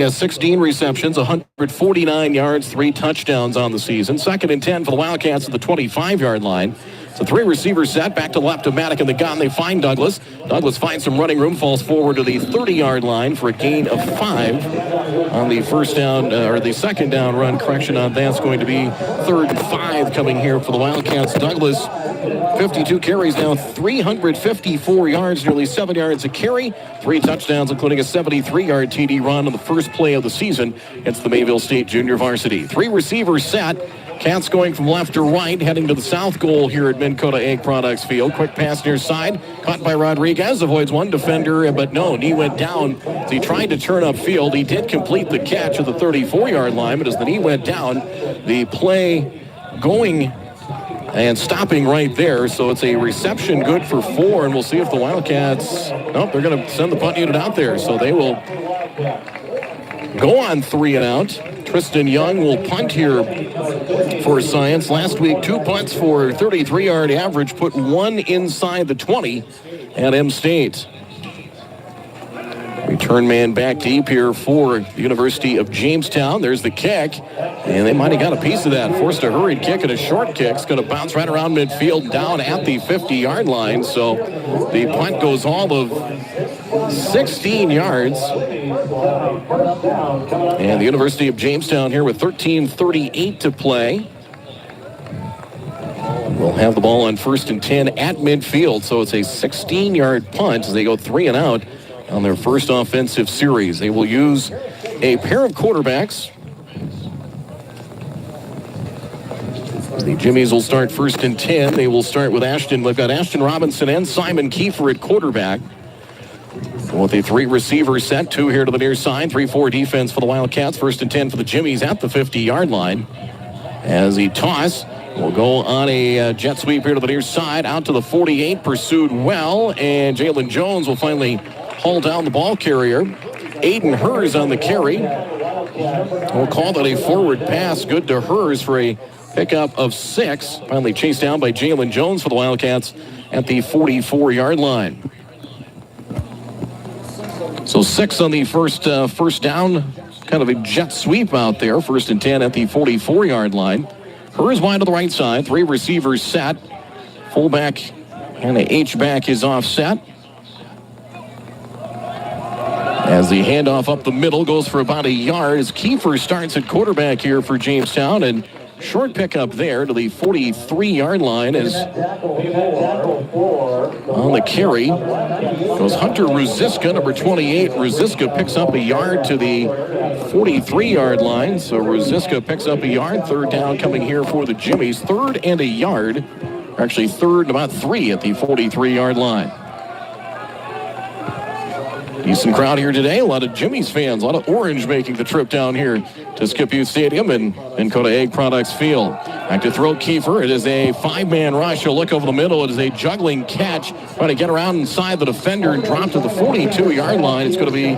has 16 receptions, 149 yards, 3 touchdowns on the season. 2nd and 10 for the Wildcats at the 25-yard line. It's a 3-receiver set, back to left of Maddock in the gun. They find Douglas. Douglas finds some running room, falls forward to the 30-yard line for a gain of 5 on the first down, or the second down run. Correction on that's going to be 3rd and 5 coming here for the Wildcats. Douglas, 52 carries now, 354 yards, nearly 7 yards a carry, 3 touchdowns, including a 73-yard TD run on the first play of the season against the Mayville State Junior Varsity. 3 receivers set. Cats going from left to right, heading to the south goal here at Minn Kota Ag Products Field. Quick pass near side, caught by Rodriguez, avoids one defender, but no, knee went down as he tried to turn upfield. He did complete the catch at the 34-yard line, but as the knee went down, the play going and stopping right there. So it's a reception good for 4, and we'll see if the Wildcats, nope, they're going to send the punt unit out there. So they will go on 3 and out. Tristan Young will punt here for Science. Last week, 2 punts for 33-yard average, put 1 inside the 20 at M-State. Return man back deep here for the University of Jamestown. There's the kick, and they might have got a piece of that. Forced a hurried kick and a short kick. It's going to bounce right around midfield down at the 50-yard line. So the punt goes all of 16 yards. And the University of Jamestown here with 13:38 to play. We'll have the ball on 1st and 10 at midfield. So it's a 16-yard punt as they go 3 and out on their first offensive series. They will use a pair of quarterbacks. The Jimmies will start 1st and 10. They will start with Ashton. They've got Ashton Robinson and Simon Kiefer at quarterback. With a 3-receiver set, 2 here to the near side, 3-4 defense for the Wildcats. 1st and 10 for the Jimmies at the 50-yard line. As he toss, will go on a jet sweep here to the near side, out to the 48, pursued well, and Jalen Jones will finally haul down the ball carrier. Aiden Hers on the carry. We'll call that a forward pass. Good to Hers for a pickup of 6. Finally chased down by Jalen Jones for the Wildcats at the 44-yard line. So 6 on the first down, kind of a jet sweep out there. 1st and 10 at the 44-yard line. Hers wide to the right side, 3 receivers set. Fullback and the H-back is offset. As the handoff up the middle goes for about a yard as Kiefer starts at quarterback here for Jamestown, and short pickup there to the 43-yard line as on the carry goes Hunter Ruziska, number 28. Ruziska picks up a yard to the 43-yard line. So Ruziska picks up a yard. 3rd down coming here for the Jimmies. 3rd and a yard. Actually 3rd and about 3 at the 43-yard line. Decent crowd here today. A lot of Jimmies fans, a lot of orange making the trip down here to Skip Youth Stadium and Minn Kota Ag Products Field. Back to throw Kiefer. It is a 5-man rush. You'll look over the middle. It is a juggling catch. Trying to get around inside the defender and drop to the 42-yard line. It's going to be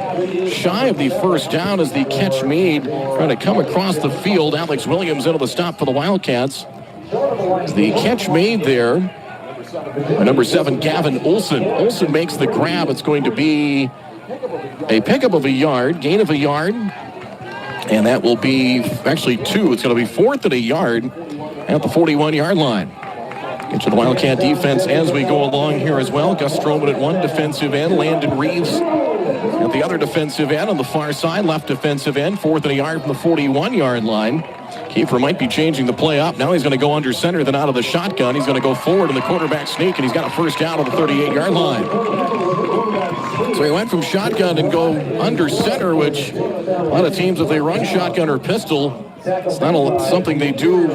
shy of the first down as the catch made. Trying to come across the field. Alex Williams into the stop for the Wildcats. As the catch made there by number 7, Gavin Olson. Olson makes the grab. It's going to be a pickup of a yard, gain of a yard, and that will be actually 2. It's going to be 4th and a yard at the 41-yard line. Get to the Wildcat defense as we go along here as well. Gus Stroman at 1 defensive end, Landon Reeves at the other defensive end on the far side, left defensive end, 4th and a yard from the 41-yard line. Kiefer might be changing the play up. Now he's going to go under center, then out of the shotgun. He's going to go forward in the quarterback sneak, and he's got a first down on the 38-yard line. So he went from shotgun and go under center, which a lot of teams, if they run shotgun or pistol, it's not something they do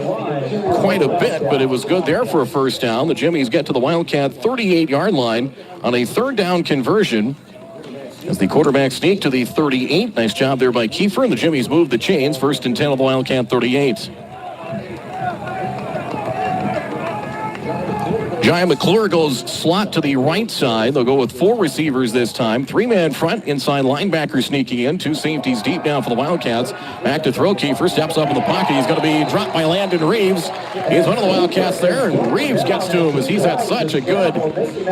quite a bit, but it was good there for a first down. The Jimmies get to the Wildcat 38-yard line on a 3rd down conversion. As the quarterback sneak to the 38. Nice job there by Kiefer, and the Jimmies move the chains. 1st and 10 on the Wildcat 38. Jai McClure goes slot to the right side. They'll go with 4 receivers this time. 3-man front, inside linebacker sneaking in. 2 safeties deep now for the Wildcats. Back to throw. Kiefer steps up in the pocket. He's going to be dropped by Landon Reeves. He's one of the Wildcats there, and Reeves gets to him as he's had such a good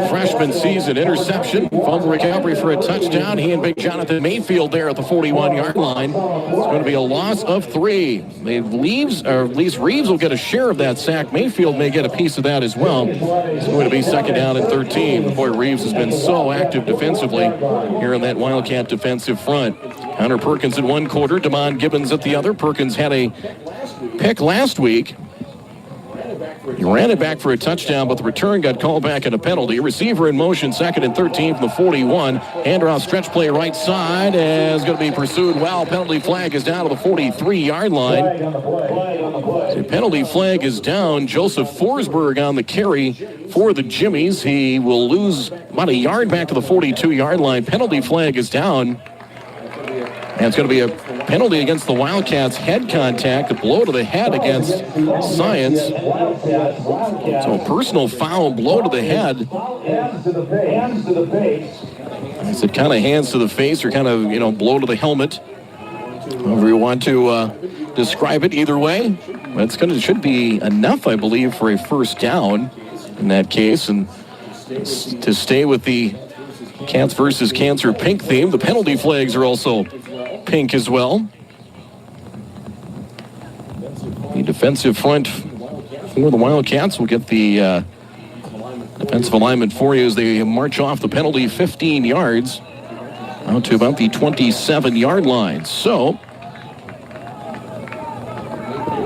freshman season. Interception, fumble recovery for a touchdown. He and big Jonathan Mayfield there at the 41-yard line. It's going to be a loss of 3. At least Reeves will get a share of that sack. Mayfield may get a piece of that as well. It's going to be 2nd down and 13. Boy, Reeves has been so active defensively here in that Wildcat defensive front. Hunter Perkins in one quarter, Damon Gibbons at the other. Perkins had a pick last week. He ran it back for a touchdown, but the return got called back and a penalty. Receiver in motion, 2nd and 13 from the 41. Handoff stretch play right side is going to be pursued well. Penalty flag is down to the 43-yard line. The penalty flag is down. Joseph Forsberg on the carry for the Jimmies. He will lose about a yard back to the 42-yard line. Penalty flag is down. And it's going to be a penalty against the Wildcats. Head contact, a blow to the head against Science. So a personal foul, blow to the head. I said kind of hands to the face or kind of, blow to the helmet. However you want to describe it, either way. But should be enough, I believe, for a first down in that case. And to stay with the Cats versus Cancer pink theme, the penalty flags are also pink as well. The defensive front for the Wildcats will get the defensive alignment for you as they march off the penalty 15 yards out to about the 27-yard line. So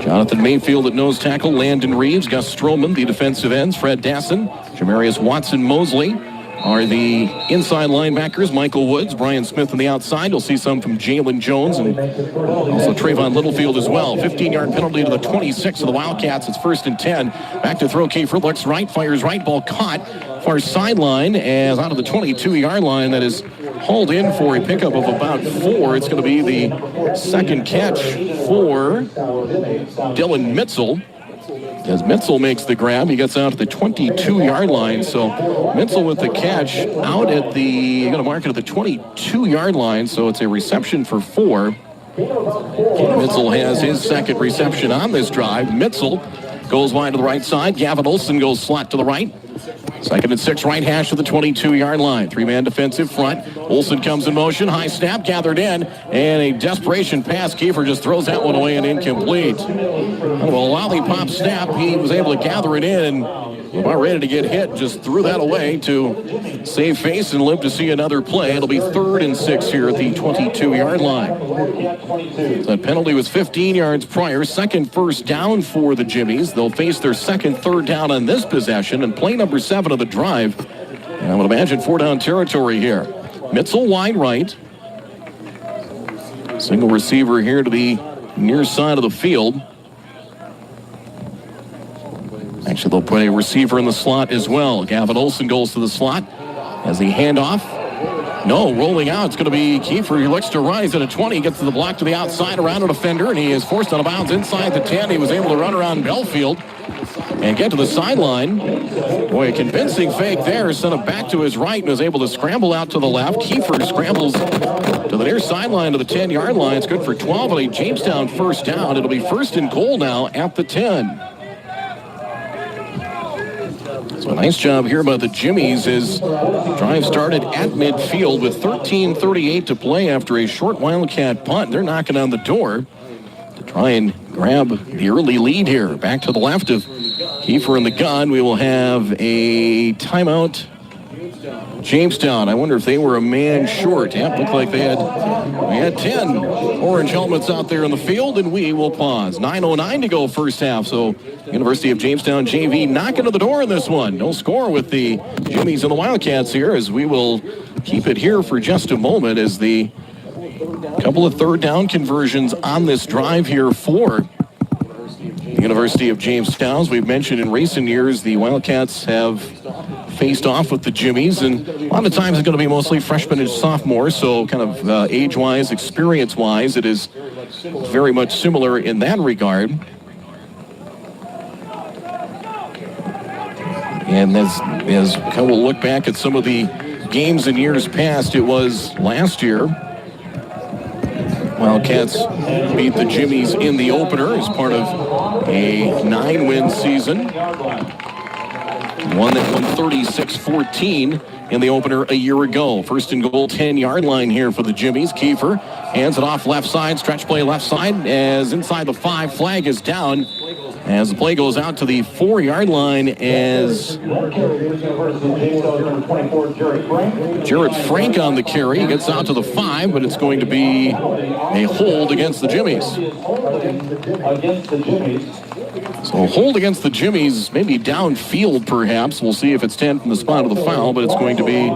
Jonathan Mayfield at nose tackle, Landon Reeves, Gus Stroman, the defensive ends, Fred Dasson, Jamarius Watson-Mosley are the inside linebackers. Michael Woods, Brian Smith on the outside. You'll see some from Jalen Jones and also Trayvon Littlefield as well. 15-yard penalty to the 26 of the Wildcats. It's 1st and 10. Back to throw. Kiefer looks right, fires right, ball caught. Far sideline as out of the 22-yard line. That is hauled in for a pickup of about 4. It's going to be the 2nd catch for Dylan Mitzel. As Mitzel makes the grab, he gets out at the 22-yard line. So Mitzel with the catch out at the, going to mark it at the 22-yard line. So it's a reception for 4. Mitzel has his 2nd reception on this drive. Mitzel goes wide to the right side. Gavin Olsen goes slot to the right. 2nd and 6, right hash to the 22-yard line. 3-man defensive front. Olsen comes in motion. High snap gathered in. And a desperation pass. Kiefer just throws that one away and incomplete. Well, a lollipop snap. He was able to gather it in. About ready to get hit. Just threw that away to save face and live to see another play. It'll be 3rd and 6 here at the 22-yard line. That penalty was 15 yards prior. 2nd first down for the Jimmies. They'll face their 2nd third down on this possession and play number 7 of the drive. And I would imagine 4-down territory here. Mitzel wide right. Single receiver here to the near side of the field. Actually, they'll put a receiver in the slot as well. Gavin Olsen goes to the slot as the handoff. No, rolling out. It's going to be Kiefer. He looks to rise at a 20. Gets to the block to the outside around a defender, and he is forced out of bounds inside the 10. He was able to run around Belfield and get to the sideline. Boy, a convincing fake there. Sent it back to his right and was able to scramble out to the left. Kiefer scrambles to the near sideline to the 10-yard line. It's good for 12 and a Jamestown first down. It'll be 1st and goal now at the 10. So a nice job here by the Jimmies as the drive started at midfield with 13:38 to play after a short Wildcat punt. They're knocking on the door to try and grab the early lead here. Back to the left of Kiefer in the gun. We will have a timeout. Jamestown. I wonder if they were a man short. Yeah, looked like we had 10 orange helmets out there in the field, and we will pause. 9:09 to go first half. So University of Jamestown JV knocking to the door in this one. No score with the Jimmies and the Wildcats here, as we will keep it here for just a moment as the couple of 3rd down conversions on this drive here for the University of Jamestown. As we've mentioned in recent years, the Wildcats have faced off with the Jimmies, and a lot of times it's going to be mostly freshmen and sophomores, so kind of age-wise, experience-wise, it is very much similar in that regard. And as we'll look back at some of the games in years past, it was last year. Wildcats beat the Jimmies in the opener as part of a 9-win season. One that won 36-14 in the opener a year ago. First and goal, 10-yard line here for the Jimmies. Kiefer hands it off left side, stretch play left side as inside the 5, flag is down. As the play goes out to the 4-yard line as Jared Frank on the carry. He gets out to the 5, but it's going to be a hold against the Jimmies. So a hold against the Jimmies, maybe downfield perhaps. We'll see if it's 10 from the spot of the foul, but it's going to be...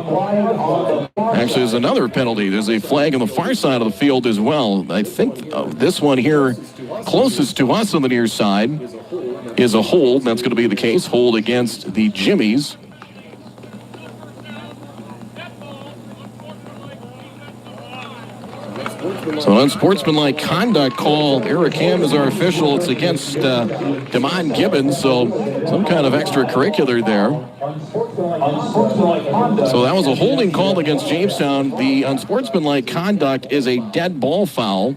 Actually, there's another penalty. There's a flag on the far side of the field as well. I think this one here, closest to us on the near side, is a hold. That's going to be the case. Hold against the Jimmies. So an unsportsmanlike conduct call. Eric Ham is our official. It's against Damon Gibbons, so some kind of extracurricular there. So that was a holding call against Jamestown. The unsportsmanlike conduct is a dead ball foul.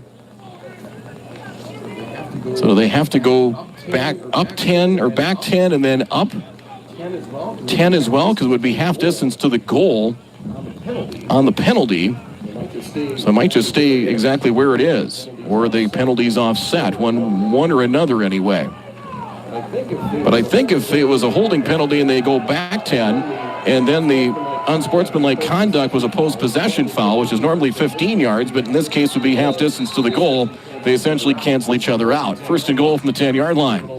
So they have to go back up 10 or back 10 and then up 10 as well, because it would be half distance to the goal on the penalty. So it might just stay exactly where it is, or the penalty's offset, one or another anyway. But I think if it was a holding penalty and they go back 10, and then the unsportsmanlike conduct was a post-possession foul, which is normally 15 yards, but in this case would be half distance to the goal, they essentially cancel each other out. First and goal from the 10-yard line.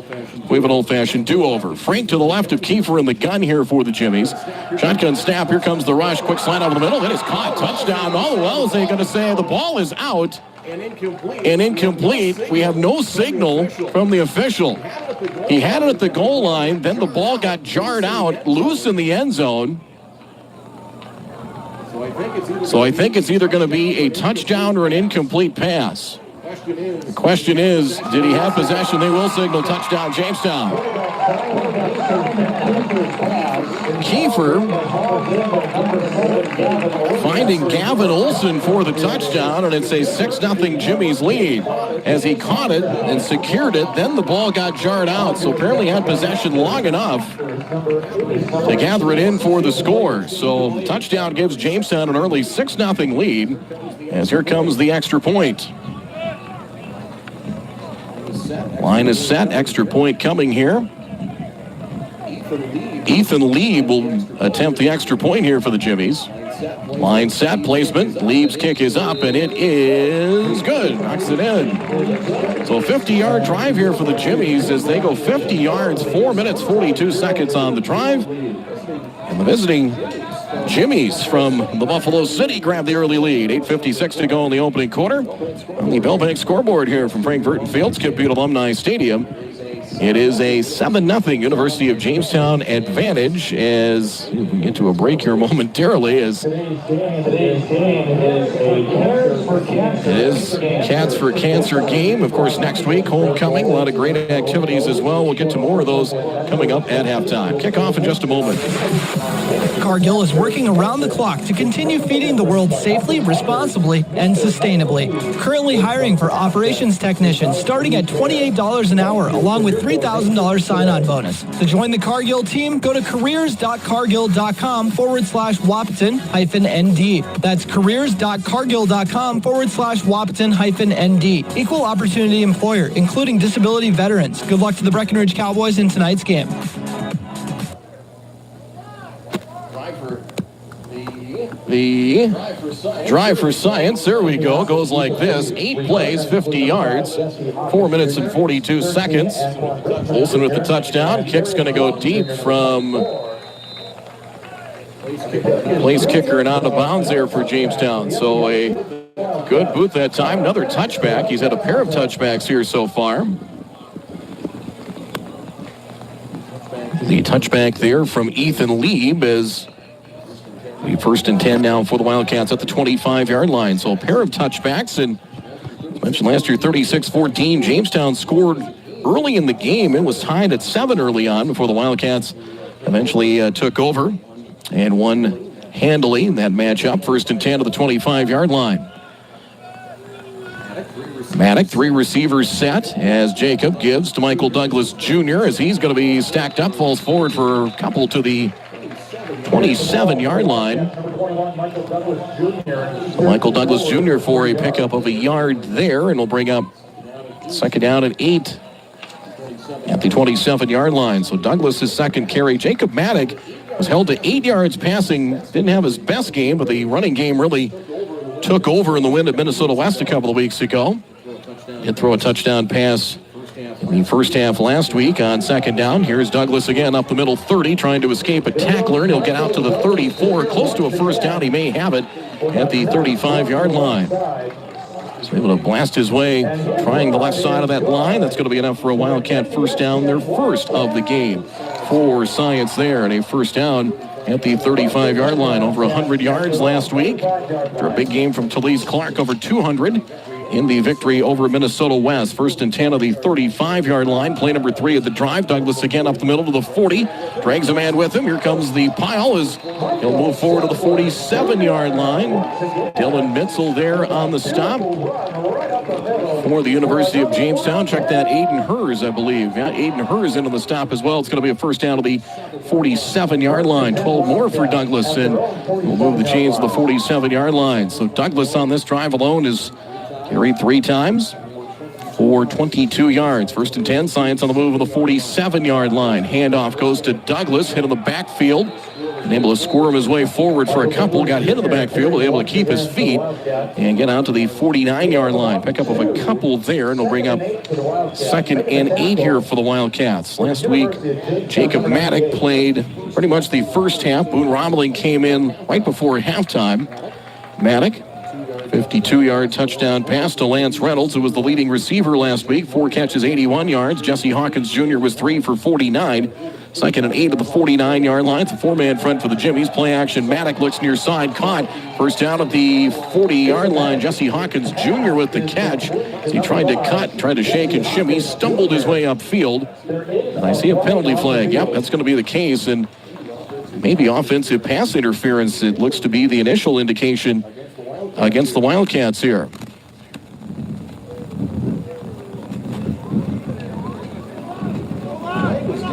We have an old-fashioned do-over. Frank to the left of Kiefer in the gun here for the Jimmies. Shotgun snap. Here comes the rush. Quick slide over the middle. That is caught. Touchdown. All the well, as they're going to say the ball is out and incomplete. We have no signal from the official. He had it at the goal line. Then the ball got jarred out, loose in the end zone. So I think it's either going to be a touchdown or an incomplete pass. The question is, did he have possession? They will signal touchdown, Jamestown. Kiefer finding Gavin Olson for the touchdown, and it's a 6-0 Jimmy's lead. As he caught it and secured it, then the ball got jarred out, so apparently had possession long enough to gather it in for the score. So touchdown gives Jamestown an early 6-0 lead, as here comes the extra point. Line is set, extra point coming here. Ethan Lieb will attempt the extra point here for the Jimmies. Line set, placement. Lieb's kick is up, and it is good. Knocks it in. So a 50-yard drive here for the Jimmies as they go 50 yards, 4 minutes, 42 seconds on the drive. And the visiting Jimmies from the Buffalo City grab the early lead. 8:56 to go in the opening quarter. On the Bell Bank scoreboard here from Frank Burton Field, Skip Butte Alumni Stadium. It is a 7-0 University of Jamestown advantage as we get to a break here momentarily as it is Cats for Cancer game. Of course, next week, homecoming, a lot of great activities as well. We'll get to more of those coming up at halftime. Kickoff in just a moment. Cargill is working around the clock to continue feeding the world safely, responsibly, and sustainably. Currently hiring for operations technicians starting at $28 an hour, along with $3,000 sign-on bonus. To join the Cargill team, go to careers.cargill.com/Wahpeton-ND. That's careers.cargill.com/Wahpeton-ND. Equal opportunity employer, including disability veterans. Good luck to the Breckenridge Cowboys in tonight's game. The drive for science, there we go, goes like this. 8 plays, 50 yards, 4 minutes and 42 seconds. Olsen with the touchdown. Kick's going to go deep from place kicker and out of bounds there for Jamestown. So a good boot that time. Another touchback. He's had a pair of touchbacks here so far. The touchback there from Ethan Lieb is the 1st and 10 now for the Wildcats at the 25-yard line. So a pair of touchbacks, and as mentioned last year, 36-14. Jamestown scored early in the game. It was tied at 7 early on before the Wildcats eventually took over and won handily in that matchup. 1st and 10 to the 25-yard line. Maddock, 3 receivers set as Jacob gives to Michael Douglas Jr. as he's going to be stacked up, falls forward for a couple to the 27-yard line. Michael Douglas Jr. for a pickup of a yard there, and will bring up 2nd down and 8 at the 27-yard line. So Douglas' 2nd carry. Jacob Maddock was held to 8 yards passing. Didn't have his best game, but the running game really took over in the win at Minnesota West a couple of weeks ago. Did throw a touchdown pass in the first half last week on 2nd down. Here's Douglas again up the middle 30, trying to escape a tackler, and he'll get out to the 34, close to a 1st down. He may have it at the 35-yard line. He's able to blast his way, trying the left side of that line. That's going to be enough for a Wildcat 1st down, their first of the game for Science there, and a 1st down at the 35-yard line. Over 100 yards last week after a big game from Talise Clark, over 200 in the victory over Minnesota West. 1st and 10 of the 35-yard line. Play number 3 of the drive. Douglas again up the middle to the 40. Drags a man with him. Here comes the pile as he'll move forward to the 47-yard line. Dylan Mitzel there on the stop for the University of Jamestown. Check that, Aiden Hers, I believe. Yeah, Aiden Hers into the stop as well. It's going to be a 1st down to the 47-yard line. 12 more for Douglas, and we'll move the chains to the 47-yard line. So Douglas on this drive alone is carried 3 times for 22 yards. 1st and 10, Science on the move of the 47-yard line. Handoff goes to Douglas, hit in the backfield. And able to squirm his way forward for a couple. Got hit in the backfield, was able to keep his feet and get out to the 49-yard line. Pick up of a couple there, and he'll bring up 2nd and 8 here for the Wildcats. Last week, Jacob Maddock played pretty much the first half. Boone Romeling came in right before halftime. Maddock, 52-yard touchdown pass to Lance Reynolds, who was the leading receiver last week. 4 catches, 81 yards. Jesse Hawkins Jr. was 3 for 49. 2nd and 8 at the 49-yard line. It's a 4-man front for the Jimmies. Play action. Maddock looks near side. Caught. 1st down at the 40-yard line. Jesse Hawkins Jr. with the catch. He tried to cut, tried to shake and shimmy, stumbled his way upfield. And I see a penalty flag. Yep, that's going to be the case. And maybe offensive pass interference. It looks to be the initial indication against the Wildcats here.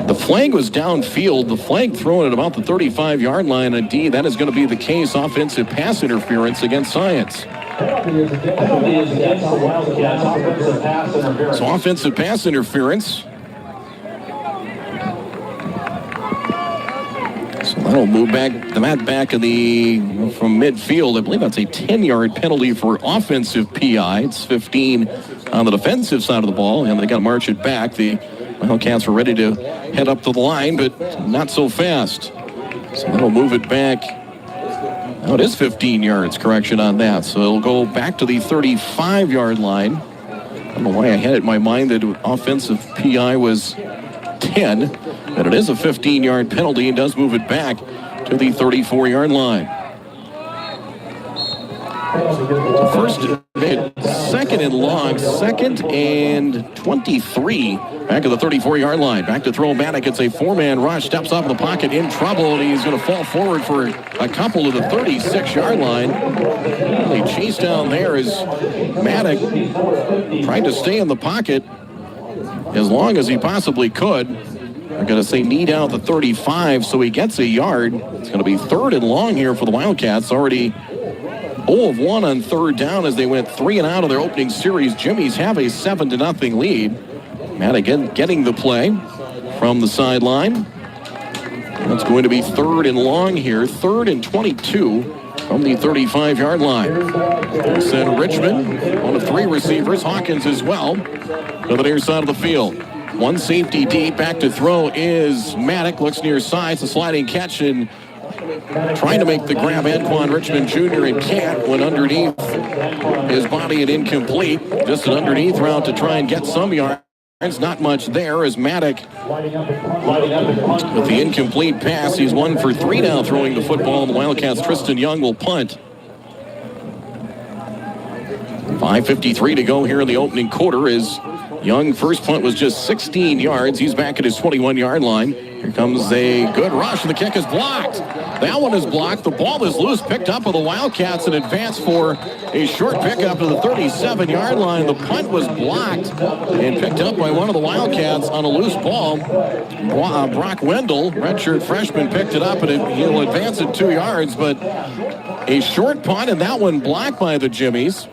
The flag was downfield. The flag thrown at about the 35-yard line. Indeed, that is going to be the case. Offensive pass interference against Science. So offensive pass interference. So that'll move back in from midfield. I believe that's a 10-yard penalty for offensive PI. It's 15 on the defensive side of the ball, and they got to march it back. The Wildcats were ready to head up to the line, but not so fast. So that'll move it back. Now it is 15 yards, correction on that. So it'll go back to the 35-yard line. I don't know why I had it in my mind that offensive PI was 10, but it is a 15-yard penalty and does move it back to the 34-yard line. So first, 2nd and long, 2nd and 23, back at the 34-yard line. Back to throw Maddock. It's a 4-man rush, steps up in the pocket, in trouble, and he's going to fall forward for a couple to the 36-yard line. They chase down there as Maddock tried to stay in the pocket as long as he possibly could. I'm going to say knee down at the 35, so he gets a yard. It's going to be 3rd and long here for the Wildcats. Already 0 of 1 on 3rd down as they went 3 and out of their opening series. Jimmies have a 7-0 lead. Matt again getting the play from the sideline. It's going to be 3rd and long here. 3rd and 22 from the 35-yard line. Send Richmond, one of 3 receivers. Hawkins as well to the near side of the field. 1 safety deep. Back to throw is Maddock. Looks near side. It's a sliding catch and trying to make the grab. Anquan Richmond Jr. and can't. Went underneath his body and incomplete. Just an underneath route to try and get some yards. Not much there as Maddock with the incomplete pass. He's 1 for 3 now throwing the football. The Wildcats, Tristan Young will punt. 5:53 to go here in the opening quarter as Young first punt was just 16 yards. He's back at his 21-yard line. Here comes a good rush, and the kick is blocked. That one is blocked. The ball is loose, picked up by the Wildcats and advanced for a short pickup to the 37-yard line. The punt was blocked and picked up by one of the Wildcats on a loose ball. Brock Wendell, redshirt freshman, picked it up, and he'll advance it 2 yards, but a short punt, and that one blocked by the Jimmies.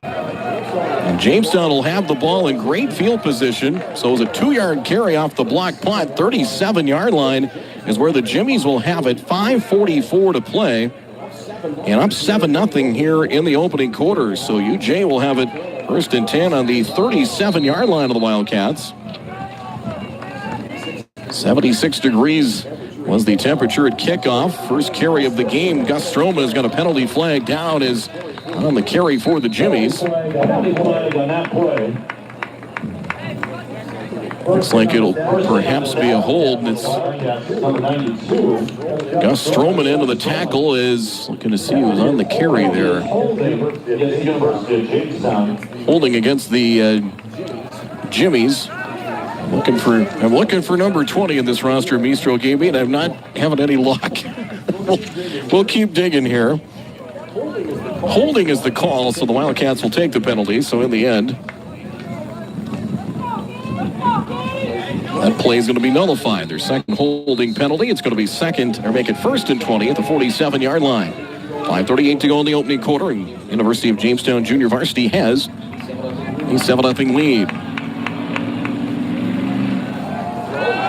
And Jamestown will have the ball in great field position. So it was a 2-yard carry off the block punt. 37-yard line is where the Jimmies will have it. 5:44 to play. And up 7-0 here in the opening quarter. So UJ will have it 1st and 10 on the 37-yard line of the Wildcats. 76 degrees was the temperature at kickoff. First carry of the game. Gus Stroman has got a penalty flag down as on the carry for the Jimmies. Looks like it'll perhaps be a hold. It's Gus Stroman into the tackle, is looking to see who's on the carry there. Holding against the Jimmies. I'm looking for number 20 in this roster, Mistro gave me, and I'm not having any luck. We'll keep digging here. Holding is the call, so the Wildcats will take the penalty. So in the end, that play is going to be nullified. Their second holding penalty. It's going to be second, or make it 1st and 20 at the 47-yard line. 5:38 to go in the opening quarter, and University of Jamestown Junior Varsity has a 7-0 lead.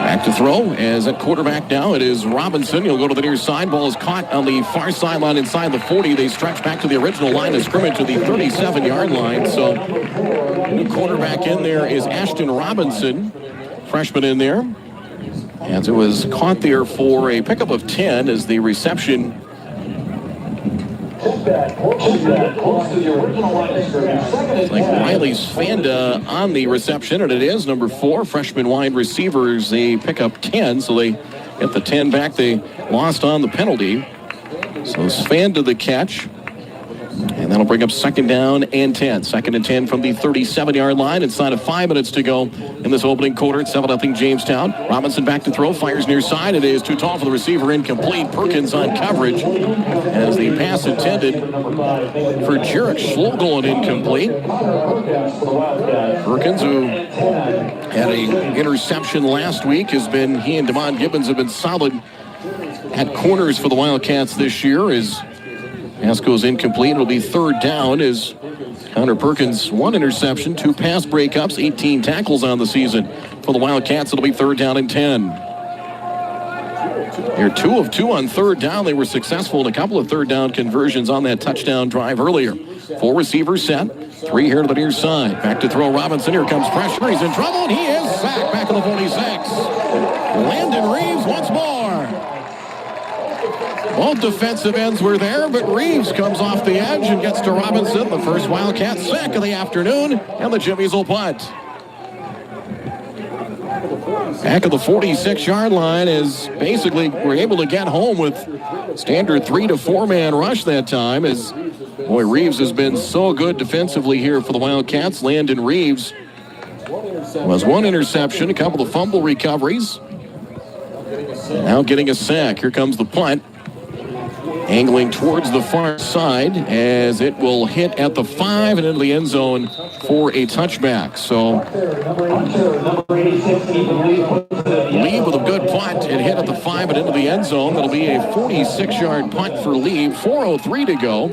Back to throw as at quarterback now. It is Robinson. He'll go to the near side. Ball is caught on the far sideline inside the 40. They stretch back to the original line of scrimmage to the 37-yard line. So new quarterback in there is Ashton Robinson, freshman in there. As it was caught there for a pickup of 10 as the reception. It's like Riley Svanda on the reception, and it is number 4, freshman wide receivers. They pick up 10, so they get the 10 back they lost on the penalty. So Svanda the catch, and that'll bring up 2nd down and 10. 2nd and 10 from the 37-yard line. Inside of 5 minutes to go in this opening quarter. It's 7-0 Jamestown. Robinson back to throw, fires near side. It is too tall for the receiver, incomplete. Perkins on coverage as the pass intended for Jarek Schlegel and incomplete. Perkins, who had an interception last week, he and Devon Gibbons have been solid at corners for the Wildcats this year. As pass goes incomplete. It'll be 3rd down as Connor Perkins, 1 interception, 2 pass breakups, 18 tackles on the season. For the Wildcats, it'll be 3rd down and 10. They're 2 of 2 on 3rd down. They were successful in a couple of 3rd down conversions on that touchdown drive earlier. 4 receivers set, 3 here to the near side. Back to throw Robinson. Here comes pressure. He's in trouble, and he is sacked back at the 46. Landon Reeves once more. Both defensive ends were there, but Reeves comes off the edge and gets to Robinson. The first Wildcat sack of the afternoon, and the Jimmies will punt. Back of the 46-yard line is basically we're able to get home with standard 3 to 4 man rush that time. As boy, Reeves has been so good defensively here for the Wildcats. Landon Reeves was 1 interception, a couple of fumble recoveries. Now getting a sack. Here comes the punt. Angling towards the far side as it will hit at the 5 and into the end zone for a touchback. So Lee with a good punt. It hit at the 5 and into the end zone. That'll be a 46-yard punt for Lee. 4:03 to go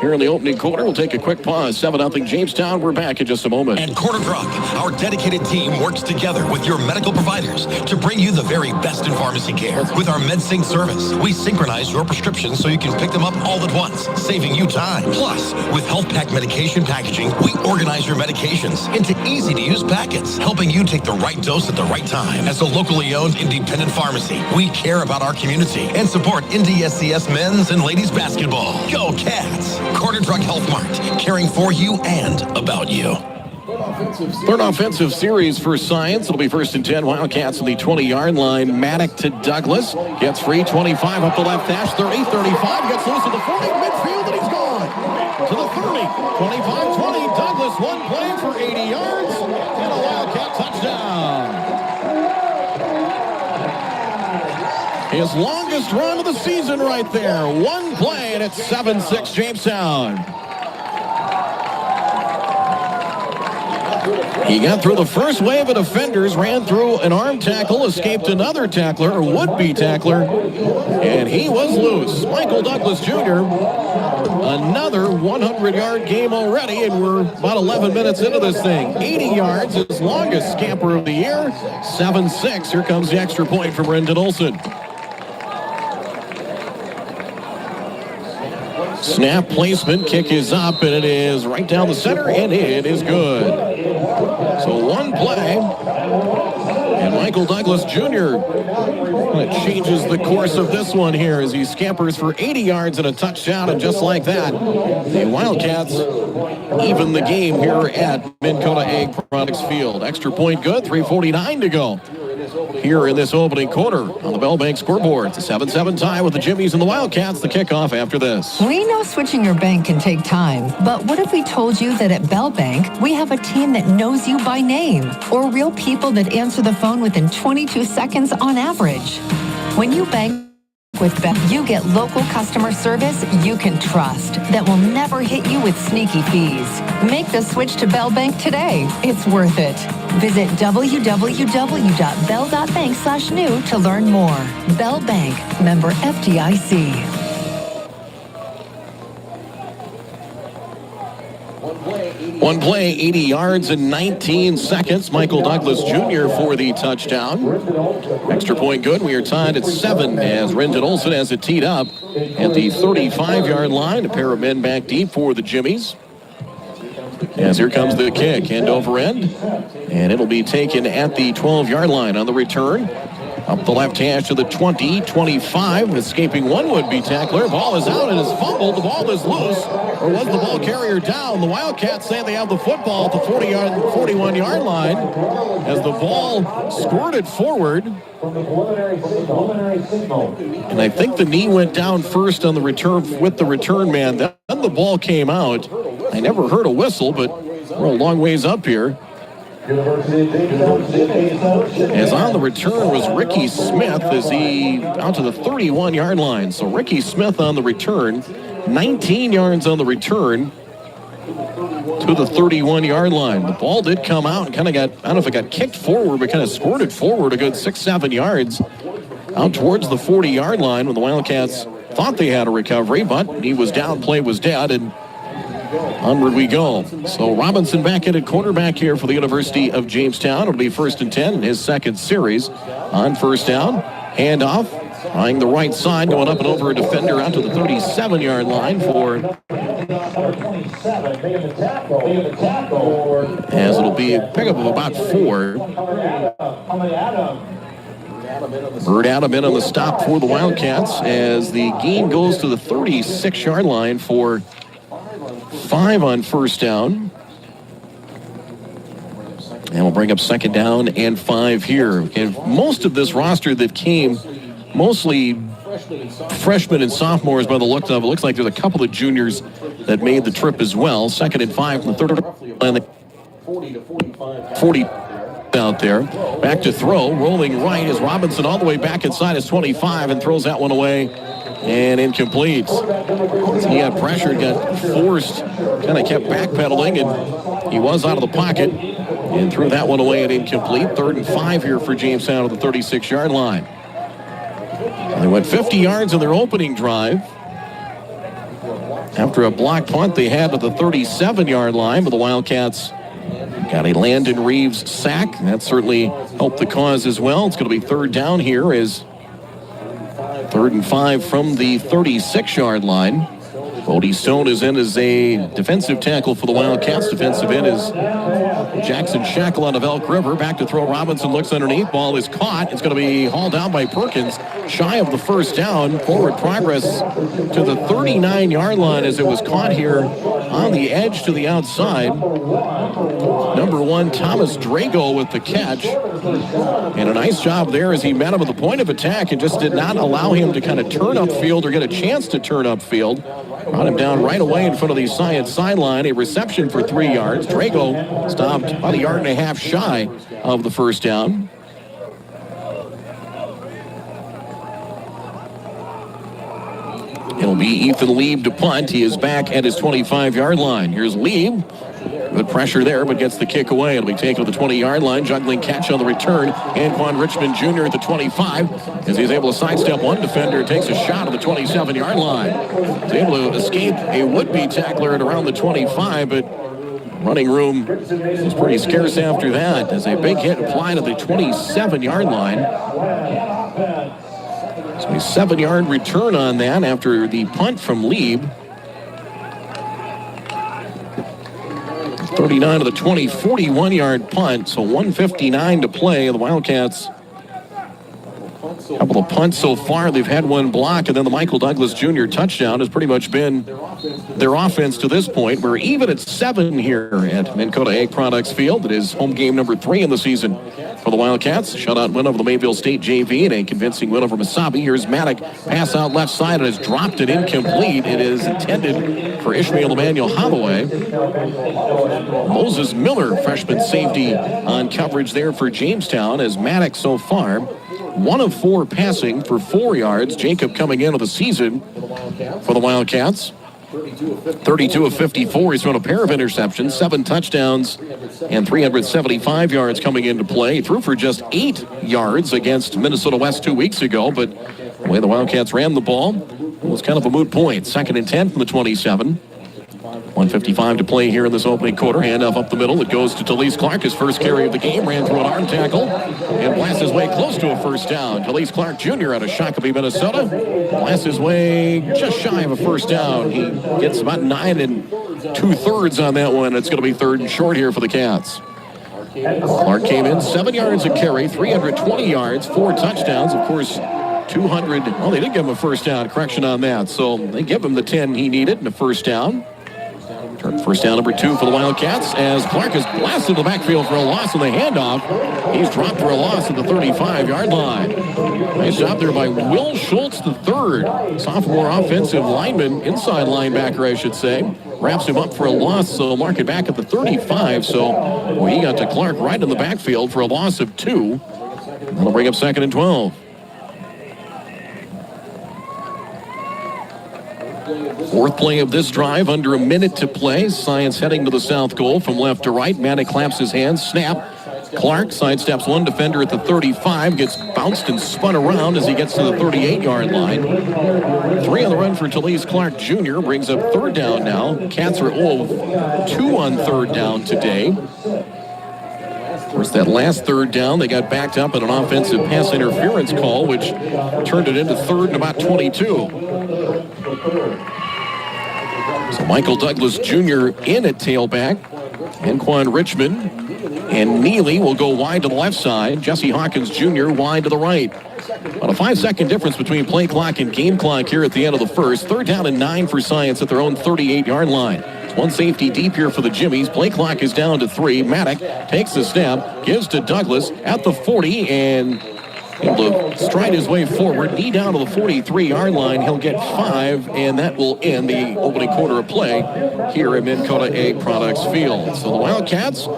here in the opening quarter. We'll take a quick pause. 7-0 Jamestown. We're back in just a moment. And Quarter Drug, our dedicated team works together with your medical providers to bring you the very best in pharmacy care. With our MedSync service, we synchronize your prescriptions so you can pick them up all at once, saving you time. Plus, with Health Pack medication packaging, we organize your medications into easy-to-use packets, helping you take the right dose at the right time. As a locally owned independent pharmacy, we care about our community and support NDSCS men's and ladies basketball. Go Cats! Quarter Drug Health Mart, caring for you and about you. Third offensive series for Science. It'll be 1st and 10. Wildcats on the 20-yard line. Maddock to Douglas. Gets free. 25 up the left hash. 30, 35. Gets loose at the 40. Midfield, and he's gone. To the 30. 25-20. Douglas, 1 play for 80 yards. And a Wildcat touchdown. His longest run of the season right there. One play, and it's 7-6 Jamestown. He got through the first wave of defenders, ran through an arm tackle, escaped another tackler, or would-be tackler, and he was loose. Michael Douglas Jr., another 100-yard game already, and we're about 11 minutes into this thing. 80 yards, his longest scamper of the year. 7-6. Here comes the extra point from Brendan Olson. Snap placement, kick is up, and it is right down the center, and it is good. So one play, and Michael Douglas Jr. changes the course of this one here as he scampers for 80 yards and a touchdown, and just like that, the Wildcats even the game here at Minn Kota Ag Products Field. Extra point good, 3:49 to go here in this opening quarter on the Bell Bank scoreboard. It's a 7-7 tie with the Jimmies and the Wildcats. The kickoff after this. We know switching your bank can take time, but what if we told you that at Bell Bank, we have a team that knows you by name, or real people that answer the phone within 22 seconds on average? When you bank with Bell, you get local customer service you can trust that will never hit you with sneaky fees. Make the switch to Bell Bank today. It's worth it. Visit www.bell.bank/new to learn more. Bell Bank, member FDIC. One play, 80 yards in 19 seconds. Michael Douglas Jr. for the touchdown. Extra point good. We are tied at 7 as Rendon Olson has it teed up at the 35-yard line. A pair of men back deep for the Jimmies. As here comes the kick, end over end. And it'll be taken at the 12-yard line on the return. Up the left hash to the 20, 25. Escaping one would-be tackler. Ball is out and is fumbled. The ball is loose. Or was the ball carrier down? The Wildcats say they have the football at the 41-yard line as the ball squirted forward. And I think the knee went down first on the return with the return man. Then the ball came out. I never heard a whistle, but we're a long ways up here. As on the return was Ricky Smith as he out to the 31-yard line. So Ricky Smith on the return, 19 yards on the return to the 31-yard line. The ball did come out and kind of got, I don't know if it got kicked forward, but kind of squirted forward a good 6-7 yards out towards the 40-yard line when the Wildcats thought they had a recovery, but he was down, play was dead, and onward we go. So Robinson back in at quarterback here for the University of Jamestown. It'll be 1st and 10 in his second series. On first down, handoff, trying the right side, going up and over a defender out to the 37-yard line for as it'll be a pickup of about 4. Bird Adam in on the stop for the Wildcats as the gain goes to the 36-yard line for 5 on first down. And we'll bring up second down and 5 here. And most of this roster that came, mostly freshmen and sophomores by the look of it. Looks like there's a couple of juniors that made the trip as well. 2nd and 5 from the 3rd line. 40 out there. Back to throw. Rolling right is Robinson all the way back inside his 25 and throws that one away. And incomplete. He had pressure, got forced, kind of kept backpedaling, and he was out of the pocket and threw that one away and incomplete. 3rd and 5 here for Jamestown at the 36-yard line. They went 50 yards in their opening drive. After a block punt they had at the 37-yard line, but the Wildcats got a Landon Reeves sack. That certainly helped the cause as well. It's going to be 3rd down here as 3rd and 5 from the 36-yard line. Bodie Stone is in as a defensive tackle for the Wildcats. Defensive end is Jackson Shackle out of Elk River. Back to throw. Robinson looks underneath. Ball is caught. It's going to be hauled down by Perkins. Shy of the first down. Forward progress to the 39-yard line as it was caught here on the edge to the outside. Number 1, Thomas Drago with the catch. And a nice job there as he met him at the point of attack and just did not allow him to kind of turn upfield or get a chance to turn upfield. Brought him down right away in front of the Science sideline. A reception for 3 yards. Drago stopped about a yard and a half shy of the first down. It'll be Ethan Lieb to punt. He is back at his 25-yard line. Here's Lieb. Good pressure there, but gets the kick away. It'll be taken to the 20-yard line. Juggling catch on the return. Anquan Richmond Jr. at the 25. As he's able to sidestep one defender, takes a shot at the 27-yard line. He's able to escape a would-be tackler at around the 25, but running room is pretty scarce after that. As a big hit applied at the 27-yard line. So a 7-yard return on that after the punt from Lieb. 39 to the 20, 41-yard punt, so 1:59 to play. The Wildcats, a couple of punts so far. They've had one block, and then the Michael Douglas Jr. touchdown has pretty much been their offense to this point. We're even at 7 here at Minn Kota Ag Products Field. It is home game number 3 in the season for the Wildcats. Shutout win over the Mayville State JV and a convincing win over Mesabi. Here's Maddock, pass out left side, and has dropped it incomplete. It is intended for Ishmael Emmanuel Holloway. Moses Miller, freshman safety, on coverage there for Jamestown, as Maddock so far 1 of 4 passing for 4 yards. Jacob coming into the season for the Wildcats. 32 of 54. He's thrown a pair of interceptions, 7 touchdowns, and 375 yards coming into play. He threw for just 8 yards against Minnesota West 2 weeks ago, but the way the Wildcats ran the ball, it was kind of a moot point. 2nd and 10 from the 27. 1:55 to play here in this opening quarter. Handoff up the middle. It goes to Talise Clark. His first carry of the game. Ran through an arm tackle and blasts his way close to a first down. Talise Clark Jr. out of Shakopee, Minnesota. Blasts his way just shy of a first down. He gets about 9 2/3 on that one. It's going to be 3rd and short here for the Cats. Clark came in 7 yards a carry, 320 yards, 4 touchdowns. Of course, 200. Well, they did give him a first down. Correction on that. So they give him the 10 he needed and a first down. First down number 2 for the Wildcats as Clark is blasted to the backfield for a loss on the handoff. He's dropped for a loss at the 35-yard line. Nice job there by Will Schultz III, sophomore offensive lineman, inside linebacker, I should say. Wraps him up for a loss, so mark it back at the 35. So he got to Clark right in the backfield for a loss of 2. That'll bring up 2nd and 12. Fourth play of this drive, under a minute to play. Science heading to the south goal from left to right. Maddock claps his hands, snap. Clark sidesteps one defender at the 35, gets bounced and spun around as he gets to the 38-yard line. 3 on the run for Talise Clark Jr. brings up 3rd down now. Cats are 0 of 2 on 3rd down today. Of course, that last 3rd down, they got backed up at an offensive pass interference call, which turned it into 3rd and about 22. So Michael Douglas Jr. in at tailback. Anquan Richmond and Neely will go wide to the left side. Jesse Hawkins Jr. wide to the right. About a 5-second difference between play clock and game clock here at the end of the first. 3rd down and 9 for Science at their own 38-yard line. One safety deep here for the Jimmies. Play clock is down to 3. Maddock takes the snap, gives to Douglas at the 40, and able to stride his way forward. Knee down to the 43-yard line. He'll get 5, and that will end the opening quarter of play here at Minn Kota Ag Products Field. So the Wildcats,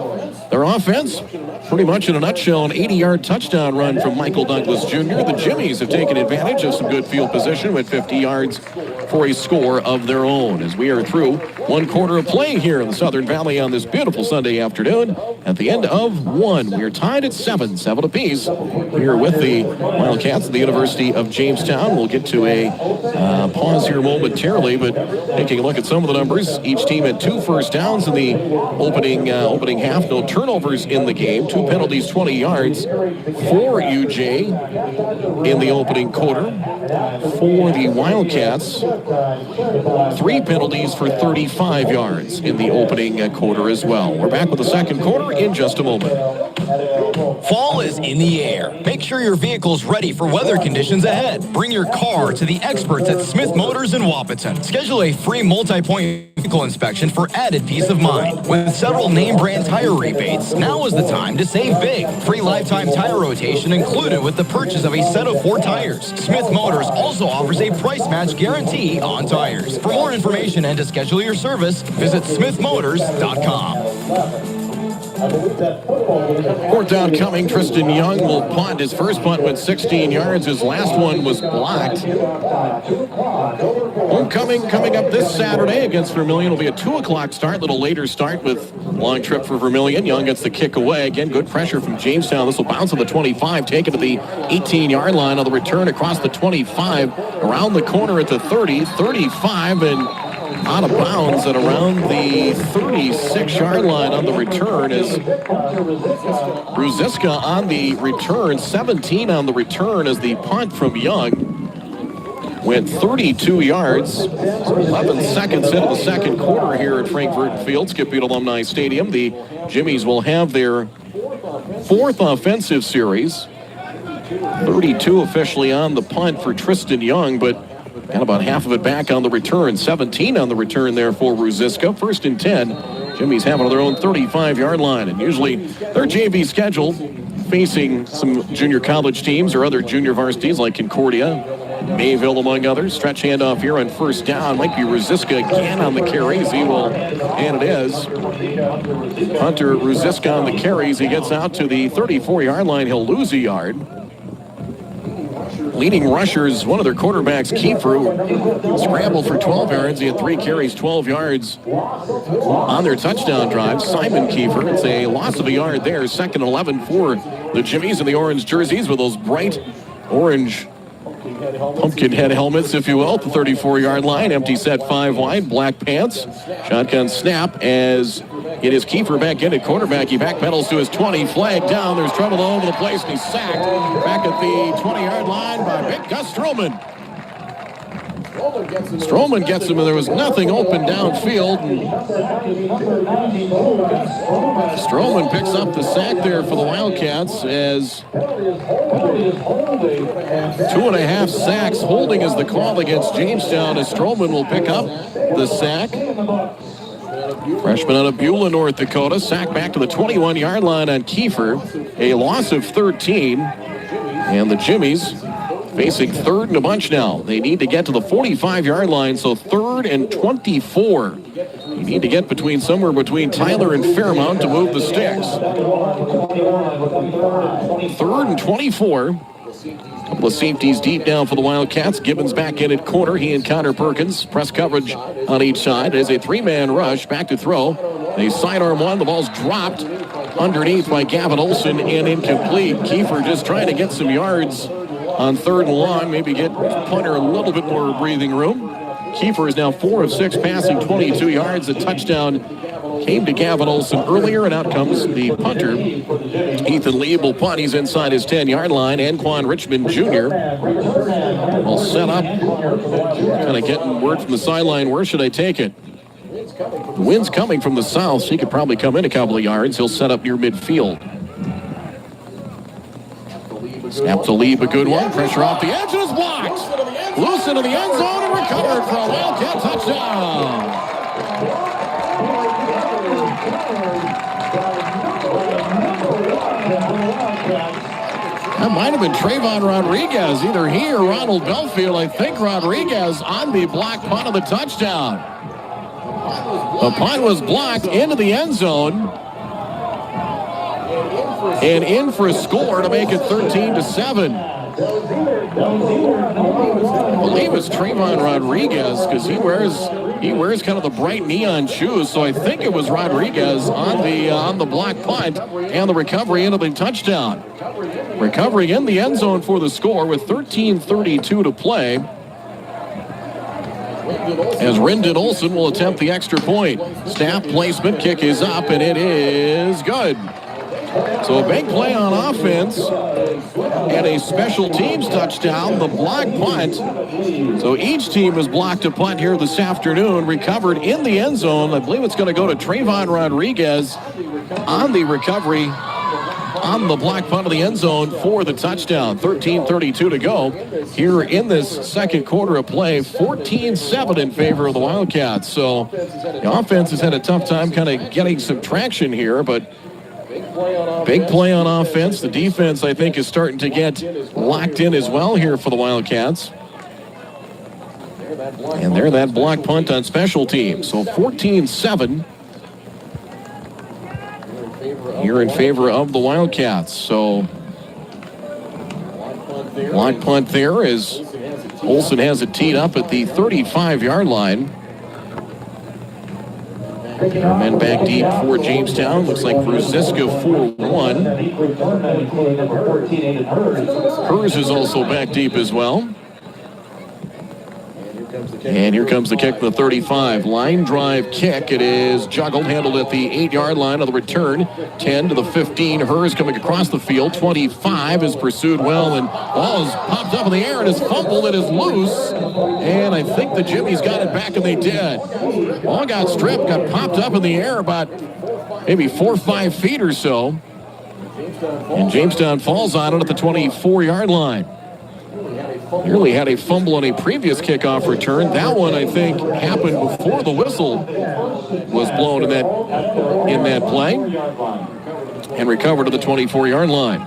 their offense, pretty much in a nutshell, an 80-yard touchdown run from Michael Douglas Jr. The Jimmies have taken advantage of some good field position with 50 yards for a score of their own. As we are through 1 quarter of play here in the Southern Valley on this beautiful Sunday afternoon. At the end of 1, we are tied at 7 apiece here with the Wildcats at the University of Jamestown. We'll get to a pause here momentarily, but taking a look at some of the numbers, each team had 2 first downs in the opening half. No turnovers in the game. 2 penalties, 20 yards for UJ in the opening quarter. For the Wildcats, 3 penalties for 35 yards in the opening quarter as well. We're back with the second quarter in just a moment. Fall is in the air. Make sure your vehicle's ready for weather conditions ahead. Bring your car to the experts at Smith Motors in Wapaton. Schedule a free multi-point vehicle inspection for added peace of mind. With several name brand tire rebates, now is the time to save big. Free lifetime tire rotation included with the purchase of a set of 4 tires. Smith Motors also offers a price match guarantee on tires. For more information and to schedule your service, visit smithmotors.com. Fourth down coming. Tristan Young will punt. His first punt went 16 yards. His last one was blocked. Homecoming coming up this Saturday against Vermilion. Will be a 2 o'clock start. Little later start with long trip for Vermilion. Young gets the kick away. Again, good pressure from Jamestown. This will bounce on the 25. Take it to the 18-yard line on the return across the 25. Around the corner at the 30. 35 and out of bounds at around the 36-yard line on the return is Bruziska on the return. 17 on the return as the punt from Young went 32 yards. 11 seconds into the second quarter here at Frankfurt Field, Skip Alumni Stadium. The Jimmies will have their fourth offensive series. 32 officially on the punt for Tristan Young, but got about half of it back on the return. 17 on the return there for Ruziska. First and 10. Jimmies have it on their own 35-yard line. And usually their JV schedule facing some junior college teams or other junior varsities like Concordia, Mayville, among others. Stretch handoff here on first down. Might be Ruziska again on the carries. He will, and it is. Hunter Ruziska on the carries. He gets out to the 34-yard line. He'll lose a yard. Leading rushers, one of their quarterbacks, Kiefer, scrambled for 12 yards. He had 3 carries, 12 yards on their touchdown drive. Simon Kiefer, it's a loss of a yard there. Second and 11 for the Jimmies in the orange jerseys with those bright orange pumpkin head helmets, if you will, at the 34-yard line. Empty set 5 wide, black pants. Shotgun snap as it is Kiefer back in at quarterback. He backpedals to his 20, flag down. There's trouble all over the place, and he's sacked back at the 20-yard line by big Gus Stroman. Stroman gets him, and there was nothing open downfield. And Stroman picks up the sack there for the Wildcats as 2.5 sacks. Holding is the call against Jamestown as Stroman will pick up the sack. Freshman out of Beulah, North Dakota. Sack back to the 21-yard line on Kiefer. A loss of 13. And the Jimmies facing third and a bunch now. They need to get to the 45-yard line, so 3rd and 24. You need to get somewhere between Tyler and Fairmount to move the sticks. 3rd and 24. Couple of safeties deep down for the Wildcats. Gibbons back in at corner. He and Connor Perkins. Press coverage on each side. It is a 3-man rush. Back to throw. They sidearm one. The ball's dropped underneath by Gavin Olson and incomplete. Kiefer just trying to get some yards on 3rd and long. Maybe get punter a little bit more breathing room. Kiefer is now 4 of 6 passing, 22 yards. A touchdown came to Gavin Olson earlier, and out comes the punter. Ethan Lieb will punt. He's inside his 10-yard line. Anquan Richmond Jr. will set up. Kind of getting word from the sideline. Where should I take it? The wind's coming from the south, so he could probably come in a couple of yards. He'll set up near midfield. Snap to Lieb, a good one. Pressure off the edge, and it's blocked. Loose into the end zone and recovered for a Wildcat touchdown. That might have been Trayvon Rodriguez, either he or Ronald Belfield. I think Rodriguez on the block punt of the touchdown. The punt was blocked into the end zone. And in for a score to make it 13-7. I believe it's Trayvon Rodriguez because he wears kind of the bright neon shoes. So I think it was Rodriguez on the block punt and the recovery into the touchdown. Recovery in the end zone for the score with 13:32 to play. As Rendon Olson will attempt the extra point. Snap placement, kick is up, and it is good. So a big play on offense and a special teams touchdown, the block punt. So each team has blocked a punt here this afternoon, recovered in the end zone. I believe it's going to go to Trayvon Rodriguez on the recovery on the block punt of the end zone for the touchdown. 13:32 to go here in this second quarter of play. 14-7 in favor of the Wildcats. So the offense has had a tough time kind of getting some traction here, but big play on offense. The defense, I think, is starting to get locked in as well here for the Wildcats. And they're that block punt on special teams. So 14-7. here in favor of the Wildcats. So block punt there as Olsen has it teed up at the 35-yard line. Men back deep for Jamestown. Looks like Brzezinski for one. Hers is also back deep as well. And here comes the kick from the 35. Line drive kick. It is juggled, handled at the 8-yard line of the return. 10 to the 15. Hers coming across the field. 25 is pursued well, and ball is popped up in the air. It is fumbled. It is loose. And I think the Jimmies got it back, and they did. Ball got stripped, got popped up in the air about maybe 4 or 5 feet or so. And Jamestown falls on it at the 24-yard line. Nearly had a fumble on a previous kickoff return. That one, I think, happened before the whistle was blown in that play. And recovered to the 24-yard line.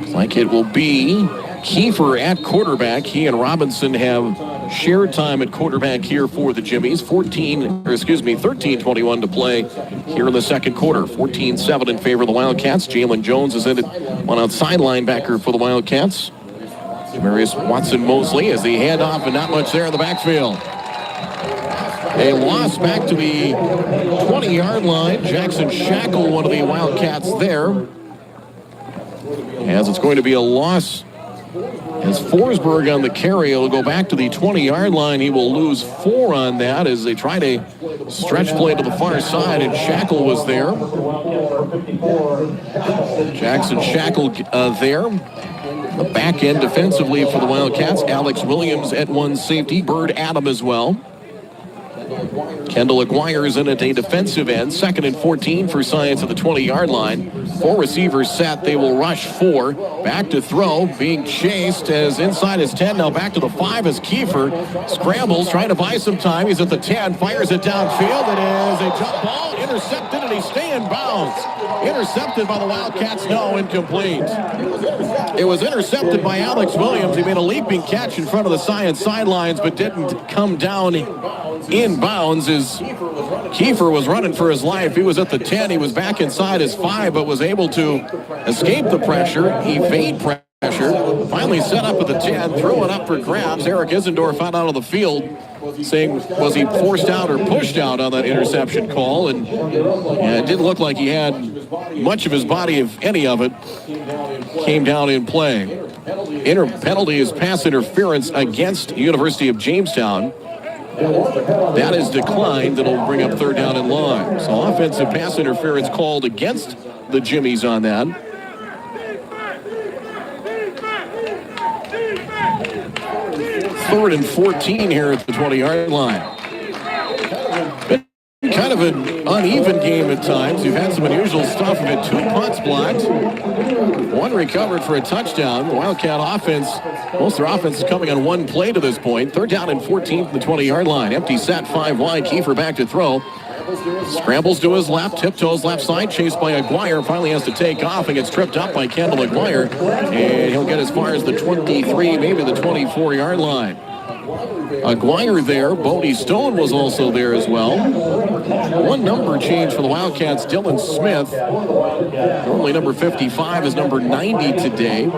Looks like it will be Kiefer at quarterback. He and Robinson have shared time at quarterback here for the Jimmies. 13-21 to play here in the second quarter. 14-7 in favor of the Wildcats. Jalen Jones is in it on outside linebacker for the Wildcats. Marius Watson-Mosley as the handoff, and not much there in the backfield. A loss back to the 20-yard line. Jackson Shackle, one of the Wildcats there. As it's going to be a loss as Forsberg on the carry. It'll go back to the 20-yard line. He will lose 4 on that as they tried a stretch play to the far side, and Shackle was there. Jackson Shackle there. The back end defensively for the Wildcats. Alex Williams at one safety. Bird Adam as well. Kendall Aguirre is in at a defensive end. 2nd and 14 for Science at the 20-yard line. 4 receivers set. They will rush 4. Back to throw. Being chased as inside his 10. Now back to the 5 as Kiefer scrambles, trying to buy some time. He's at the 10. Fires it downfield. It is a jump ball. Intercepted, and he stays in bounds. Intercepted by the Wildcats. No, incomplete. It was intercepted by Alex Williams. He made a leaping catch in front of the Science sidelines, but didn't come down in bounds as Kiefer was running for his life. He was at the 10. He was back inside his 5, but was able to escape the pressure, evade pressure. Finally set up at the 10, threw it up for grabs. Eric Isendorf out of the field saying, was he forced out or pushed out on that interception call? And it didn't look like he had much of his body, if any of it, came down in play. Penalty is pass interference against University of Jamestown. That is declined. That'll bring up 3rd down and long. So offensive pass interference called against the Jimmies on that. 3rd and 14 here at the 20-yard line. Been kind of an uneven game at times. You've had some unusual stuff. We've had 2 punts blocked. 1 recovered for a touchdown. The Wildcat offense, most of their offense is coming on 1 play to this point. 3rd down and 14 from the 20-yard line. Empty set, 5 wide. Kiefer back to throw. Scrambles to his left, tiptoes left side, chased by Aguirre. Finally has to take off and gets tripped up by Kendall Aguirre. And he'll get as far as the 23, maybe the 24-yard line. Aguirre there. Bodie Stone was also there as well. 1 number change for the Wildcats. Dylan Smith, normally number 55, is number 90 today.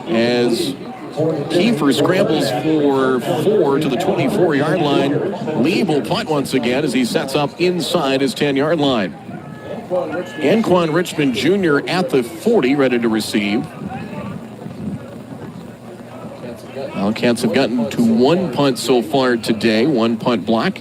As Kiefer scrambles for 4 to the 24-yard line. Lee will punt once again as he sets up inside his 10-yard line. Anquan Richmond Jr. at the 40, ready to receive. Wildcats have gotten to 1 punt so far today, 1 punt block.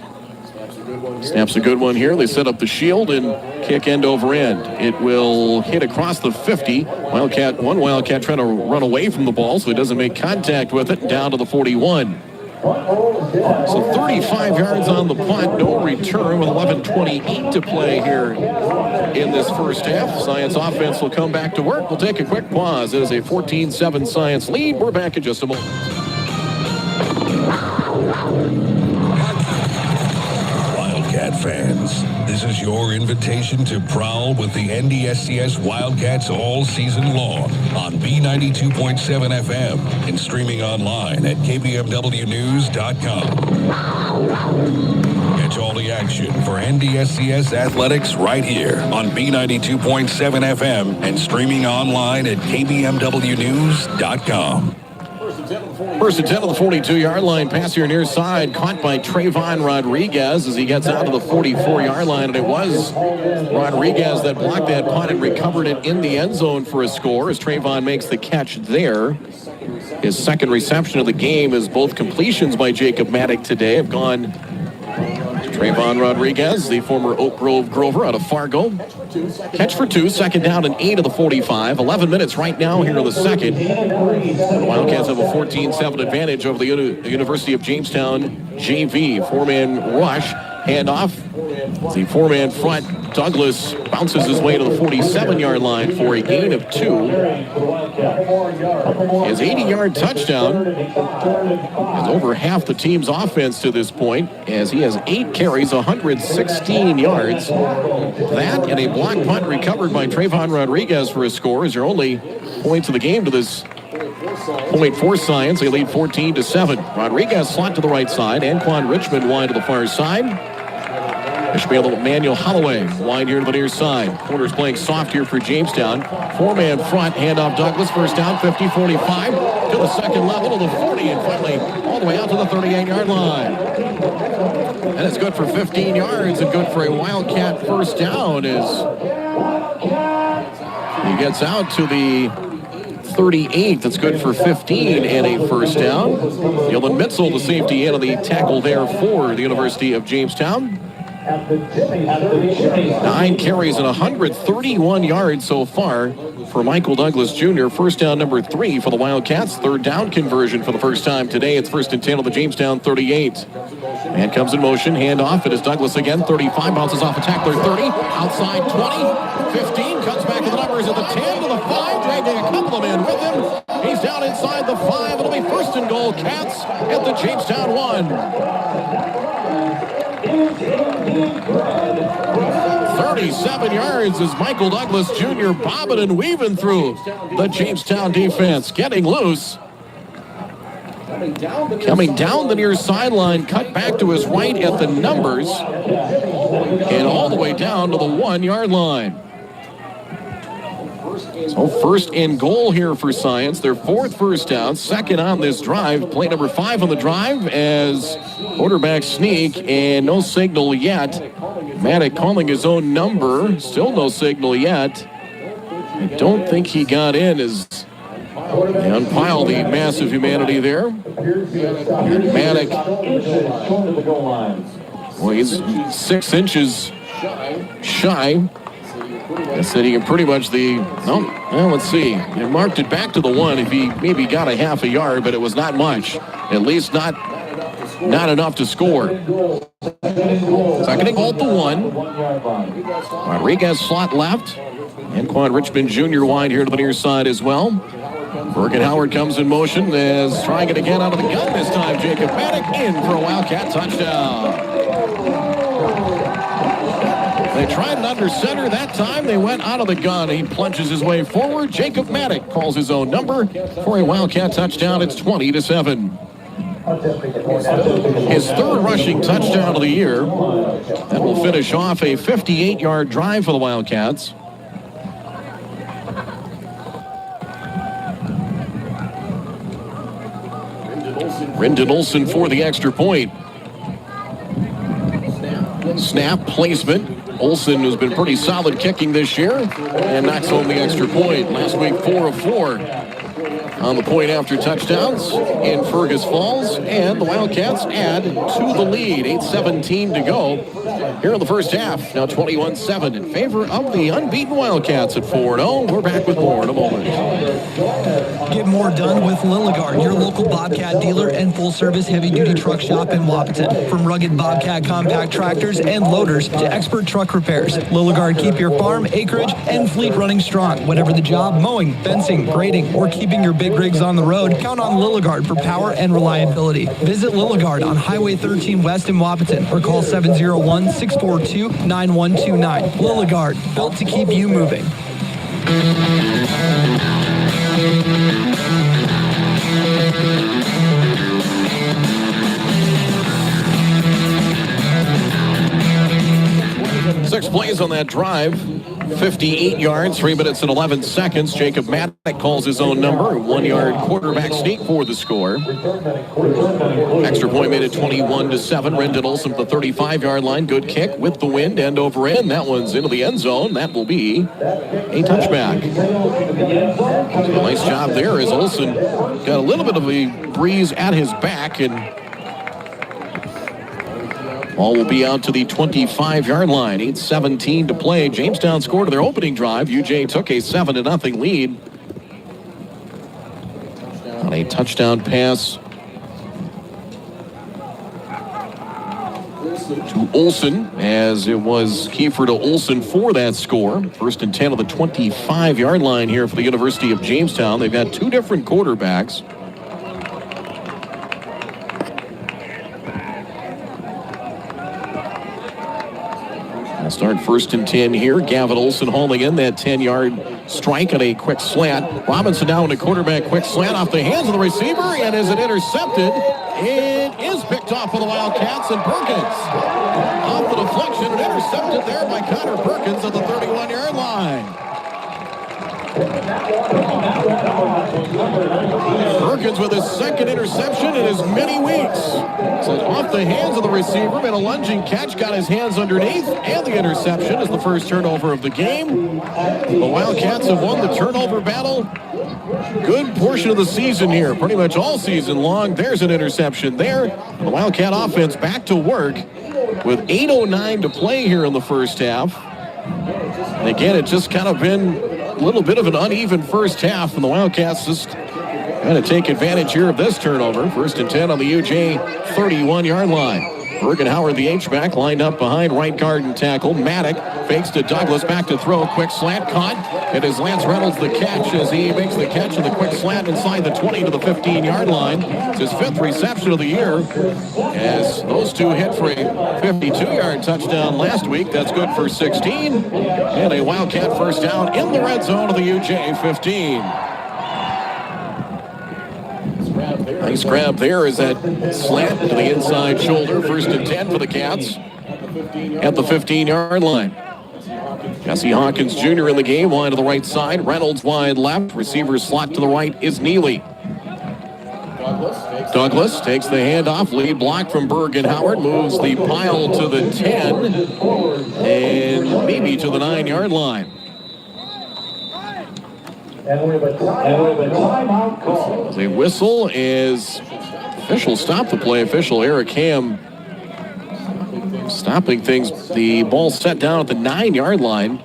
Snaps a good one here. They set up the shield and kick end over end. It will hit across the 50. One Wildcat trying to run away from the ball so he doesn't make contact with it, down to the 41. So 35 yards on the punt, no return with 11:28 to play here in this first half. Science offense will come back to work. We'll take a quick pause. It is a 14-7 Science lead. We're back in just a moment. Wildcat fans, this is your invitation to prowl with the NDSCS Wildcats all season long on B92.7 FM and streaming online at kbmwnews.com. Catch all the action for NDSCS Athletics right here on B92.7 FM and streaming online at kbmwnews.com. First and 10 on the 42-yard line. Pass here near side. Caught by Trayvon Rodriguez as he gets out to the 44-yard line. And it was Rodriguez that blocked that punt and recovered it in the end zone for a score as Trayvon makes the catch there. His second reception of the game is both completions by Jacob Maddock today have gone to Trayvon Rodriguez, the former Oak Grove Grover out of Fargo. Catch for 2, second down and 8 of the 45. 11 minutes right now here in the second. The Wildcats have a 14-7 advantage over the University of Jamestown JV. Four-man rush, handoff. The four-man front, Douglas bounces his way to the 47-yard line for a gain of 2. His 80-yard touchdown is over half the team's offense to this point, as he has 8 carries, 116 yards. That and a block punt recovered by Trayvon Rodriguez for a score is your only points of the game to this point for Science. They lead 14-7. Rodriguez slot to the right side. Anquan Richmond wide to the far side. Ishmael Manuel Holloway wide here to the near side. Corners playing soft here for Jamestown. Four-man front, handoff Douglas, first down, 50, 45, to the second level, to the 40, and finally all the way out to the 38-yard line. And it's good for 15 yards and good for a Wildcat first down as he gets out to the 38. That's good for 15 and a first down. Dylan Mitzel, the safety in on the tackle there for the University of Jamestown. 9 carries and 131 yards so far for Michael Douglas Jr. First down number 3 for the Wildcats. Third down conversion for the first time today. It's first and 10 on the Jamestown 38. Man comes in motion, handoff. It is Douglas again. 35, bounces off a tackler. 30, outside 20, 15, cuts back to the numbers at the 10 to the 5, dragging a couple of men with him. He's down inside the 5. It'll be first and goal. Cats at the Jamestown 1. 37 yards as Michael Douglas Jr. bobbing and weaving through the Jamestown defense, getting loose. Coming down the near sideline, cut back to his right at the numbers, and all the way down to the 1-yard line. So first and goal here for Science. Their 4th first down, second on this drive. Play number 5 on the drive as quarterback sneak and no signal yet. Maddock calling his own number. Still no signal yet. I don't think he got in as they unpile the massive humanity there. And Maddock, well, he's 6 inches shy. I said he can pretty much let's see. He marked it back to the 1 if he maybe got a half a yard, but it was not much. At least not enough to score. Second and goal at the 1. Rodriguez slot left. Anquan Richmond Jr. wide here to the near side as well. Bergen Howard comes in motion as trying it again out of the gun this time. Jacob Maddock in for a Wildcat touchdown. They tried it under center. That time they went out of the gun. He plunges his way forward. Jacob Maddock calls his own number for a Wildcat touchdown. It's 20-7. His 3rd rushing touchdown of the year. That will finish off a 58-yard drive for the Wildcats. Brendan Olson for the extra point. Snap placement. Olson has been pretty solid kicking this year and knocks home the extra point. Last week, 4 of 4 on the point after touchdowns in Fergus Falls. And the Wildcats add to the lead. 8:17 to go here in the first half. Now 21-7 in favor of the unbeaten Wildcats at 4-0. We're back with more in a moment. Get more done with Lilligard, your local Bobcat dealer and full-service heavy-duty truck shop in Wapaton. From rugged Bobcat compact tractors and loaders to expert truck repairs, Lilligard keep your farm, acreage, and fleet running strong. Whatever the job, mowing, fencing, grading, or keeping your big rigs on the road, count on Lilligard for power and reliability. Visit Lilligard on Highway 13 West in Wapaton or call 701 642-9129. Lilligard, built to keep you moving. Six plays on that drive, 58 yards, 3 minutes and 11 seconds. Jacob Maddock calls his own number, 1 yard quarterback sneak for the score. Extra point made it 21-7. Rendon Olson at the 35-yard line. Good kick with the wind, end over end. That one's into the end zone. That will be a touchback. So nice job there as Olson got a little bit of a breeze at his back, and ball will be out to the 25-yard line. 8:17 to play. Jamestown scored their opening drive. UJ took a 7-0 lead on a touchdown pass to Olson, as it was Kiefer to Olson for that score. First and 10 on the 25-yard line here for the University of Jamestown. They've got two different quarterbacks. Start first and 10 here. Gavin Olson hauling in that 10-yard strike on a quick slant. Robinson now in a quarterback quick slant off the hands of the receiver, and is it intercepted? It is picked off for the Wildcats, and Perkins off the deflection and intercepted there by Connor Perkins at the 31-yard line. Perkins with his second interception in as many weeks. So off the hands of the receiver, made a lunging catch, got his hands underneath, and the interception is the first turnover of the game. The Wildcats have won the turnover battle. Good portion of the season here, pretty much all season long. There's an interception there. The Wildcat offense back to work with 8:09 to play here in the first half. And again, it's just kind of been a little bit of an uneven first half, and the Wildcats just going to take advantage here of this turnover. First and 10 on the UJ 31-yard line. Bergenhauer, the H-back, lined up behind right guard and tackle. Maddock fakes to Douglas, back to throw. Quick slant, caught. It is Lance Reynolds the catch as he makes the catch of the quick slant inside the 20 to the 15-yard line. It's his fifth reception of the year, as those two hit for a 52-yard touchdown last week. That's good for 16. And a Wildcat first down in the red zone of the UJ 15. Nice grab there as that slant to the inside shoulder. First and 10 for the Cats at the 15-yard line. Jesse Hawkins Jr. in the game, wide to the right side. Reynolds wide left. Receiver slot to the right is Neely. Douglas takes the handoff. Lead block from Bergenhauer. Moves the pile to the 10 and maybe to the 9-yard line. And we have a timeout call. The whistle is official. Stop the play. Official Eric Ham stopping things. The ball set down at the 9-yard line.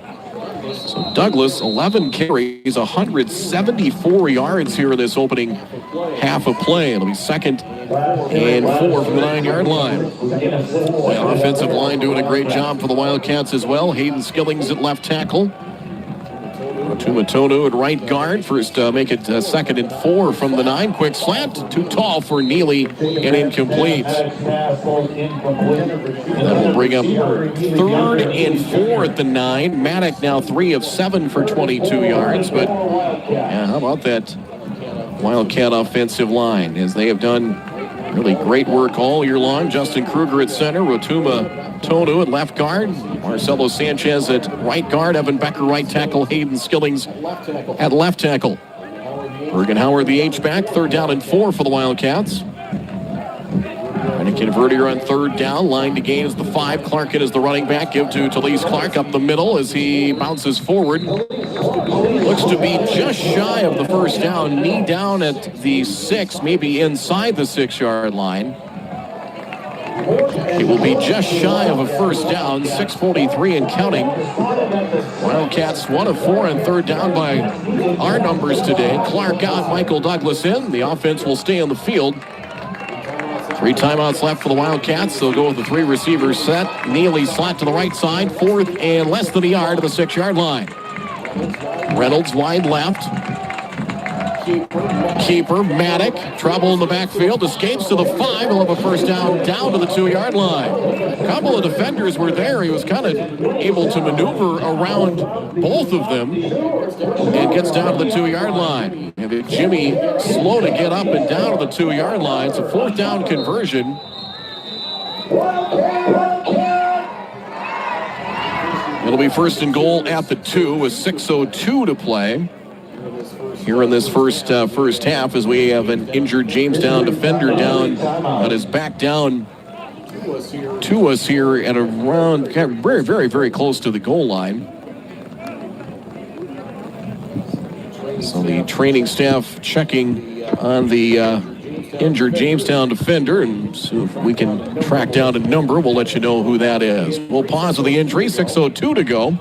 So Douglas, 11 carries, 174 yards here in this opening half of play. It'll be second and 4 from the 9-yard line. The offensive line doing a great job for the Wildcats as well. Hayden Skillings at left tackle. Tumatonu at right guard. First make it second and 4 from the 9. Quick slant. Too tall for Neely and incomplete. That will bring up third and 4 at the 9. Maddock now 3 of 7 for 22 yards. But yeah, how about that Wildcat offensive line, as they have done really great work all year long. Justin Kruger at center. Rotuma Tonu at left guard. Marcelo Sanchez at right guard. Evan Becker right tackle. Hayden Skillings at left tackle. Bergenhauer the H-back. Third down and 4 for the Wildcats. Trying to convert here on third down. Line to gain is the 5. Clarkin is the running back. Give to Talise Clark up the middle as he bounces forward. Looks to be just shy of the first down. Knee down at the 6, maybe inside the 6-yard line. It will be just shy of a first down. 6:43 and counting. Wildcats 1 of 4 on third down by our numbers today. Clark out, Michael Douglas in. The offense will stay on the field. 3 timeouts left for the Wildcats. They'll go with the 3 receivers set. Neely slot to the right side. 4th and less than a yard to the 6-yard line. Reynolds wide left. Keeper, Maddock, trouble in the backfield, escapes to the 5. He'll have a first down to the 2-yard line. A couple of defenders were there. He was kind of able to maneuver around both of them and gets down to the 2-yard line. And Jimmy slow to get up and down to the 2-yard line. It's a 4th down conversion. It'll be 1st and goal at the 2 with 6:02 to play. Here in this first half, as we have an injured Jamestown defender down, that is back down to us here at around very, very, very close to the goal line. So the training staff checking on the injured Jamestown defender, and so if we can track down a number, we'll let you know who that is. We'll pause with the injury, 6:02 to go.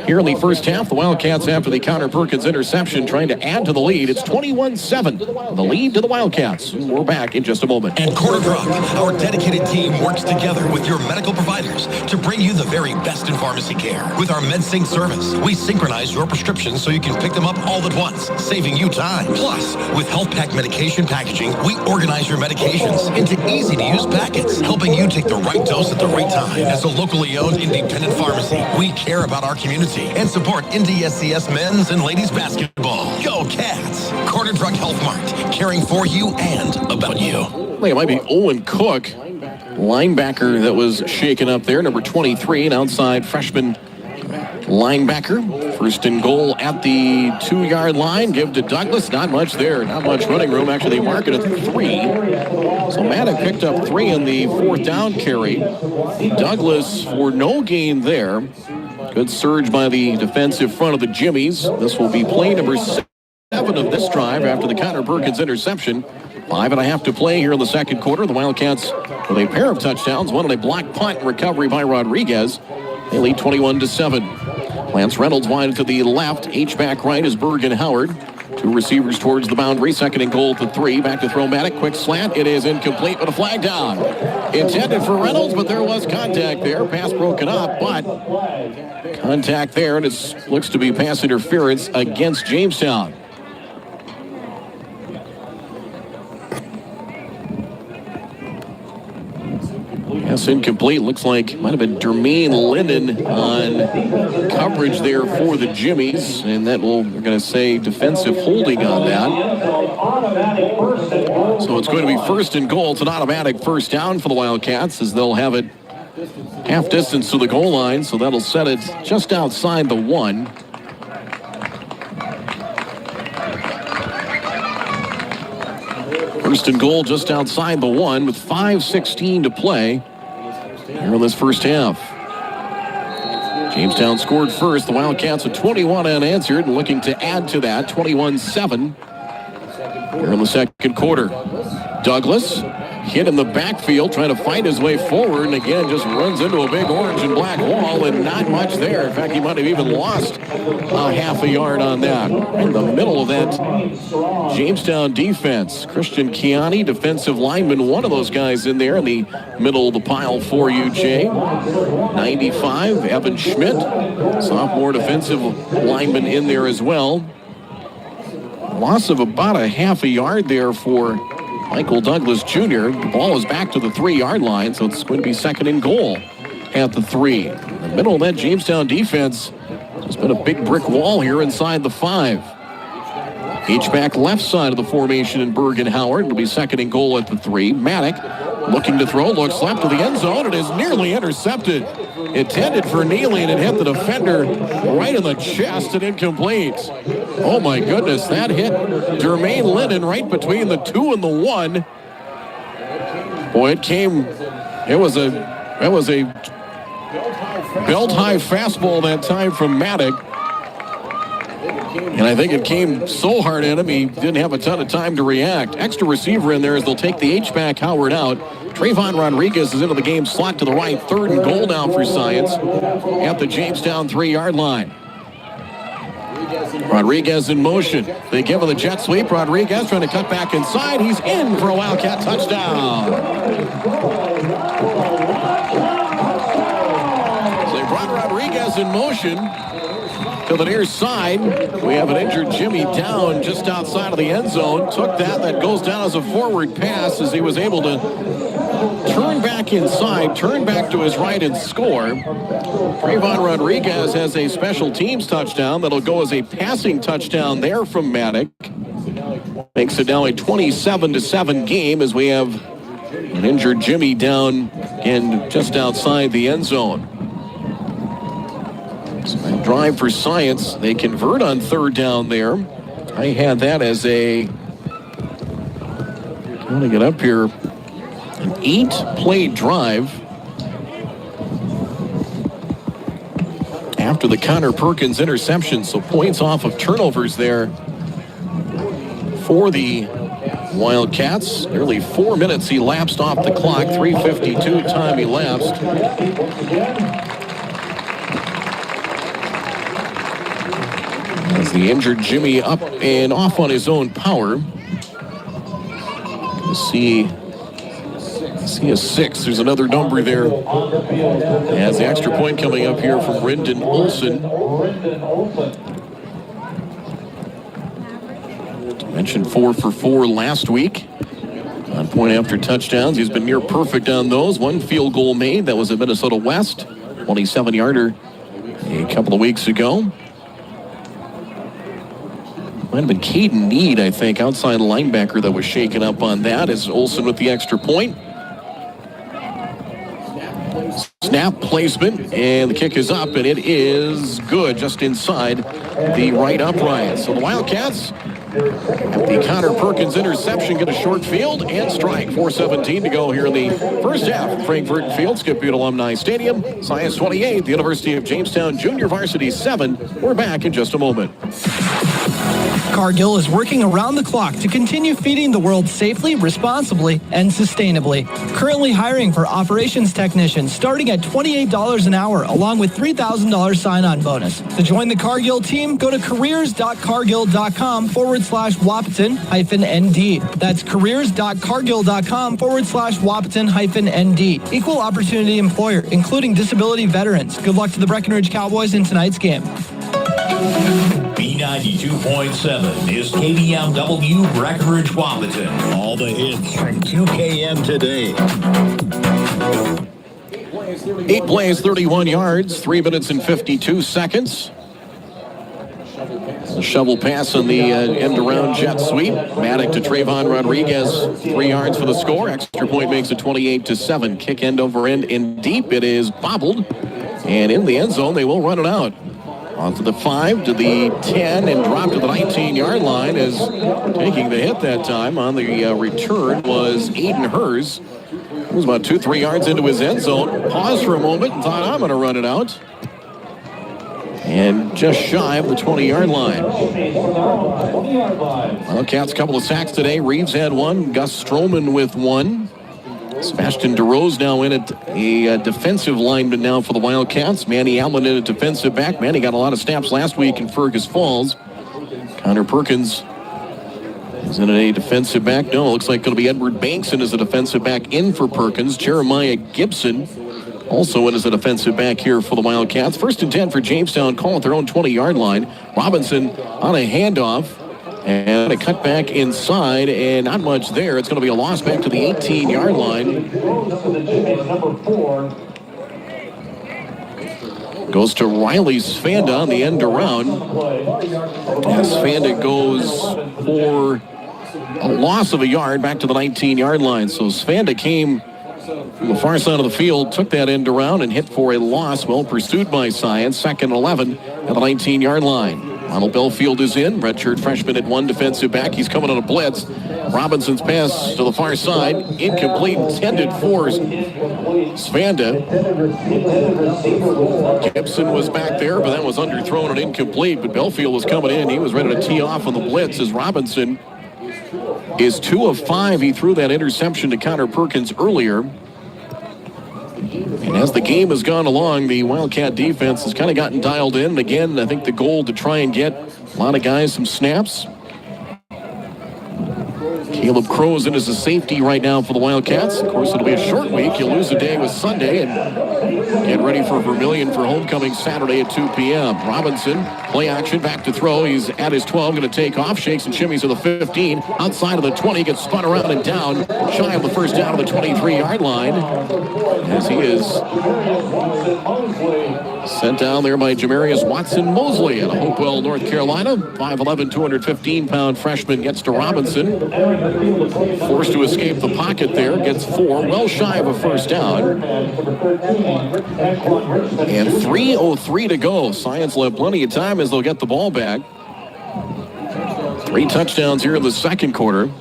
Here in the first half, the Wildcats, after the Connor Perkins interception, trying to add to the lead. It's 21-7, the lead to the Wildcats. We're back in just a moment. At Corner Drug, our dedicated team works together with your medical providers to bring you the very best in pharmacy care. With our MedSync service, we synchronize your prescriptions so you can pick them up all at once, saving you time. Plus, with Health Pack medication packaging, we organize your medications into easy-to-use packets, helping you take the right dose at the right time. As a locally owned independent pharmacy, we care about our community and support NDSCS men's and ladies basketball. Go Cats! Corner Drug Health Mart, caring for you and about you. I think it might be Owen Cook, linebacker, that was shaken up there, number 23, an outside freshman linebacker. 1st and goal at the 2-yard line. Give to Douglas. Not much there. Not much running room. Actually, they mark it at 3. So Maddock picked up 3 in the 4th down carry. Douglas for no gain there. Good surge by the defensive front of the Jimmies. This will be play number 7 of this drive after the Connor Perkins interception. 5.5 to play here in the second quarter. The Wildcats with a pair of touchdowns. One on a block punt recovery by Rodriguez. They lead 21-7. Lance Reynolds wide to the left. H-back right is Bergen Howard. 2 receivers towards the boundary. 2nd and goal at the 3. Back to throw Maddock. Quick slant. It is incomplete, but a flag down. Intended for Reynolds, but there was contact there. Pass broken up, but contact there, and it looks to be pass interference against Jamestown. Pass incomplete. Looks like might have been Jermaine Linden on coverage there for the Jimmies, and that we're going to say defensive holding on that. So it's going to be 1st and goal. It's an automatic first down for the Wildcats, as they'll have it half distance to the goal line, so that'll set it just outside the 1. First and goal just outside the 1 with 5:16 to play here in this first half. Jamestown scored first. The Wildcats at 21 unanswered and looking to add to that, 21-7 here in the second quarter. Douglas hit in the backfield, trying to find his way forward, and again just runs into a big orange and black wall, and not much there. In fact, he might have even lost half a yard on that. In the middle of that Jamestown defense, Christian Chiani, defensive lineman, one of those guys in there in the middle of the pile for UJ. 95, Evan Schmidt, sophomore defensive lineman in there as well. Loss of about a half a yard there for Michael Douglas Jr. The ball is back to the 3-yard line, so it's going to be 2nd and goal at the 3. In the middle of that Jamestown defense, there's been a big brick wall here inside the 5. H-back left side of the formation in Bergen Howard. It'll be 2nd and goal at the 3. Maddock looking to throw, looks left to the end zone. It is nearly intercepted. Intended for Neely, and it hit the defender right in the chest and incomplete. Oh my goodness, that hit Jermaine Linden right between the 2 and the 1. Boy, it was a belt-high fastball that time from Maddock. And I think it came so hard at him, he didn't have a ton of time to react. Extra receiver in there as they'll take the H-back Howard out. Trayvon Rodriguez is into the game slot to the right. 3rd and goal now for Science at the Jamestown 3-yard line. Rodriguez in motion. They give him the jet sweep. Rodriguez trying to cut back inside. He's in for a Wildcat touchdown. So they brought Rodriguez in motion. to the near side. We have an injured Jimmy down just outside of the end zone. Took that goes down as a forward pass as he was able to turn back inside, turn back to his right and score. Trayvon Rodriguez has a special teams touchdown that'll go as a passing touchdown there from Maddock. Makes it now a 27-7 game as we have an injured Jimmy down and just outside the end zone. So a drive for Science. They convert on third down there. I had that as a, I'm going to get up here, an 8-play drive after the Connor Perkins interception. So points off of turnovers there for the Wildcats. Nearly 4 minutes elapsed off the clock. 3:52 time elapsed. As the injured Jimmy up and off on his own power. See a 6. There's another number there. As the extra point coming up here from Brendan Olson. Mentioned 4 for 4 last week on point after touchdowns. He's been near perfect on those. One field goal made. That was at Minnesota West. 27-yarder a couple of weeks ago. Might have been Caden Need, I think, outside linebacker that was shaken up on that. As Olsen with the extra point. Snap placement, and the kick is up, and it is good just inside the right upright. So the Wildcats, the Connor Perkins interception, get a short field and strike. 4:17 to go here in the first half at Frankfurt Field, Skip Butte Alumni Stadium. Science 28, the University of Jamestown Junior Varsity 7. We're back in just a moment. Cargill is working around the clock to continue feeding the world safely, responsibly, and sustainably. Currently hiring for operations technicians starting at $28 an hour, along with $3,000 sign-on bonus. To join the Cargill team, go to careers.cargill.com/Wahpeton-ND. That's careers.cargill.com/Wahpeton-ND. Equal opportunity employer, including disability veterans. Good luck to the Breckenridge Cowboys in tonight's game. B92.7 is KBMW Breckenridge Wahpeton. All the hits from 2KM today. 8 plays, 31 yards, 3 minutes and 52 seconds. A shovel pass on the end-around jet sweep. Maddock to Trayvon Rodriguez, 3 yards for the score. Extra point makes it 28-7. Kick end over end and deep. It is bobbled. And in the end zone, they will run it out. Onto the 5, to the 10, and drop to the 19-yard line. As taking the hit that time on the return was Aiden Hers. He was about 2-3 yards into his end zone. Paused for a moment and thought, I'm going to run it out. And just shy of the 20-yard line. Wildcats, a couple of sacks today. Reeves had one. Gus Stroman with one. Sebastian DeRose now in at a defensive lineman now for the Wildcats. Manny Allen in a defensive back. Manny got a lot of snaps last week in Fergus Falls. Connor Perkins is in a defensive back. No, it looks like going to be Edward Bankson as a defensive back in for Perkins. Jeremiah Gibson also in as a defensive back here for the Wildcats. 1st and 10 for Jamestown. Call at their own 20-yard line. Robinson on a handoff. And a cut back inside, and not much there. It's going to be a loss back to the 18-yard line. Goes to Riley Svanda on the end around. And Svanda goes for a loss of a yard back to the 19-yard line. So Svanda came from the far side of the field, took that end around, and hit for a loss. Well pursued by Science. 2nd and 11 at the 19-yard line. Ronald Belfield is in. Redshirt freshman at one defensive back. He's coming on a blitz. Robinson's pass to the far side. Incomplete, intended for Svanda. Gibson was back there, but that was underthrown and incomplete. But Belfield was coming in. He was ready to tee off on the blitz as Robinson is 2 of 5. He threw that interception to Connor Perkins earlier. And as the game has gone along, the Wildcat defense has kind of gotten dialed in. And again, I think the goal to try and get a lot of guys some snaps. Caleb Crozen is a safety right now for the Wildcats. Of course, it'll be a short week. You lose a day with Sunday and get ready for Vermilion for homecoming Saturday at 2 p.m. Robinson, play action, back to throw. He's at his 12, going to take off. Shakes and shimmies to the 15. Outside of the 20, gets spun around and down. Shy of the first down of the 23-yard line. As he is sent down there by Jamarius Watson-Mosley out of Hopewell, North Carolina. 5'11", 215-pound freshman gets to Robinson. Forced to escape the pocket there. Gets 4, well shy of a first down. And 3:03 to go. Science will have plenty of time as they'll get the ball back. 3 touchdowns here in the second quarter.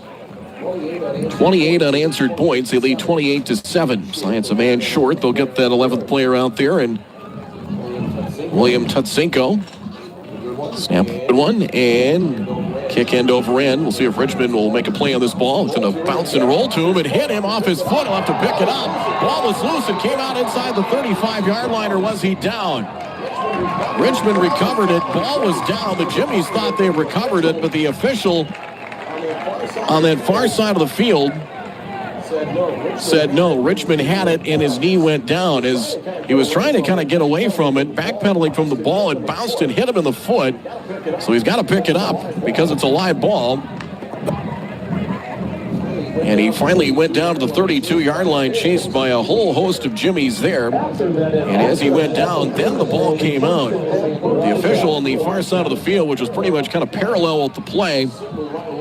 28 unanswered points. They lead 28-7. Science a man short. They'll get that 11th player out there, and William Tutsenko. Snap one and kick end over end. We'll see if Richmond will make a play on this ball. It's going to bounce and roll to him and hit him off his foot. He'll have to pick it up. Ball was loose and came out inside the 35-yard line, or was he down? Richmond recovered it. Ball was down. The Jimmies thought they recovered it, but the official on that far side of the field said no. Richmond had it and his knee went down as he was trying to kind of get away from it, backpedaling from the ball. It bounced and hit him in the foot. So he's got to pick it up because it's a live ball. And he finally went down to the 32-yard line, chased by a whole host of Jimmies there. And as he went down, then the ball came out. The official on the far side of the field, which was pretty much kind of parallel with the play,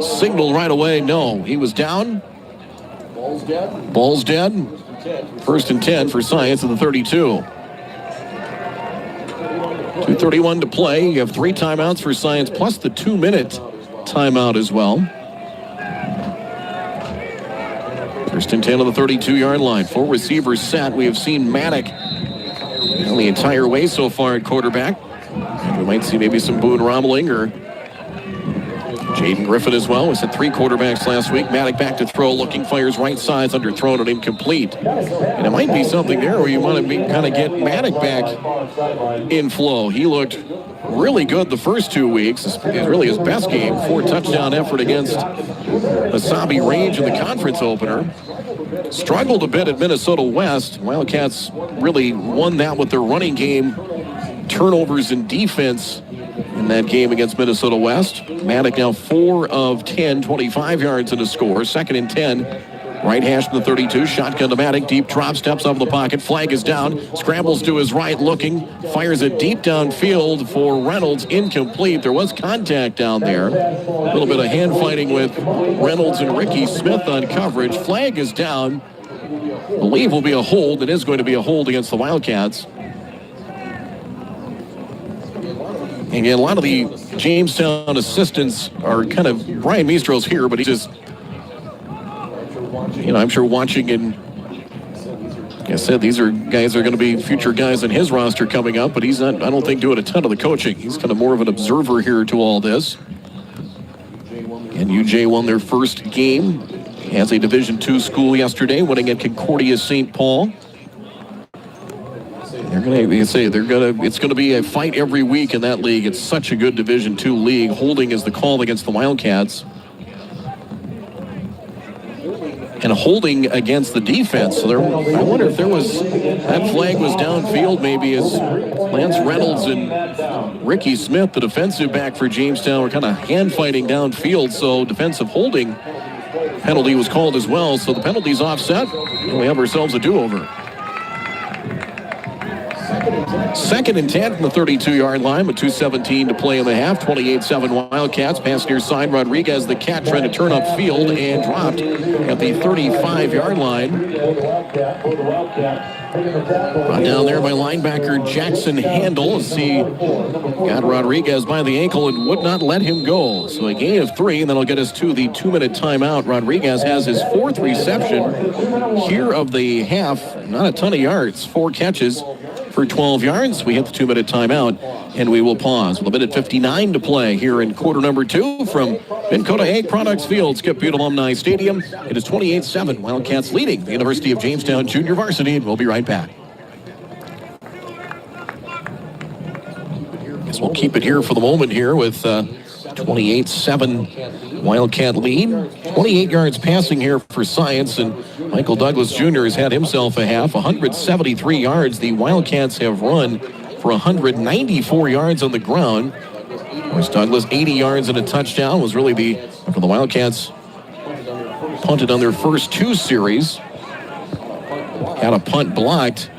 signaled right away, no, he was down. Ball's dead. 1st and 10 for Science at the 32. 2:31 to play. You have 3 timeouts for Science, plus the 2-minute timeout as well. 1st and 10 on the 32-yard line. 4 receivers set. We have seen Maddock the entire way so far at quarterback. We might see maybe some Boone Rommeling or Jaden Griffin as well. We said 3 quarterbacks last week. Maddock back to throw, looking, fires right sides, underthrown and incomplete. And it might be something there where you want to kind of get Maddock back in flow. He looked really good the first 2 weeks. It's really his best game. 4 touchdown effort against Wasabi Range in the conference opener. Struggled a bit at Minnesota West. Wildcats really won that with their running game, turnovers, and defense in that game against Minnesota West. Maddock now 4 of 10, 25 yards in a score. 2nd and 10. Right hash from the 32. Shotgun to Maddock. Deep drop. Steps out of the pocket. Flag is down. Scrambles to his right looking. Fires it deep downfield for Reynolds. Incomplete. There was contact down there. A little bit of hand fighting with Reynolds and Ricky Smith on coverage. Flag is down. I believe will be a hold. It is going to be a hold against the Wildcats. And a lot of the Jamestown assistants are kind of, Brian Meestro's here, but he's just, I'm sure watching, and like I said, these are guys that are going to be future guys in his roster coming up, but he's not, I don't think, doing a ton of the coaching. He's kind of more of an observer here to all this. And UJ won their first game as a Division II school yesterday, winning at Concordia St. Paul. It's going to be a fight every week in that league. It's such a good Division II league. Holding is the call against the Wildcats. And holding against the defense. So I wonder if that flag was downfield maybe as Lance Reynolds and Ricky Smith, the defensive back for Jamestown, were kind of hand fighting downfield. So defensive holding penalty was called as well. So the penalty's offset, and we have ourselves a do-over. 2nd and 10 from the 32-yard line with 2:17 to play in the half. 28-7 Wildcats. Pass near side. Rodriguez, the cat, trying to turn upfield and dropped at the 35-yard line. Brought down there by linebacker Jackson Handel. He got Rodriguez by the ankle and would not let him go. So a gain of 3, and that'll get us to the 2-minute timeout. Rodriguez has his 4th reception here of the half. Not a ton of yards. 4 catches for 12 yards. We hit the 2-minute timeout, and we will pause. With a minute 59 to play here in quarter number 2 from Vincota Egg Products Field, Skip Butte Alumni Stadium. It is 28-7. Wildcats leading the University of Jamestown Junior Varsity, and we'll be right back. Guess we'll keep it here for the moment here with 28-7 Wildcat lead. 28 yards passing here for Science, and Michael Douglas Jr. has had himself a half. 173 yards the Wildcats have run for 194 yards on the ground. Of course, Douglas, 80 yards and a touchdown, was really after the Wildcats punted on their first two series. Had a punt blocked,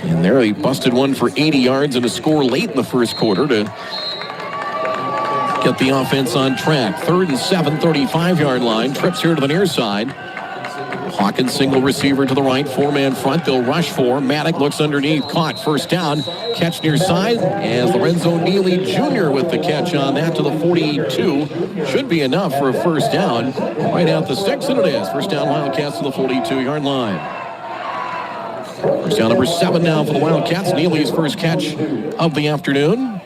and there he busted one for 80 yards and a score late in the first quarter to get the offense on track. 3rd and 7, 35-yard line. Trips here to the near side. Hawkins single receiver to the right, 4-man front. They'll rush for. Maddock looks underneath, caught, first down. Catch near side as Lorenzo Neely Jr. with the catch on that to the 42. Should be enough for a first down. Right out the sticks, and it is. First down, Wildcats to the 42-yard line. First down number 7 now for the Wildcats. Neely's first catch of the afternoon.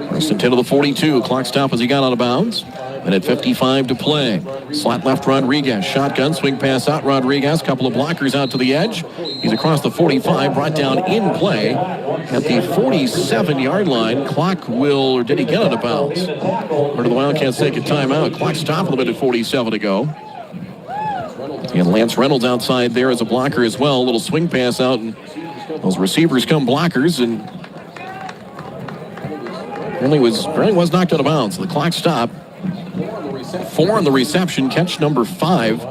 First and 10 to the 42. Clock stop as he got out of bounds. And at 55 to play. Slot left, Rodriguez. Shotgun, swing pass out, Rodriguez. Couple of blockers out to the edge. He's across the 45, brought down in play at the 47-yard line. Clock or did he get out of bounds? Or did the Wildcats take a timeout? Clock stopped a little bit at 47 to go. And Lance Reynolds outside there as a blocker as well. A little swing pass out, and those receivers come blockers, and apparently was knocked out of bounds. So the clock stopped. 4 on the reception, catch number 5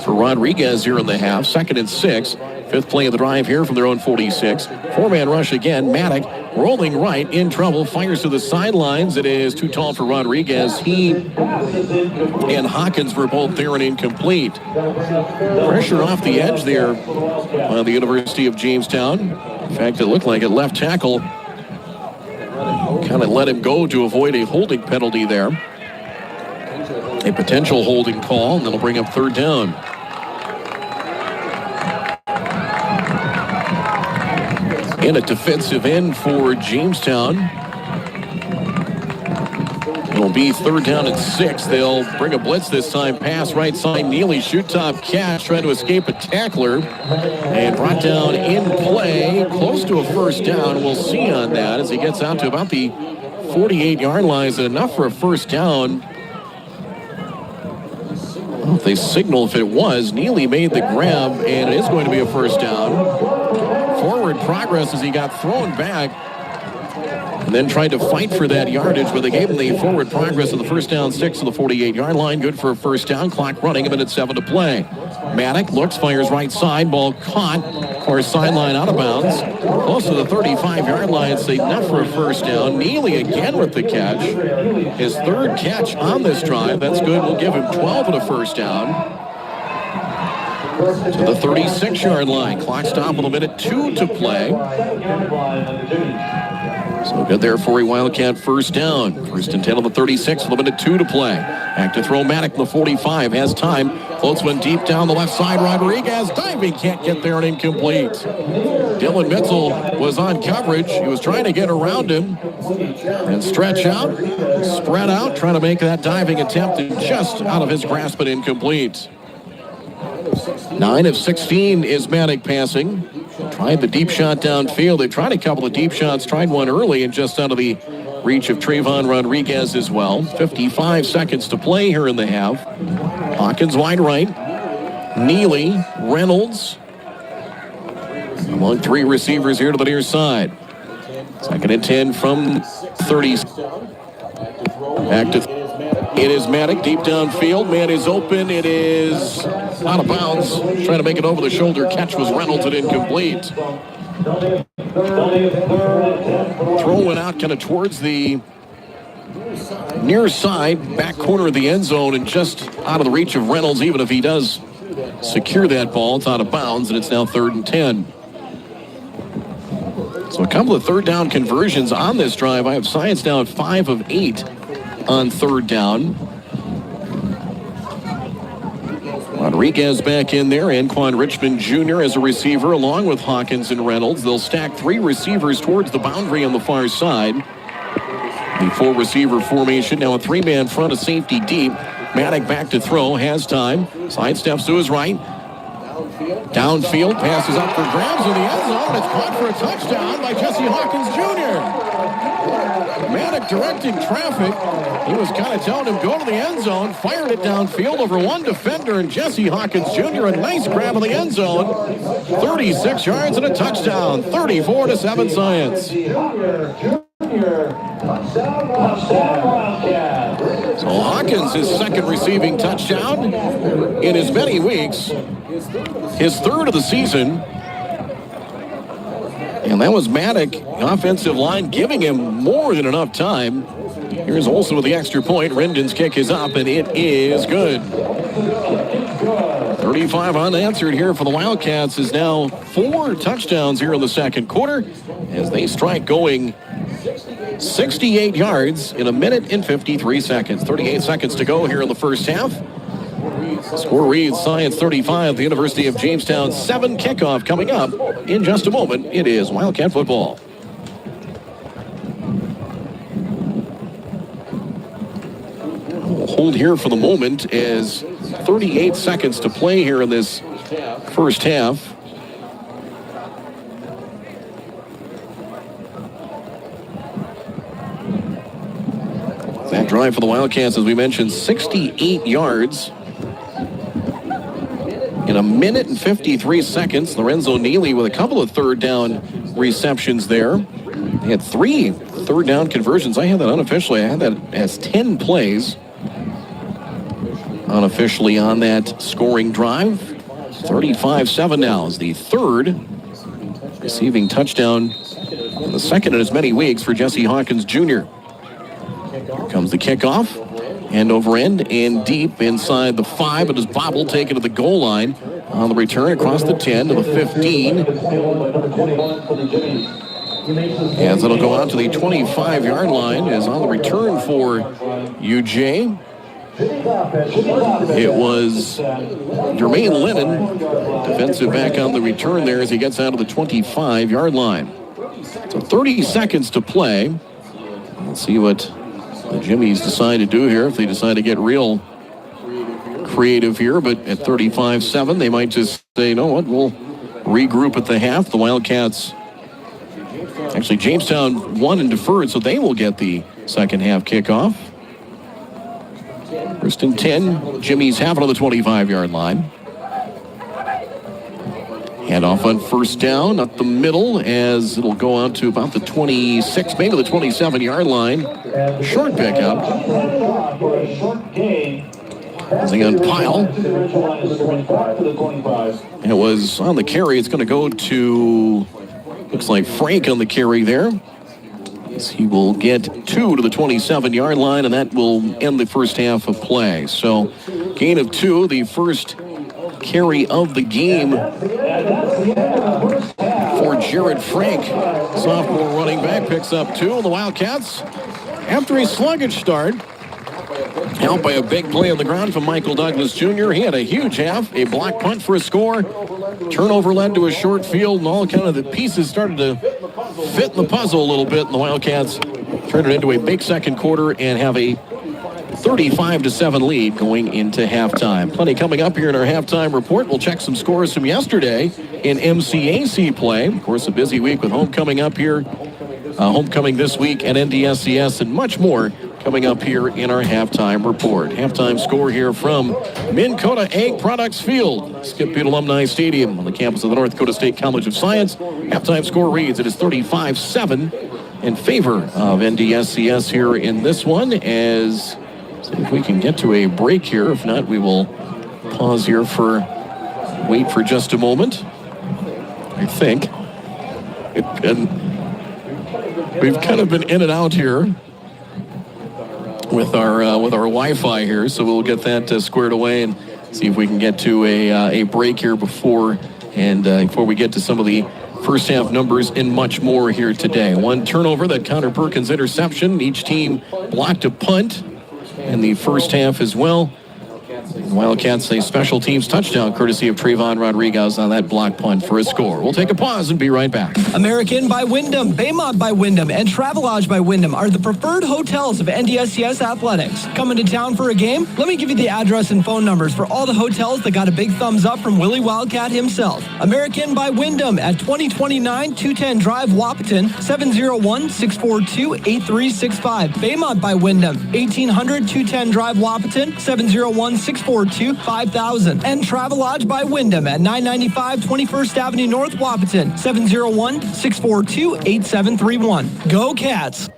for Rodriguez here in the half. 2nd and 6. 5th play of the drive here from their own 46. 4-man rush again. Maddock rolling right, in trouble, fires to the sidelines. It is too tall for Rodriguez. He and Hawkins were both there and incomplete. Pressure off the edge there on the University of Jamestown. In fact, it looked like a left tackle kind of let him go to avoid a holding penalty there. A potential holding call, and that'll bring up 3rd down. And a defensive end for Jamestown. It'll be 3rd down and 6. They'll bring a blitz this time. Pass right side. Neely shoot top catch, trying to escape a tackler. And brought down in play. Close to a first down. We'll see on that as he gets out to about the 48-yard line. Is it enough for a first down? Well, if they signal if it was, Neely made the grab, and it is going to be a first down. Forward progress as he got thrown back and then tried to fight for that yardage, but they gave him the forward progress of the first down, 6 to the 48-yard line. Good for a first down. Clock running, 1:07 to play. Maddock looks, fires right side, ball caught, or sideline out of bounds. Close to the 35-yard line, it's enough for a first down. Neely again with the catch. His 3rd catch on this drive. That's good. We'll give him 12 and a first down. To the 36-yard line. Clock stop with 1:02 to play. So good there for a Wildcat first down. 1st and 10 on the 36 with 1:02 to play. Back to throw Maddock, the 45. Has time. Floats one deep down the left side. Rodriguez diving. Can't get there and incomplete. Dylan Mitzel was on coverage. He was trying to get around him and stretch out, spread out, trying to make that diving attempt, and just out of his grasp and incomplete. 9 of 16 is Maddock passing. Tried the deep shot downfield. They tried a couple of deep shots. Tried one early and just out of the reach of Trayvon Rodriguez as well. 55 seconds to play here in the half. Hawkins wide right. Neely, Reynolds. Among 3 receivers here to the near side. 2nd and 10 from 30. Back to it is Maddock, deep downfield. Man is open. It is out of bounds. Trying to make it over the shoulder. Catch was Reynolds and incomplete. Throw went out kind of towards the near side, back corner of the end zone, and just out of the reach of Reynolds. Even if he does secure that ball, it's out of bounds, and it's now 3rd and 10. So a couple of 3rd down conversions on this drive. I have Science now at 5 of 8 on 3rd down. Rodriguez back in there. Anquan Richmond Jr. as a receiver along with Hawkins and Reynolds. They'll stack 3 receivers towards the boundary on the far side. The 4-receiver formation. Now a 3-man front, a safety deep. Maddock back to throw. Has time. Side steps to his right. Downfield. Passes up for grabs in the end zone. It's caught for a touchdown by Jesse Hawkins Jr. Maddox directing traffic. He was kind of telling him, go to the end zone. Fired it downfield over one defender, and Jesse Hawkins Jr., a nice grab in the end zone. 36 yards and a touchdown. 34-7 Science. So Hawkins, his second receiving touchdown in as many weeks. His third of the season. And that was Maddox, offensive line, giving him more than enough time. Here's Olsen with the extra point. Rendon's kick is up, and it is good. 35 unanswered here for the Wildcats is now 4 touchdowns here in the second quarter as they strike going 68 yards in a minute and 53 seconds. 38 seconds to go here in the first half. Score reads Science 35, the University of Jamestown 7. Kickoff coming up in just a moment. It is Wildcat football. We'll hold here for the moment as 38 seconds to play here in this first half. That drive for the Wildcats, as we mentioned, 68 yards in a minute and 53 seconds. Lorenzo Neely with a couple of third down receptions there. He had 3 third down conversions. I had that unofficially. I had that as 10 plays unofficially on that scoring drive. 35-7 now is the third receiving touchdown and the second in as many weeks for Jesse Hawkins Jr. Here comes the kickoff. End over end and deep inside the 5. It is Bobble taken to the goal line on the return across the 10 to the 15. As it'll go out to the 25-yard line is on the return for UJ. It was Jermaine Lennon, defensive back on the return there as he gets out of the 25-yard line. So 30 seconds to play. Let's see what the Jimmies decide to do here, if they decide to get real creative here. But at 35-7, they might just say, you know what, we'll regroup at the half. The Wildcats, actually Jamestown won and deferred, so they will get the second half kickoff. First and 10, Jimmies have it on the 25-yard line. Handoff on first down up the middle as it'll go out to about the 26, maybe the 27-yard line. Short pickup. As they unpile. And it was on the carry. It's going to go to, looks like Frank on the carry there. As he will get 2 to the 27-yard line, and that will end the first half of play. So gain of 2, the first carry of the game for Jared Frank. Sophomore running back picks up 2. The Wildcats, after a sluggish start, helped by a big play on the ground from Michael Douglas Jr. He had a huge half, a block punt for a score. Turnover led to a short field, and all kind of the pieces started to fit in the puzzle a little bit, and the Wildcats turned it into a big second quarter and have a 35-7 lead going into halftime. Plenty coming up here in our halftime report. We'll check some scores from yesterday in MCAC play. Of course, a busy week with homecoming up here. Homecoming this week at NDSCS and much more coming up here in our halftime report. Halftime score here from Minn Kota Ag Products Field, Skip Butte Alumni Stadium on the campus of the North Dakota State College of Science. Halftime score reads it is 35-7 in favor of NDSCS here in this one. As see if we can get to a break here. If not, we will pause here wait for just a moment. I think. And we've kind of been in and out here with our Wi-Fi here, so we'll get that squared away and see if we can get to a break here before we get to some of the first half numbers and much more here today. One turnover, that Connor Perkins interception. Each team blocked a punt in the first half as well. Wildcats a special teams touchdown courtesy of Trayvon Rodriguez on that block punt for a score. We'll take a pause and be right back. American by Wyndham, Baymont by Wyndham, and Travelodge by Wyndham are the preferred hotels of NDSCS Athletics. Coming to town for a game? Let me give you the address and phone numbers for all the hotels that got a big thumbs up from Willie Wildcat himself. American by Wyndham at 2029 210 Drive, Wapaton, 701-642-8365. Baymont by Wyndham, 1800 210 Drive, Wapaton, 701-642-5000. And Travelodge by Wyndham at 995 21st Avenue North, Wapaton, 701-642-8731. Go Cats!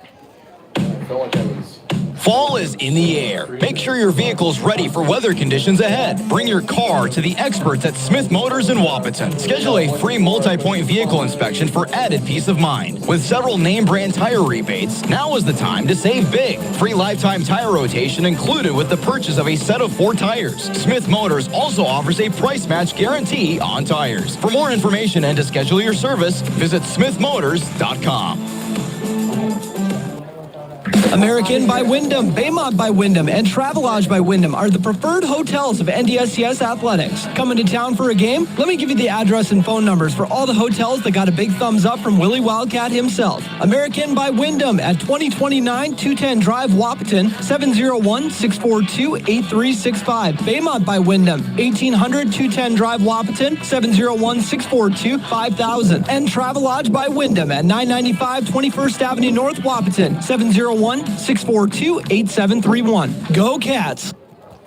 Fall is in the air. Make sure your vehicle's ready for weather conditions ahead. Bring your car to the experts at Smith Motors in Wapaton. Schedule a free multi-point vehicle inspection for added peace of mind. With several name brand tire rebates, now is the time to save big. Free lifetime tire rotation included with the purchase of a set of 4 tires. Smith Motors also offers a price match guarantee on tires. For more information and to schedule your service, visit smithmotors.com. American by Wyndham, Baymont by Wyndham, and Travelodge by Wyndham are the preferred hotels of NDSCS Athletics. Coming to town for a game? Let me give you the address and phone numbers for all the hotels that got a big thumbs up from Willie Wildcat himself. American by Wyndham at 2029 210 Drive, Wapaton, 701-642-8365. Baymont by Wyndham, 1800 210 Drive, Wapaton, 701-642-5000. And Travelodge by Wyndham at 995 21st Avenue North, Wapaton, 701-642-8731. Go Cats!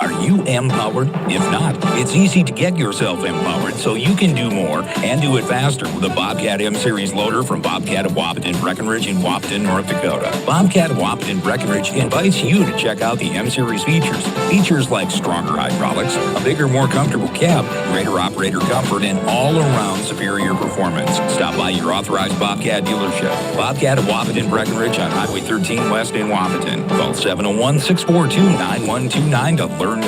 Are you empowered? If not, it's easy to get yourself empowered so you can do more and do it faster with a Bobcat M-Series loader from Bobcat of Wapaton, Breckenridge in Wapaton, North Dakota. Bobcat of Wapaton, Breckenridge invites you to check out the M-Series features. Features like stronger hydraulics, a bigger, more comfortable cab, greater operator comfort, and all-around superior performance. Stop by your authorized Bobcat dealership. Bobcat of Wapaton, Breckenridge on Highway 13 West in Wapaton. Call 701-642-9129 to learn more.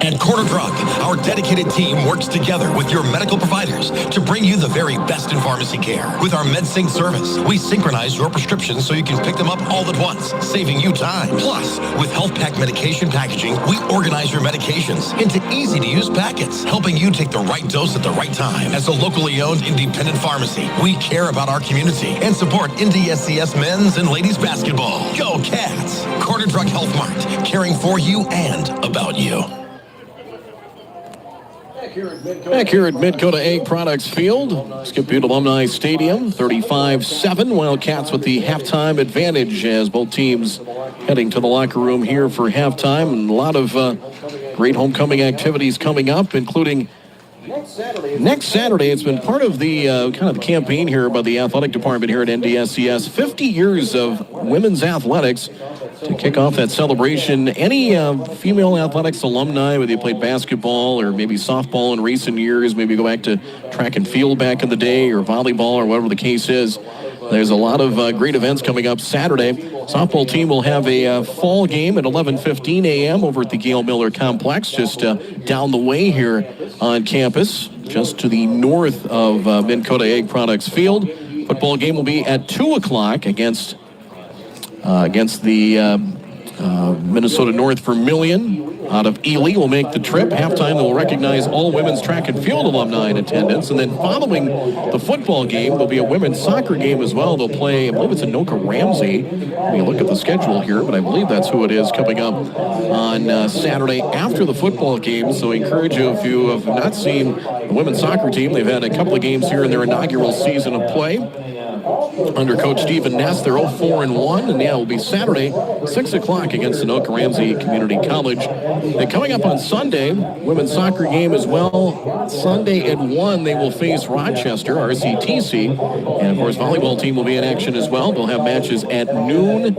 At Corner Drug, our dedicated team works together with your medical providers to bring you the very best in pharmacy care. With our MedSync service, we synchronize your prescriptions so you can pick them up all at once, saving you time. Plus, with Health Pack medication packaging, we organize your medications into easy-to-use packets, helping you take the right dose at the right time. As a locally owned independent pharmacy, we care about our community and support NDSCS men's and ladies basketball. Go Cats! Corner Drug Health Mart, caring for you and about you. Back here at Mid-Coda Egg Products Field, Skip Butte Alumni Stadium, 35-7. Wildcats with the halftime advantage as both teams heading to the locker room here for halftime. And a lot of great homecoming activities coming up, including next Saturday. It's been part of the kind of the campaign here by the athletic department here at NDSCS. 50 years of women's athletics. To kick off that celebration, any female athletics alumni, whether you played basketball or maybe softball in recent years, maybe go back to track and field back in the day or volleyball or whatever the case is. There's a lot of great events coming up Saturday. Softball team will have a fall game at 11:15 a.m. over at the Gail Miller Complex, just down the way here on campus, just to the north of Mid-Coda Egg Products Field. Football game will be at 2 o'clock against the Minnesota North Vermilion out of Ely. Will make the trip. Halftime, they will recognize all women's track and field alumni in attendance. And then following the football game, there'll be a women's soccer game as well. They'll play, I believe it's Anoka Ramsey. Let me look at the schedule here, but I believe that's who it is coming up on Saturday after the football game. So I encourage you, if you have not seen the women's soccer team, they've had a couple of games here in their inaugural season of play under Coach Stephen Ness. They're 0-4-1, and yeah, it will be Saturday, 6 o'clock against Anoka Ramsey Community College. And coming up on Sunday, women's soccer game as well. Sunday at 1, they will face Rochester, RCTC. And, of course, volleyball team will be in action as well. They'll have matches at noon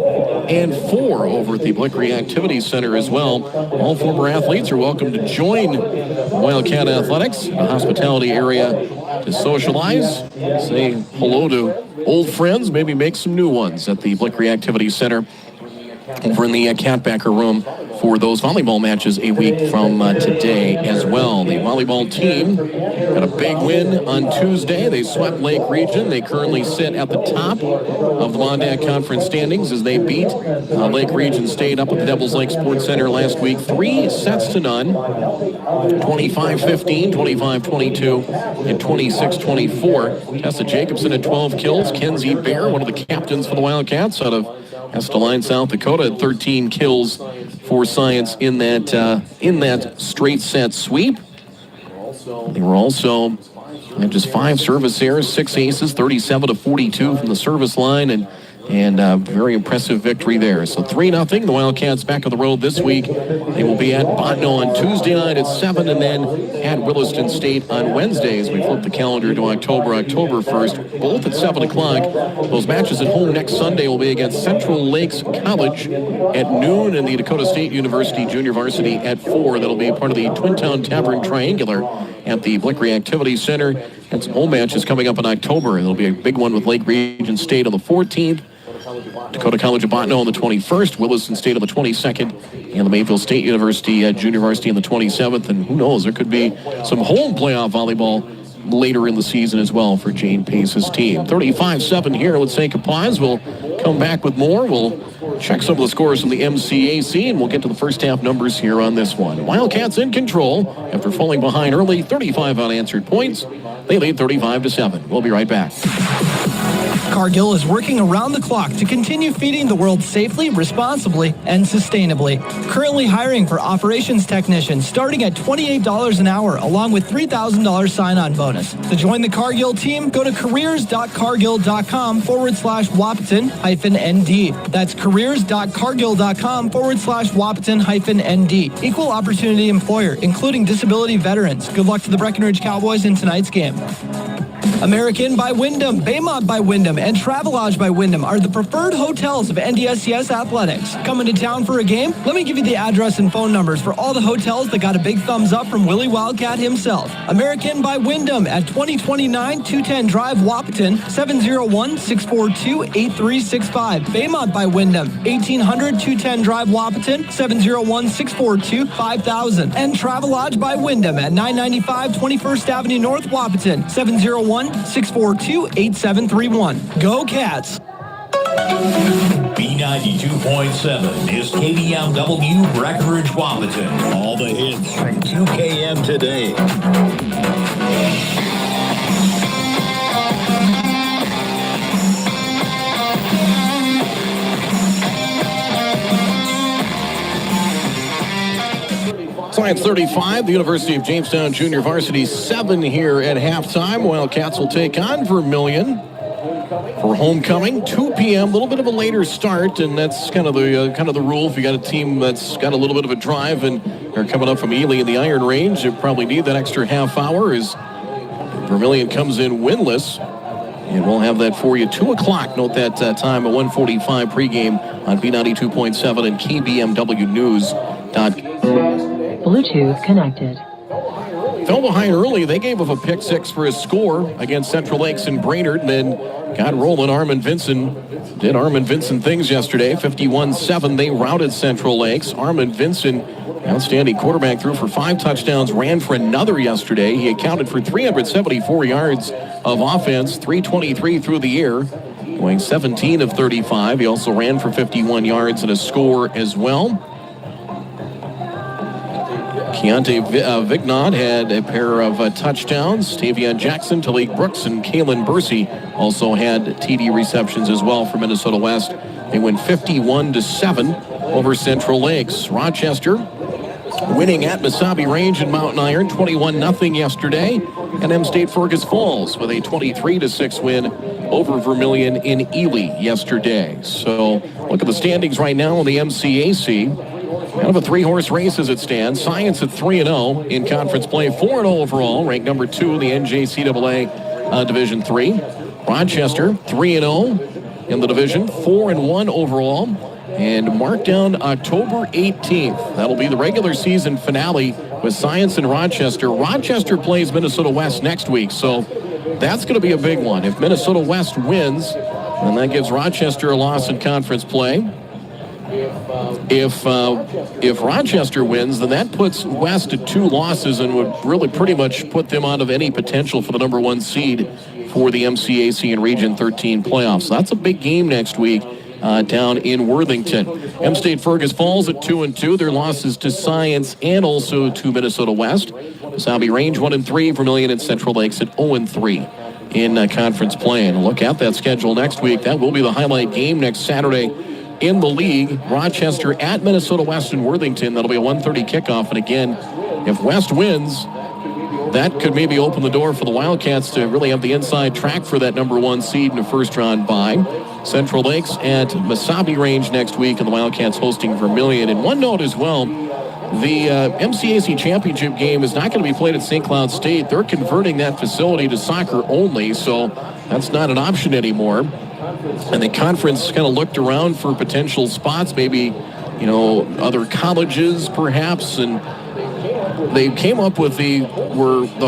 and 4 over at the Blickery Activities Center as well. All former athletes are welcome to join Wildcat Athletics, the hospitality area, to socialize, say hello to old friends, maybe make some new ones at the Blickery Activities Center over in the Catbacker room for those volleyball matches a week from today as well. The volleyball team got a big win on Tuesday. They swept Lake Region. They currently sit at the top of the Mondac Conference standings as they beat Lake Region State up at the Devils Lake Sports Center last week. 3-0, 25-15, 25-22, and 26-24. Tessa Jacobson had 12 kills. Kenzie Bear, one of the captains for the Wildcats out of Esteline, South Dakota, had 13 kills for Science in that straight set sweep. They were also had just 5 service errors, 6 aces, 37-42 from the service line, and very impressive victory there. So 3-0. The Wildcats back on the road this week. They will be at Bottineau on Tuesday night at 7, and then at Williston State on Wednesday as we flip the calendar to October 1st, both at 7 o'clock. Those matches at home next Sunday will be against Central Lakes College at noon and the Dakota State University Junior Varsity at 4. That'll be part of the Twin Town Tavern Triangular at the Blickery Activity Center. And some home matches coming up in October. There'll be a big one with Lake Region State on the 14th. Dakota College of Bottineau on the 21st, Williston State on the 22nd, and the Mayfield State University Junior Varsity on the 27th. And who knows, there could be some home playoff volleyball later in the season as well for Jane Pace's team. 35-7 here. Let's take a pause. We'll come back with more. We'll check some of the scores from the MCAC, and we'll get to the first half numbers here on this one. Wildcats in control after falling behind early, 35 unanswered points. They lead 35-7. We'll be right back. Cargill is working around the clock to continue feeding the world safely, responsibly, and sustainably. Currently hiring for operations technicians starting at $28 an hour, along with $3,000 sign-on bonus. To join the Cargill team, go to careers.cargill.com/Wahpeton-ND. That's careers.cargill.com/Wahpeton-ND. Equal opportunity employer, including disability veterans. Good luck to the Breckenridge Cowboys in tonight's game. American by Wyndham, Baymont by Wyndham, and Travelodge by Wyndham are the preferred hotels of NDSCS Athletics. Coming to town for a game? Let me give you the address and phone numbers for all the hotels that got a big thumbs up from Willie Wildcat himself. American by Wyndham at 2029 210 Drive, Wahpeton, 701-642-8365. Baymont by Wyndham, 1800 210 Drive, Wahpeton, 701-642-5000. And Travelodge by Wyndham at 995 21st Avenue North, Wahpeton, 701-642-8731. Go Cats! B92.7 is KBMW Breckenridge Wahpeton. All the hits from 2KM today. Science 35, the University of Jamestown Junior Varsity 7 here at halftime. Wildcats will take on Vermilion for homecoming. 2 p.m., a little bit of a later start, and that's kind of the rule. If you got a team that's got a little bit of a drive and they're coming up from Ely in the Iron Range, you probably need that extra half hour as Vermilion comes in winless. And we'll have that for you. 2 o'clock, note that time at 1:45 pregame on B92.7 and KBMWnews.com. Bluetooth connected. Fell behind early. They gave up a pick six for his score against Central Lakes and Brainerd, and then got rolling. Armin Vincent did Armin Vincent things yesterday. 51-7. They routed Central Lakes. Armin Vincent, outstanding quarterback, threw for 5 touchdowns, ran for another yesterday. He accounted for 374 yards of offense, 323 through the air, going 17 of 35. He also ran for 51 yards and a score as well. Keontae Vignaud had a pair of touchdowns. Tavion Jackson, Talik Brooks, and Kalen Bursey also had TD receptions as well for Minnesota West. They win 51-7 over Central Lakes. Rochester winning at Mesabi Range and Mountain Iron 21-0 yesterday. And M State Fergus Falls with a 23-6 win over Vermilion in Ely yesterday. So look at the standings right now in the MCAC. Kind of a 3-horse race as it stands. Science at 3-0 in conference play, 4-0 overall, ranked number 2 in the NJCAA Division III. Rochester 3-0 in the division, 4-1 overall, and mark down October 18th. That'll be the regular season finale with Science and Rochester. Rochester plays Minnesota West next week, so that's going to be a big one. If Minnesota West wins, then that gives Rochester a loss in conference play. If Rochester wins, then that puts West at 2 losses and would really pretty much put them out of any potential for the number 1 seed for the MCAC and Region 13 playoffs. So that's a big game next week down in Worthington. M-State Fergus Falls at 2-2. Their losses to Science and also to Minnesota West. Mesabi Range 1-3. Vermilion and Central Lakes at 0-3 in conference play. And look at that schedule next week. That will be the highlight game next Saturday in the league. Rochester at Minnesota West in Worthington. That'll be a 1:30 kickoff. And again, if West wins, that could maybe open the door for the Wildcats to really have the inside track for that number 1 seed in the first round bye. Central Lakes at Mesabi Range next week, and the Wildcats hosting Vermilion. And one note as well, the MCAC championship game is not going to be played at St. Cloud State. They're converting that facility to soccer only, so that's not an option anymore. And the conference kind of looked around for potential spots, maybe, other colleges perhaps, and they came up with the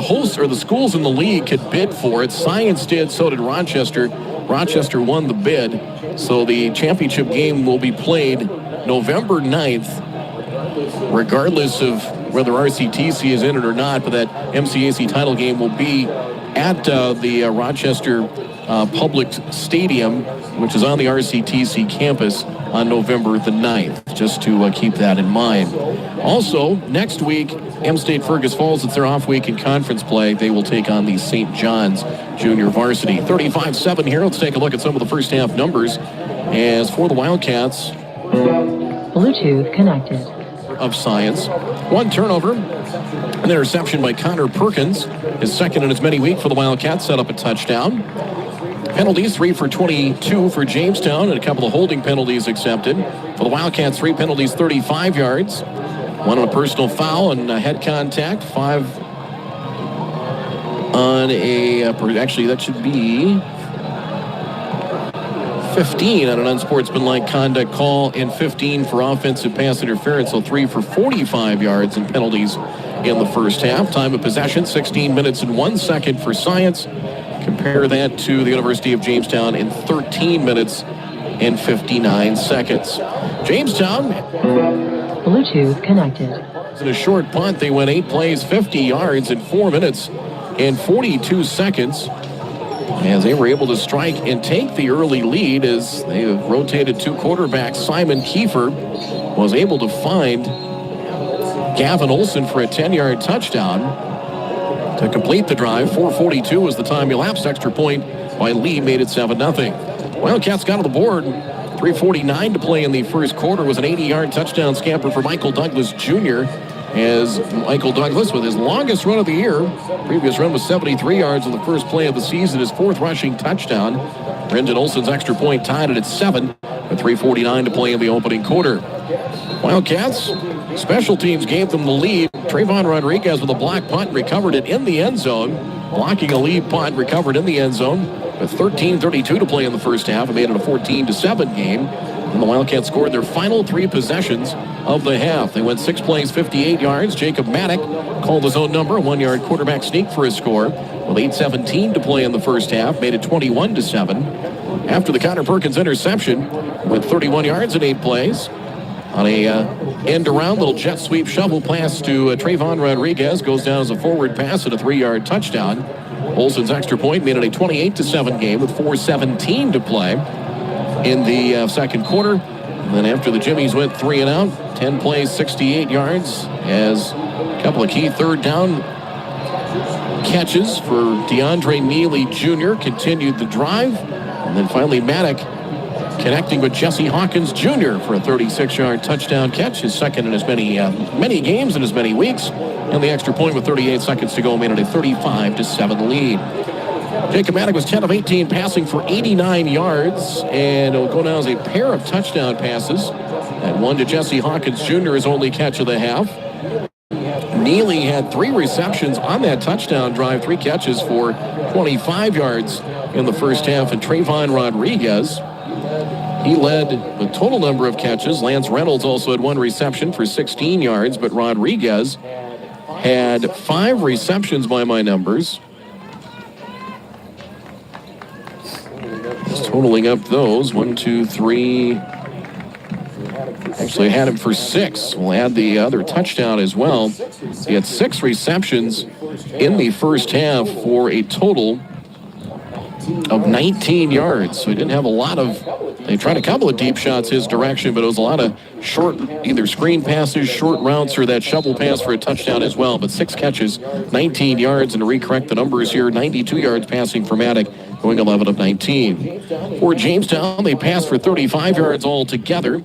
hosts or the schools in the league could bid for it. Science did, so did Rochester. Rochester won the bid, so the championship game will be played November 9th, regardless of whether RCTC is in it or not, but that MCAC title game will be at the Rochester Public Stadium, which is on the RCTC campus on November the 9th, just to keep that in mind. Also, next week, M-State Fergus Falls, it's their off week in conference play. They will take on the St. John's Junior Varsity. 35-7 here. Let's take a look at some of the first half numbers. As for the Wildcats, Bluetooth connected. Of Science, 1 turnover, an interception by Connor Perkins, his second in as many weeks for the Wildcats, set up a touchdown. Penalties, 3 for 22 for Jamestown, and a couple of holding penalties accepted. For the Wildcats, 3 penalties, 35 yards. 1 on a personal foul and a head contact. 5 on actually that should be 15 on an unsportsmanlike conduct call, and 15 for offensive pass interference. So 3 for 45 yards and penalties in the first half. Time of possession, 16 minutes and 1 second for Science. Compare that to the University of Jamestown in 13 minutes and 59 seconds. Jamestown, Bluetooth connected. in a short punt, they went 8 plays, 50 yards in 4 minutes and 42 seconds. As they were able to strike and take the early lead as they have rotated 2 quarterbacks. Simon Kiefer was able to find Gavin Olson for a 10-yard touchdown to complete the drive. 4:42 was the time elapsed. Extra point by Lee made it 7-0. Wildcats got on the board. 3:49 to play in the first quarter. Was an 80-yard touchdown scamper for Michael Douglas Jr. as Michael Douglas with his longest run of the year. Previous run was 73 yards on the first play of the season. His 4th rushing touchdown. Brendan Olson's extra point tied it at 7 with 3:49 to play in the opening quarter. Wildcats, special teams gave them the lead. Trayvon Rodriguez with a block punt, recovered it in the end zone. Blocking a lead punt, recovered in the end zone. With 13:32 to play in the first half, it made it a 14-7 game. And the Wildcats scored their final 3 possessions of the half. They went 6 plays, 58 yards. Jacob Maddock called his own number, a 1-yard quarterback sneak for his score. With 8:17 to play in the first half, made it 21-7. After the Connor Perkins interception, with 31 yards in 8 plays. On a end around, little jet sweep shovel pass to Trayvon Rodriguez. Goes down as a forward pass and a 3-yard touchdown. Olson's extra point made it a 28-7 game with 4:17 to play in the second quarter. And then after the Jimmies went 3 and out, 10 plays, 68 yards, as a couple of key third down catches for DeAndre Neely Jr. continued the drive. And then finally Maddock connecting with Jesse Hawkins Jr. for a 36-yard touchdown catch, his second in as many games in as many weeks. And the extra point with 38 seconds to go made it a 35-7 lead. Jacob Maddock was 10 of 18 passing for 89 yards, and it'll go down as a pair of touchdown passes. And one to Jesse Hawkins Jr., his only catch of the half. Neely had 3 receptions on that touchdown drive, 3 catches for 25 yards in the first half. And Trayvon Rodriguez, he led the total number of catches. Lance Reynolds also had 1 reception for 16 yards, but Rodriguez had 5 receptions by my numbers. Just totaling up those, 1, 2, 3, Actually had him for 6. We'll add the other touchdown as well. So he had 6 receptions in the first half for a total of 19 yards. So he didn't have a lot of, they tried a couple of deep shots his direction, but it was a lot of short, either screen passes, short routes, or that shovel pass for a touchdown as well. But 6 catches, 19 yards, and to recorrect the numbers here, 92 yards passing for Maddock, going 11 of 19. For Jamestown, they passed for 35 yards altogether,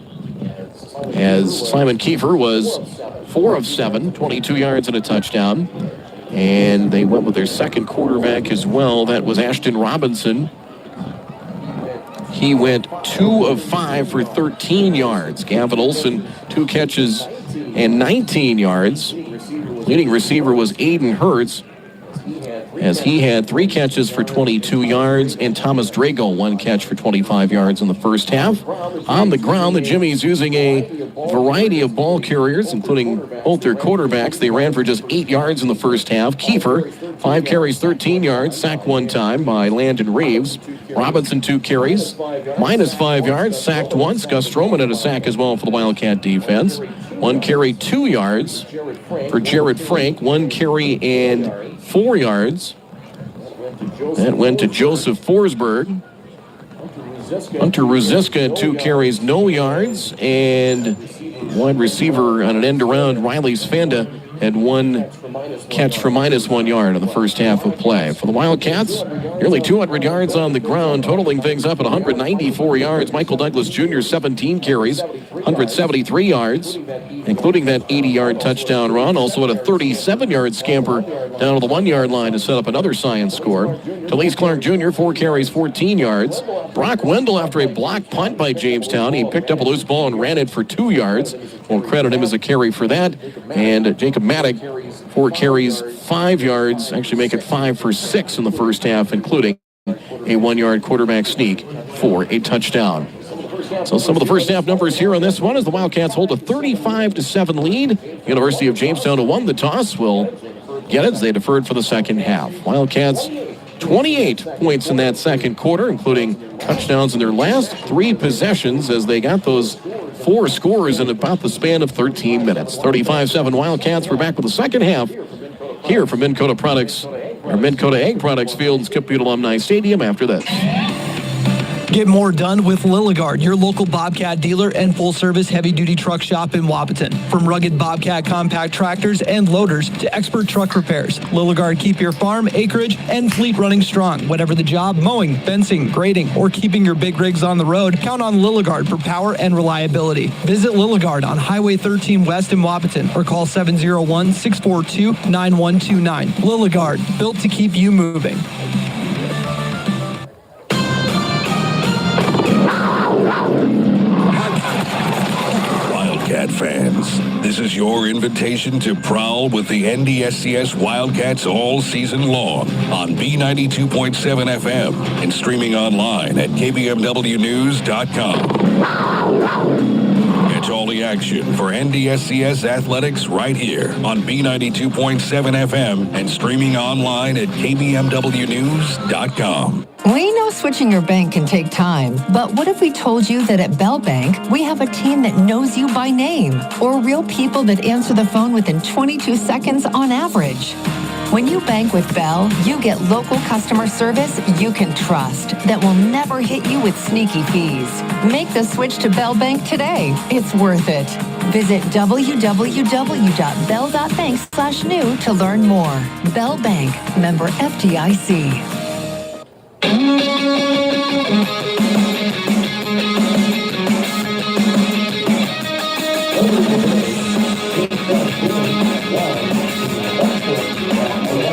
as Simon Kiefer was 4 of 7, 22 yards and a touchdown. And they went with their second quarterback as well. That was Ashton Robinson. He went 2 of 5 for 13 yards. Gavin Olson, 2 catches and 19 yards. Leading receiver was Aiden Hurts, as he had 3 catches for 22 yards, and Thomas Drago 1 catch for 25 yards in the first half. On the ground, the Jimmies using a variety of ball carriers, including both their quarterbacks. They ran for just 8 yards in the first half. Kiefer, 5 carries, 13 yards, sacked 1 time by Landon Reeves. Robinson, 2 carries, minus 5 yards, sacked once. Gus Stroman had a sack as well for the Wildcat defense. 1 carry, 2 yards for Jared Frank. 1 carry and 4 yards. That went to Joseph Forsberg. Hunter Ruziska, 2 carries, no yards. And wide receiver on an end around, Riley Svenda, had 1 catch for minus 1 yard in the first half of play. For the Wildcats, nearly 200 yards on the ground, totaling things up at 194 yards. Michael Douglas Jr., 17 carries, 173 yards, including that 80-yard touchdown run. Also had a 37-yard scamper down to the 1-yard line to set up another science score. Talise Clark Jr., 4 carries, 14 yards. Brock Wendell, after a block punt by Jamestown, he picked up a loose ball and ran it for 2 yards. We'll credit him as a carry for that. And Jacob Maddock, 4 carries, 5 yards, actually make it 5 for 6 in the first half, including a 1-yard quarterback sneak for a touchdown. So some of the first half numbers here on this one as the Wildcats hold a 35-7 lead. University of Jamestown, who won the toss, will get it as they deferred for the second half. Wildcats, 28 points in that second quarter, including touchdowns in their last 3 possessions, as they got those 4 scores in about the span of 13 minutes. 35-7 Wildcats. We're back with the second half here from Minn Kota Egg Products Field, Skip Butte Alumni Stadium after this. Get more done with Lilligard, your local Bobcat dealer and full-service heavy-duty truck shop in Wapaton. From rugged Bobcat compact tractors and loaders to expert truck repairs, Lilligard keep your farm, acreage, and fleet running strong. Whatever the job, mowing, fencing, grading, or keeping your big rigs on the road, count on Lilligard for power and reliability. Visit Lilligard on Highway 13 West in Wapaton or call 701-642-9129. Lilligard, built to keep you moving. Wildcat fans, this is your invitation to prowl with the NDSCS Wildcats all season long on B92.7 FM and streaming online at kbmwnews.com. Catch all the action for NDSCS Athletics right here on B92.7 FM and streaming online at kbmwnews.com. We know switching your bank can take time, but what if we told you that at Bell Bank, we have a team that knows you by name, or real people that answer the phone within 22 seconds on average? When you bank with Bell, you get local customer service you can trust that will never hit you with sneaky fees. Make the switch to Bell Bank today. It's worth it. Visit www.bell.bank/new to learn more. Bell Bank, member FDIC.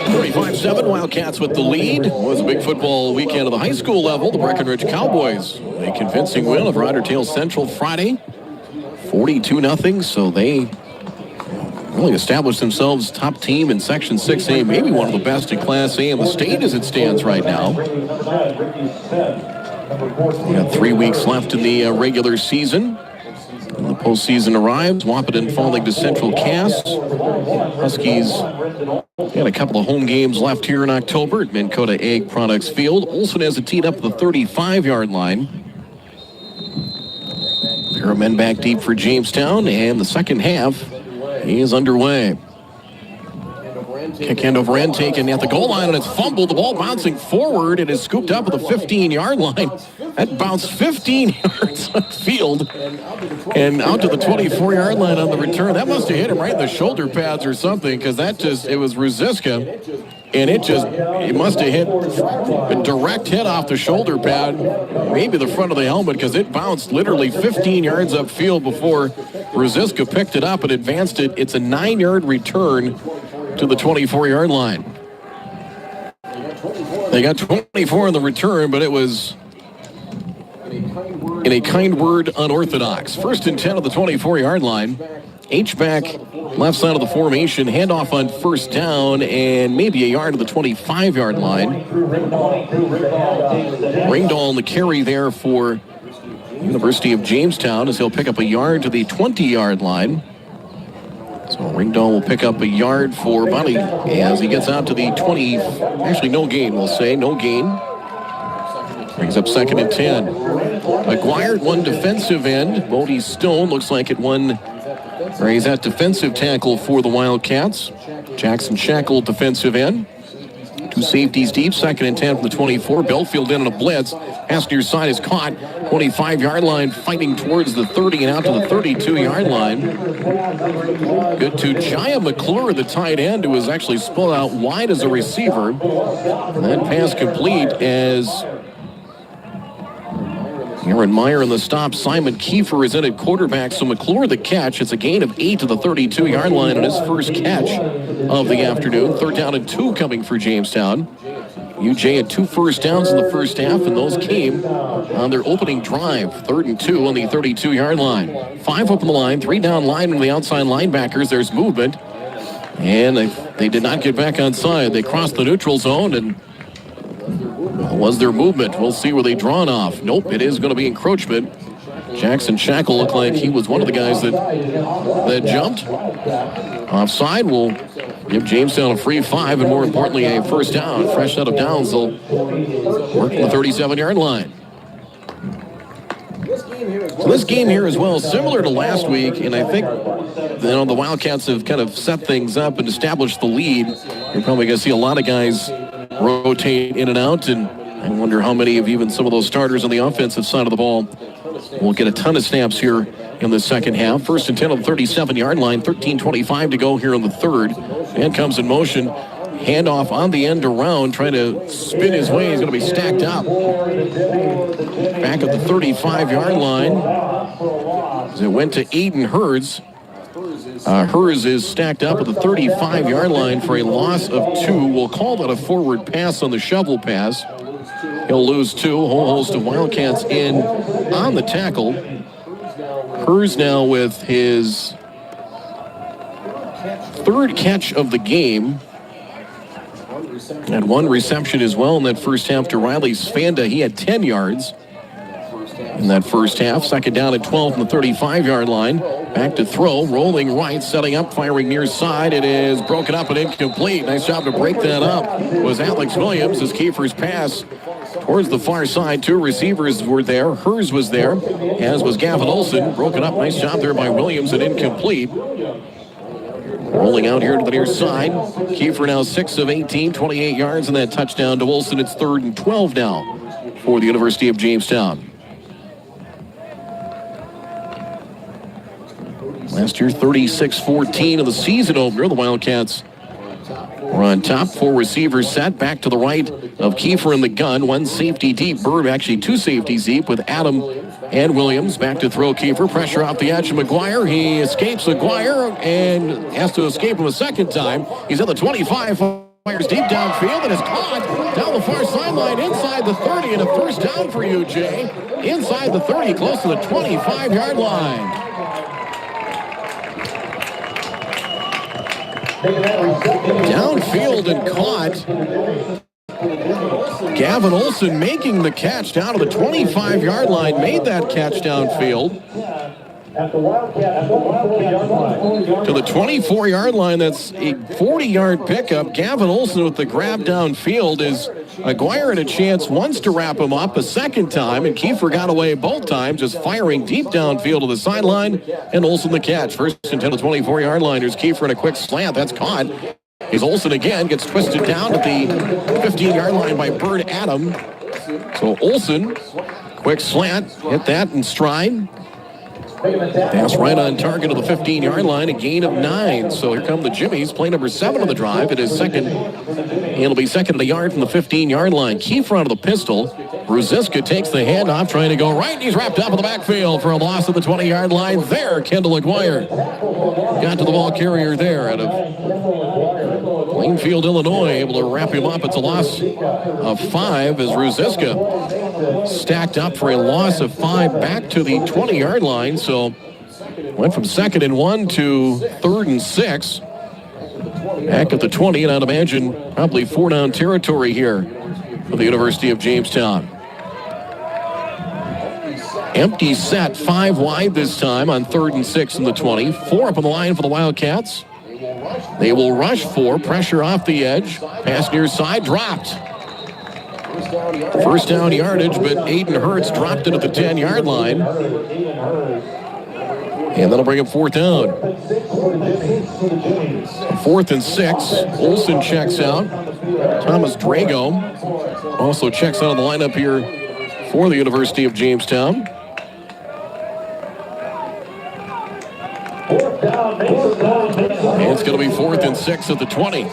35-7 Wildcats with the lead. It was a big football weekend at the high school level. The Breckenridge Cowboys, a convincing win of Ryder Tail Central Friday, 42-0. So they really established themselves top team in Section 6A, maybe one of the best in Class A in the state as it stands right now. We got 3 weeks left in the regular season. When the postseason arrives, Wapaton falling to Central Cass. Huskies got a couple of home games left here in October at Minn Kota Egg Products Field. Olson has it teed up at the 35-yard line. Pair of men back deep for Jamestown, and the second half is underway. Kick end over end taken at the goal line, and it's fumbled. The ball bouncing forward. It is scooped up at the 15-yard line. That bounced 15 yards upfield and out to the 24-yard line on the return. That must have hit him right in the shoulder pads or something, because it was Ruziska. And it must have hit a direct hit off the shoulder pad, maybe the front of the helmet, because it bounced literally 15 yards upfield before Ruziska picked it up and advanced it. It's a 9-yard return to the 24-yard line. They got 24 on the return, but it was in a kind word unorthodox. First and 10 of the 24-yard line. H-back, left side of the formation, handoff on first down, and maybe a yard to the 25-yard line. Ringdahl on the carry there for University of Jamestown as he'll pick up a yard to the 20-yard line. So Ringdahl will pick up a yard for Bonnie as he gets out to the 20. Actually, no gain, we'll say. No gain. Brings up second and 10. McGuire, one defensive end. Bodie Stone looks like it won. He's at defensive tackle for the Wildcats. Jackson Shackle, defensive end. Two safeties deep, second and 10 from the 24. Belfield in on a blitz. Pass near side is caught. 25-yard line, fighting towards the 30 and out to the 32-yard line. Good to Jaya McClure, the tight end, who was actually split out wide as a receiver. And that pass complete as Aaron Meyer in the stop. Simon Kiefer is in at quarterback, so McClure the catch. It's a gain of 8 to the 32-yard line on his first catch of the afternoon. Third down and 2 coming for Jamestown. UJ had 2 first downs in the first half, and those came on their opening drive. Third and 2 on the 32-yard line. 5 up on the line, 3 down line from the outside linebackers. There's movement, and they did not get back on side. They crossed the neutral zone, and was their movement. We'll see where they drawn off. Nope, it is going to be encroachment. Jackson Shackle looked like he was one of the guys that jumped. Offside will give Jamestown a free 5, and more importantly, a first down. Fresh set of downs, they'll work from the 37-yard line. So this game here as well, similar to last week, and I think the Wildcats have kind of set things up and established the lead. You're probably going to see a lot of guys rotate in and out, and I wonder how many of even some of those starters on the offensive side of the ball will get a ton of snaps here in the second half. First and 10 on the 37-yard line, 13:25 to go here in the third. Man comes in motion, handoff on the end around, trying to spin his way. He's going to be stacked up. Back at the 35-yard line as it went to Aiden Hurds. Hers is stacked up at the 35-yard line for a loss of 2. We'll call that a forward pass on the shovel pass. He'll lose 2. Whole host of Wildcats in on the tackle. Hers now with his third catch of the game. And 1 reception as well in that first half to Riley Svanda. He had 10 yards in that first half. Second down at 12 from the 35-yard line. Back to throw, rolling right, setting up, firing near side. It is broken up and incomplete. Nice job to break that up. Was Alex Williams as Kiefer's pass towards the far side. 2 receivers were there. Hers was there, as was Gavin Olsen. Broken up. Nice job there by Williams and incomplete. Rolling out here to the near side. Kiefer now 6 of 18, 28 yards, and that touchdown to Olsen. It's 3rd and 12 now for the University of Jamestown. Last year, 36-14 in the season opener. The Wildcats were on top. 4 receivers set back to the right of Kiefer in the gun. 1 safety deep. Bird actually 2 safeties deep with Adam and Williams. Back to throw Kiefer. Pressure off the edge of McGuire. He escapes McGuire and has to escape him a second time. He's at the 25. Fires deep downfield and is caught down the far sideline inside the 30, and a first down for UJ. Inside the 30, close to the 25-yard line. Downfield and caught. Gavin Olsen making the catch down to the 25-yard line. Made that catch downfield. At the Wildcats 24-yard line. To the 24-yard line. That's a 40-yard pickup. Gavin Olson with the grab downfield. Is Aguirre had a chance once to wrap him up, a second time, and Kiefer got away both times, just firing deep downfield to the sideline, and Olson the catch. First and 10 to the 24-yard line. There's Kiefer in a quick slant. That's caught. He's Olson again, gets twisted down at the 15-yard line by Bird Adam. So Olson, quick slant, hit that in stride. Pass right on target to the 15-yard line, a gain of 9. So here come the Jimmies, play number 7 of the drive. It is second. It'll be second and a yard from the 15-yard line. Kiefer out of the pistol. Ruziska takes the handoff, trying to go right. He's wrapped up in the backfield for a loss of the 20-yard line. There, Kendall Aguirre got to the ball carrier there out of Plainfield, Illinois, able to wrap him up. It's a loss of 5 as Ruziska stacked up for a loss of 5 back to the 20-yard line. So went from 2nd and 1 to 3rd and 6. Back at the 20, and I'd imagine probably 4-down territory here for the University of Jamestown. Empty set, 5 wide this time on 3rd and 6 in the 20. 4 up on the line for the Wildcats. They will rush 4, pressure off the edge. Pass near side, dropped. First down yardage, but Aiden Hurts dropped it at the 10-yard line. And that'll bring up 4th down. 4th and 6. Olson checks out. Thomas Drago also checks out of the lineup here for the University of Jamestown. And it's going to be 4th and 6 at the 20.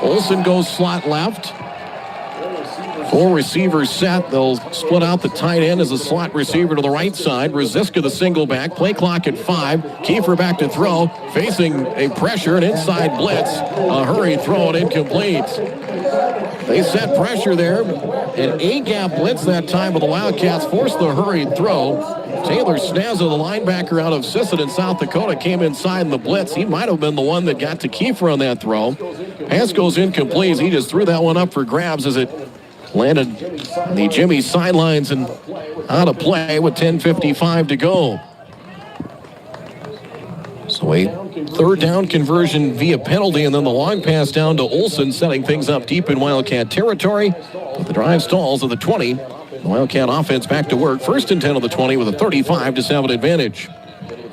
Olson goes slot left. 4 receivers set. They'll split out the tight end as a slot receiver to the right side. Ruziska the single back. Play clock at 5. Kiefer back to throw. Facing a pressure, an inside blitz. A hurried throw and incomplete. They set pressure there. An A-gap blitz that time, but the Wildcats forced the hurried throw. Taylor Snazza, the linebacker out of Sisseton, South Dakota, came inside in the blitz. He might have been the one that got to Kiefer on that throw. Pass goes incomplete. He just threw that one up for grabs as it landed the Jimmy sidelines and out of play with 10:55 to go. So a 3rd down conversion via penalty, and then the long pass down to Olson, setting things up deep in Wildcat territory. But the drive stalls at the 20. The Wildcat offense back to work. 1st and 10 of the 20 with a 35-7 advantage.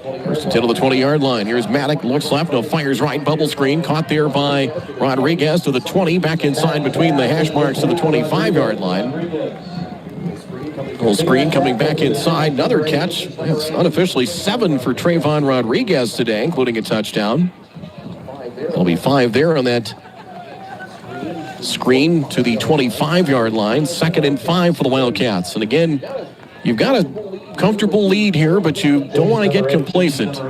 1st and 10 of the 20-yard line. Here's Maddock, looks left, no, fires right, bubble screen, caught there by Rodriguez to the 20, back inside between the hash marks to the 25-yard line. Little screen coming back inside, another catch. It's unofficially 7 for Trayvon Rodriguez today, including a touchdown. There'll be 5 there on that screen to the 25-yard line. 2nd and 5 for the Wildcats. And again, you've got a comfortable lead here, but you don't want to get complacent.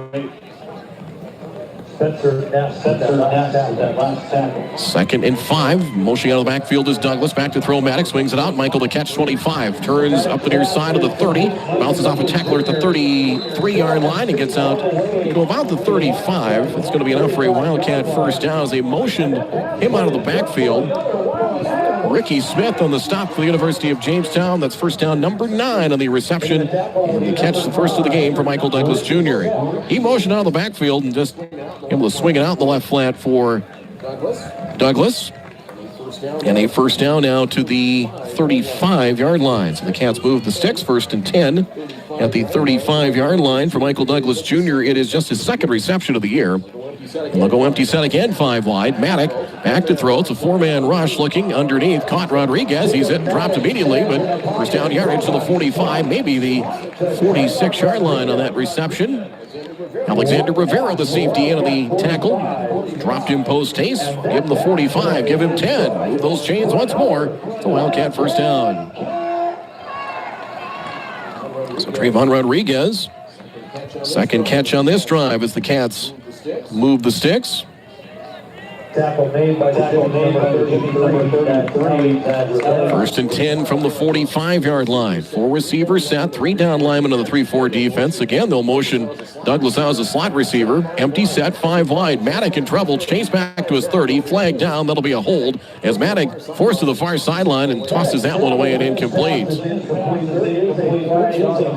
2nd and 5. Motion out of the backfield is Douglas. Back to throw. Maddox swings it out. Michael to catch 25. Turns up the near side of the 30. Bounces off a tackler at the 33-yard line and gets out to about the 35. It's going to be enough for a Wildcat first down as they motioned him out of the backfield. Ricky Smith on the stop for the University of Jamestown. That's first down number 9 on the reception. And the catch, the first of the game for Michael Douglas Jr. He motioned out of the backfield and just able to swing it out in the left flat for Douglas. And a first down now to the 35-yard line. So the Cats move the sticks. 1st and 10 at the 35-yard line for Michael Douglas Jr. It is just his 2nd reception of the year. And they'll go empty set again, 5 wide. Maddock back to throw. It's a 4-man rush looking underneath. Caught Rodriguez. He's hit and dropped immediately, but first down yardage to the 45, maybe the 46-yard line on that reception. Alexander Rivera, the safety in on the tackle. Dropped him post haste. Give him the 45. Give him 10. Move those chains once more. It's a Wildcat first down. So Trayvon Rodriguez, 2nd catch on this drive as the Cats move the sticks. Tackle made by number 33. First and 10 from the 45-yard line. 4 receivers set, 3 down linemen on the 3-4 defense. Again, they'll motion Douglas Howe as a slot receiver. Empty set, 5 wide. Maddock in trouble. Chase back to his 30. Flag down. That'll be a hold as Maddock forced to the far sideline and tosses that one away and incomplete.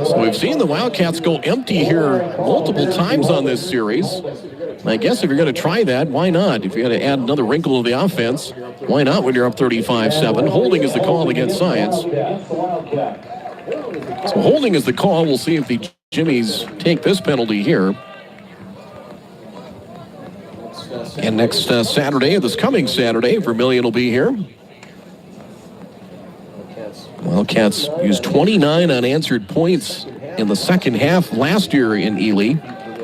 So we've seen the Wildcats go empty here multiple times on this series. I guess if you're going to try that, why not? If you're going to add another wrinkle to the offense, why not when you're up 35-7? Holding is the call against Science. So holding is the call. We'll see if the Jimmies take this penalty here. And next Saturday, this coming Saturday, Vermillion will be here. Wildcats used 29 unanswered points in the second half last year in Ely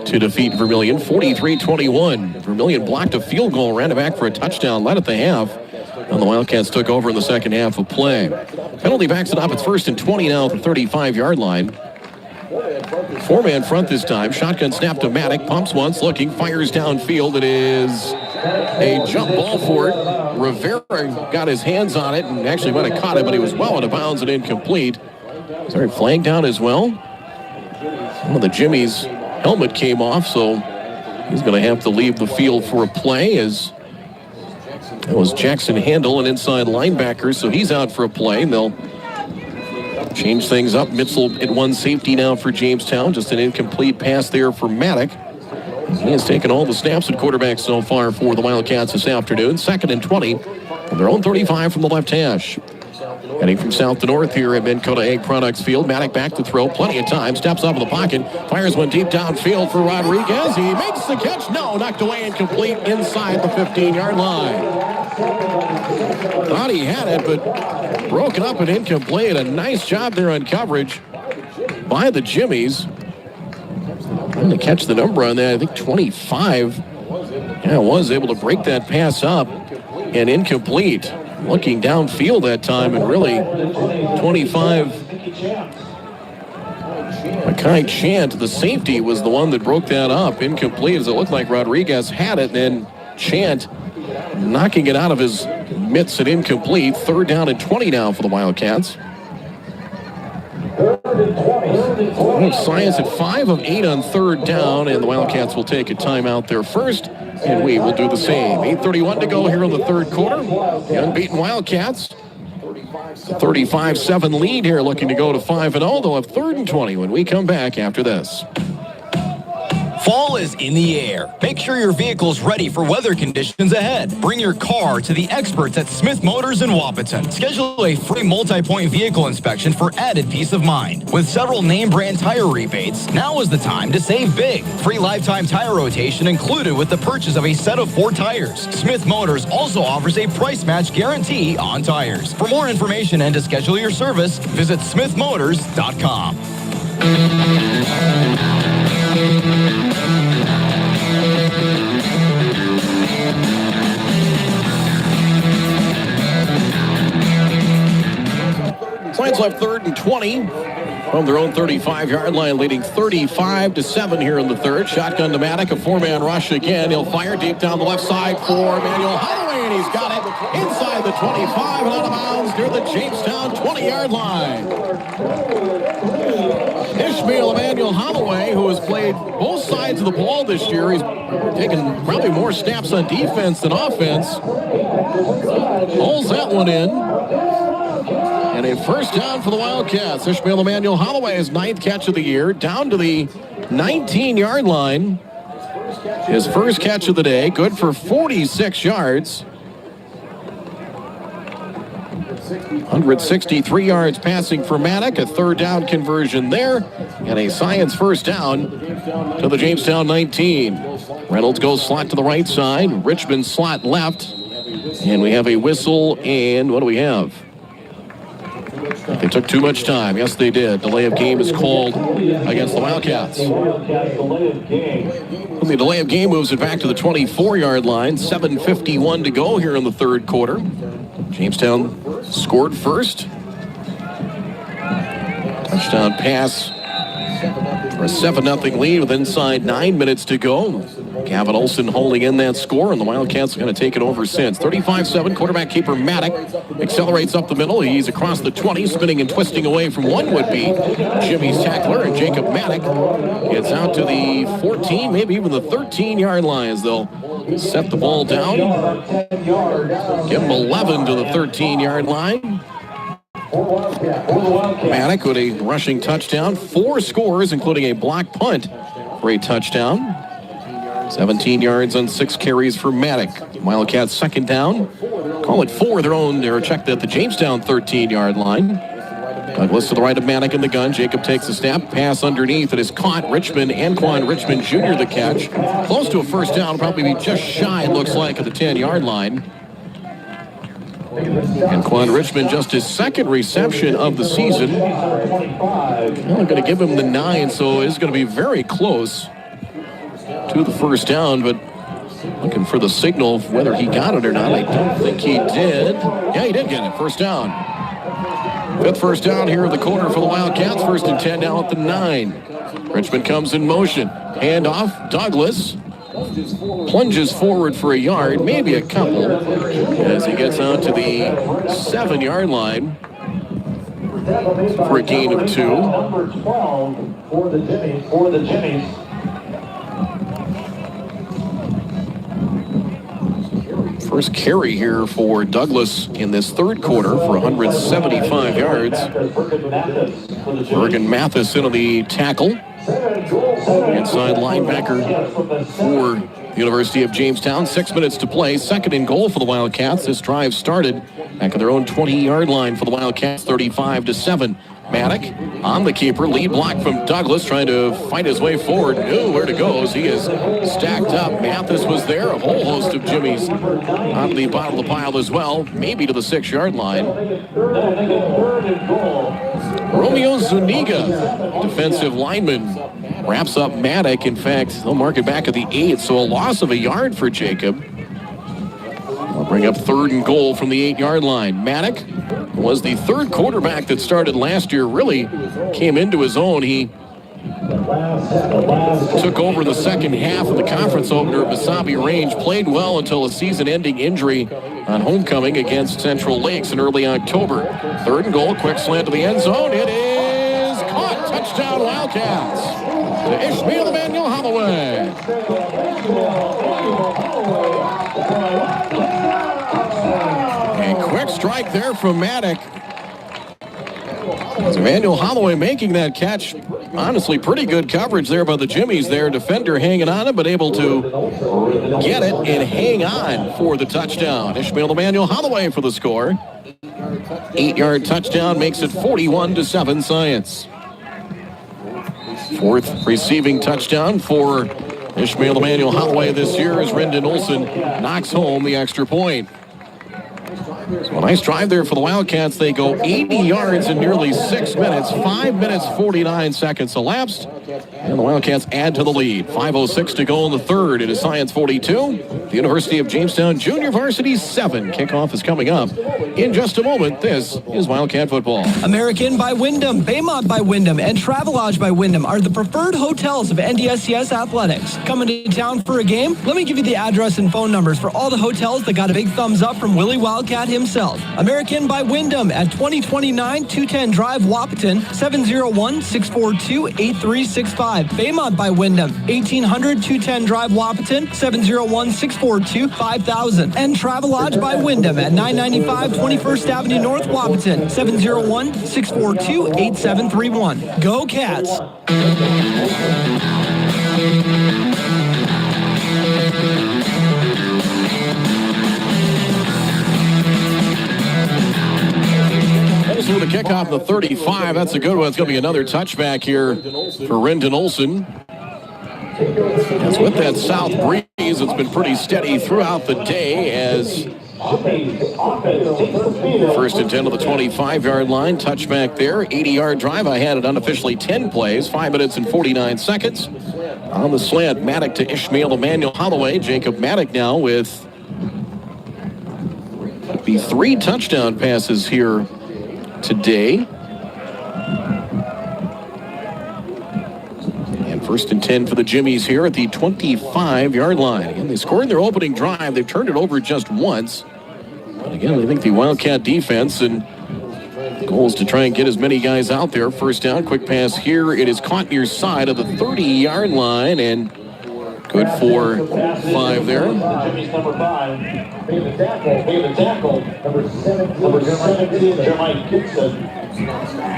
to defeat Vermillion, 43-21. Vermillion blocked a field goal, ran it back for a touchdown, led at the half, and the Wildcats took over in the second half of play. Penalty backs it up. It's first and 20 now at the 35-yard line. 4-man front this time. Shotgun snap to Maddock. Pumps once, looking, fires downfield. It is a jump ball for it. Rivera got his hands on it and actually might have caught it, but he was well out of bounds and incomplete. Sorry, flag down as well. One of the Jimmies' helmet came off, so he's going to have to leave the field for a play as it was Jackson Handel, an inside linebacker, so he's out for a play. And they'll change things up. Mitchell at one safety now for Jamestown. Just an incomplete pass there for Maddock. He has taken all the snaps at quarterback so far for the Wildcats this afternoon. Second and 20 from their own 35 from the left hash. Heading from south to north here at Dakota Egg Products Field. Maddock back to throw. Plenty of time. Steps up in the pocket. Fires one deep downfield for Rodriguez. He makes the catch. No, knocked away incomplete inside the 15-yard line. Thought he had it, but broken up and incomplete. A nice job there on coverage by the Jimmies. Trying to catch the number on that. I think 25. Yeah, was able to break that pass up and incomplete. Looking downfield that time, and really 25. Makai Chant, the safety, was the one that broke that up. Incomplete, as it looked like Rodriguez had it, and then Chant knocking it out of his mitts and incomplete. Third down and 20 now for the Wildcats. Science at 5 of 8 on third down, and the Wildcats will take a timeout there first, and we will do the same. 8:31 to go here in the third quarter. The unbeaten Wildcats, 35-7 lead here, looking to go to 5-0. They'll have third and 20 when we come back after this. Fall is in the air. Make sure your vehicle's ready for weather conditions ahead. Bring your car to the experts at Smith Motors in Wapaton. Schedule a free multi-point vehicle inspection for added peace of mind. With several name brand tire rebates, now is the time to save big. Free lifetime tire rotation included with the purchase of a set of 4 tires. Smith Motors also offers a price match guarantee on tires. For more information and to schedule your service, visit smithmotors.com. Lions left third and 20 from their own 35-yard line, leading 35-7 here in the third. Shotgun to Maddock, a 4-man rush again. He'll fire deep down the left side for Emmanuel Holloway, and he's got it inside the 25 and out of bounds near the Jamestown 20-yard line. Ishmael Emmanuel Holloway, who has played both sides of the ball this year. He's taken probably more snaps on defense than offense. Pulls that one in. And a first down for the Wildcats. Ishmael Emmanuel Holloway's 9th catch of the year, down to the 19-yard line. His first catch of the day, good for 46 yards. 163 yards passing for Maddock, a third down conversion there, and a Science first down to the Jamestown 19. Reynolds goes slot to the right side, Richmond slot left, and we have a whistle, and what do we have? They took too much time. Yes, they did. Delay of game is called against the Wildcats. The delay of game moves it back to the 24-yard line. 7:51 to go here in the third quarter. Jamestown scored first. Touchdown pass for a 7-0 lead with inside 9 minutes to go. Gavin Olsen holding in that score, and the Wildcats are going to take it over since. 35-7, quarterback keeper Maddock accelerates up the middle. He's across the 20, spinning and twisting away from one would-be Jimmy's tackler, and Jacob Maddock gets out to the 14, maybe even the 13-yard line as they'll set the ball down. Give him 11 to the 13-yard line. Maddock with a rushing touchdown. 4 scores, including a block punt for a touchdown. 17 yards on 6 carries for Maddock. Wildcats second down. Call it 4 their own. They're checked at the Jamestown 13-yard line. Douglas to the right of Maddock in the gun. Jacob takes a snap. Pass underneath. It is caught. Anquan Richmond Jr. the catch. Close to a first down. Probably be just shy, it looks like, at the 10-yard line. And Quan Richmond, just his second reception of the season. I'm going to give him the 9, so it's going to be very close to the first down, but looking for the signal of whether he got it or not. I don't think he did. Yeah, he did get it. First down. 5th first down here in the quarter for the Wildcats. 1st and 10 now at the 9. Richmond comes in motion. Handoff. Douglas plunges forward for a yard, maybe a couple, as he gets out to the 7-yard line for a gain of 2. Number 12 for the Jimmies. First carry here for Douglas in this 3rd quarter for 175 yards. Bergen Mathis into the tackle. Inside linebacker for the University of Jamestown. 6 minutes to play. 2nd and goal for the Wildcats. This drive started back at their own 20-yard line for the Wildcats, 35-7. Maddock on the keeper. Lead block from Douglas, trying to fight his way forward. Knew where to go as he is stacked up. Mathis was there. A whole host of Jimmies on the bottom of the pile as well. Maybe to the 6-yard line. Romeo Zuniga, defensive lineman, wraps up Maddock. In fact, they'll mark it back at the 8, so a loss of a yard for Jacob. They'll bring up 3rd and goal from the 8-yard line. Maddock was the 3rd quarterback that started last year, really came into his own. He took over the second half of the conference opener at Wasabi Range, played well until a season-ending injury on homecoming against Central Lakes in early October. 3rd and goal, quick slant to the end zone. It is caught. Touchdown Wildcats to Ishmael Emmanuel Holloway. A quick strike there from Maddock. Emmanuel Holloway making that catch. Honestly, pretty good coverage there by the Jimmies there. Defender hanging on it, but able to get it and hang on for the touchdown. Ishmael Emmanuel Holloway for the score. 8-yard touchdown makes it 41-7 Science. 4th receiving touchdown for Ishmael Emmanuel Holloway this year as Rendon Olsen knocks home the extra point. So a nice drive there for the Wildcats. They go 80 yards in nearly 6 minutes. 5 minutes, 49 seconds elapsed. And the Wildcats add to the lead. 5:06 to go in the 3rd. It is Science 42. The University of Jamestown Junior Varsity 7. Kickoff is coming up in just a moment. This is Wildcat football. American by Wyndham, Baymont by Wyndham, and Travelodge by Wyndham are the preferred hotels of NDSCS Athletics. Coming to town for a game? Let me give you the address and phone numbers for all the hotels that got a big thumbs up from Willie Wildcat himself. American by Wyndham at 2029 210 Drive, Wapaton, 701-642-8365. Baymont by Wyndham, 1800 210 Drive, Wapaton, 701-642-5000. And Travelodge by Wyndham at 995 21st Avenue North, Wapaton, 701-642-8731. Go Cats! Olsen with a kickoff the 35. That's a good one. It's going to be another touchback here for Rendon Olsen. As with that south breeze, it's been pretty steady throughout the day as 1st and 10 to the 25-yard line. Touchback there. 80-yard drive. I had it unofficially 10 plays. 5 minutes and 49 seconds. On the slant, Maddock to Ishmael Emmanuel Holloway. Jacob Maddock now with the 3 touchdown passes here today. And First and 10 for the Jimmies here at the 25-yard line. Again, they scored their opening drive. They've turned it over just once. And again, I think the Wildcat defense and the goal is to try and get as many guys out there. First down, quick pass here. It is caught near side of the 30-yard line and good for 5 there. Jimmy's number 5. Made the tackle. Number 17, Jeremiah Gibson.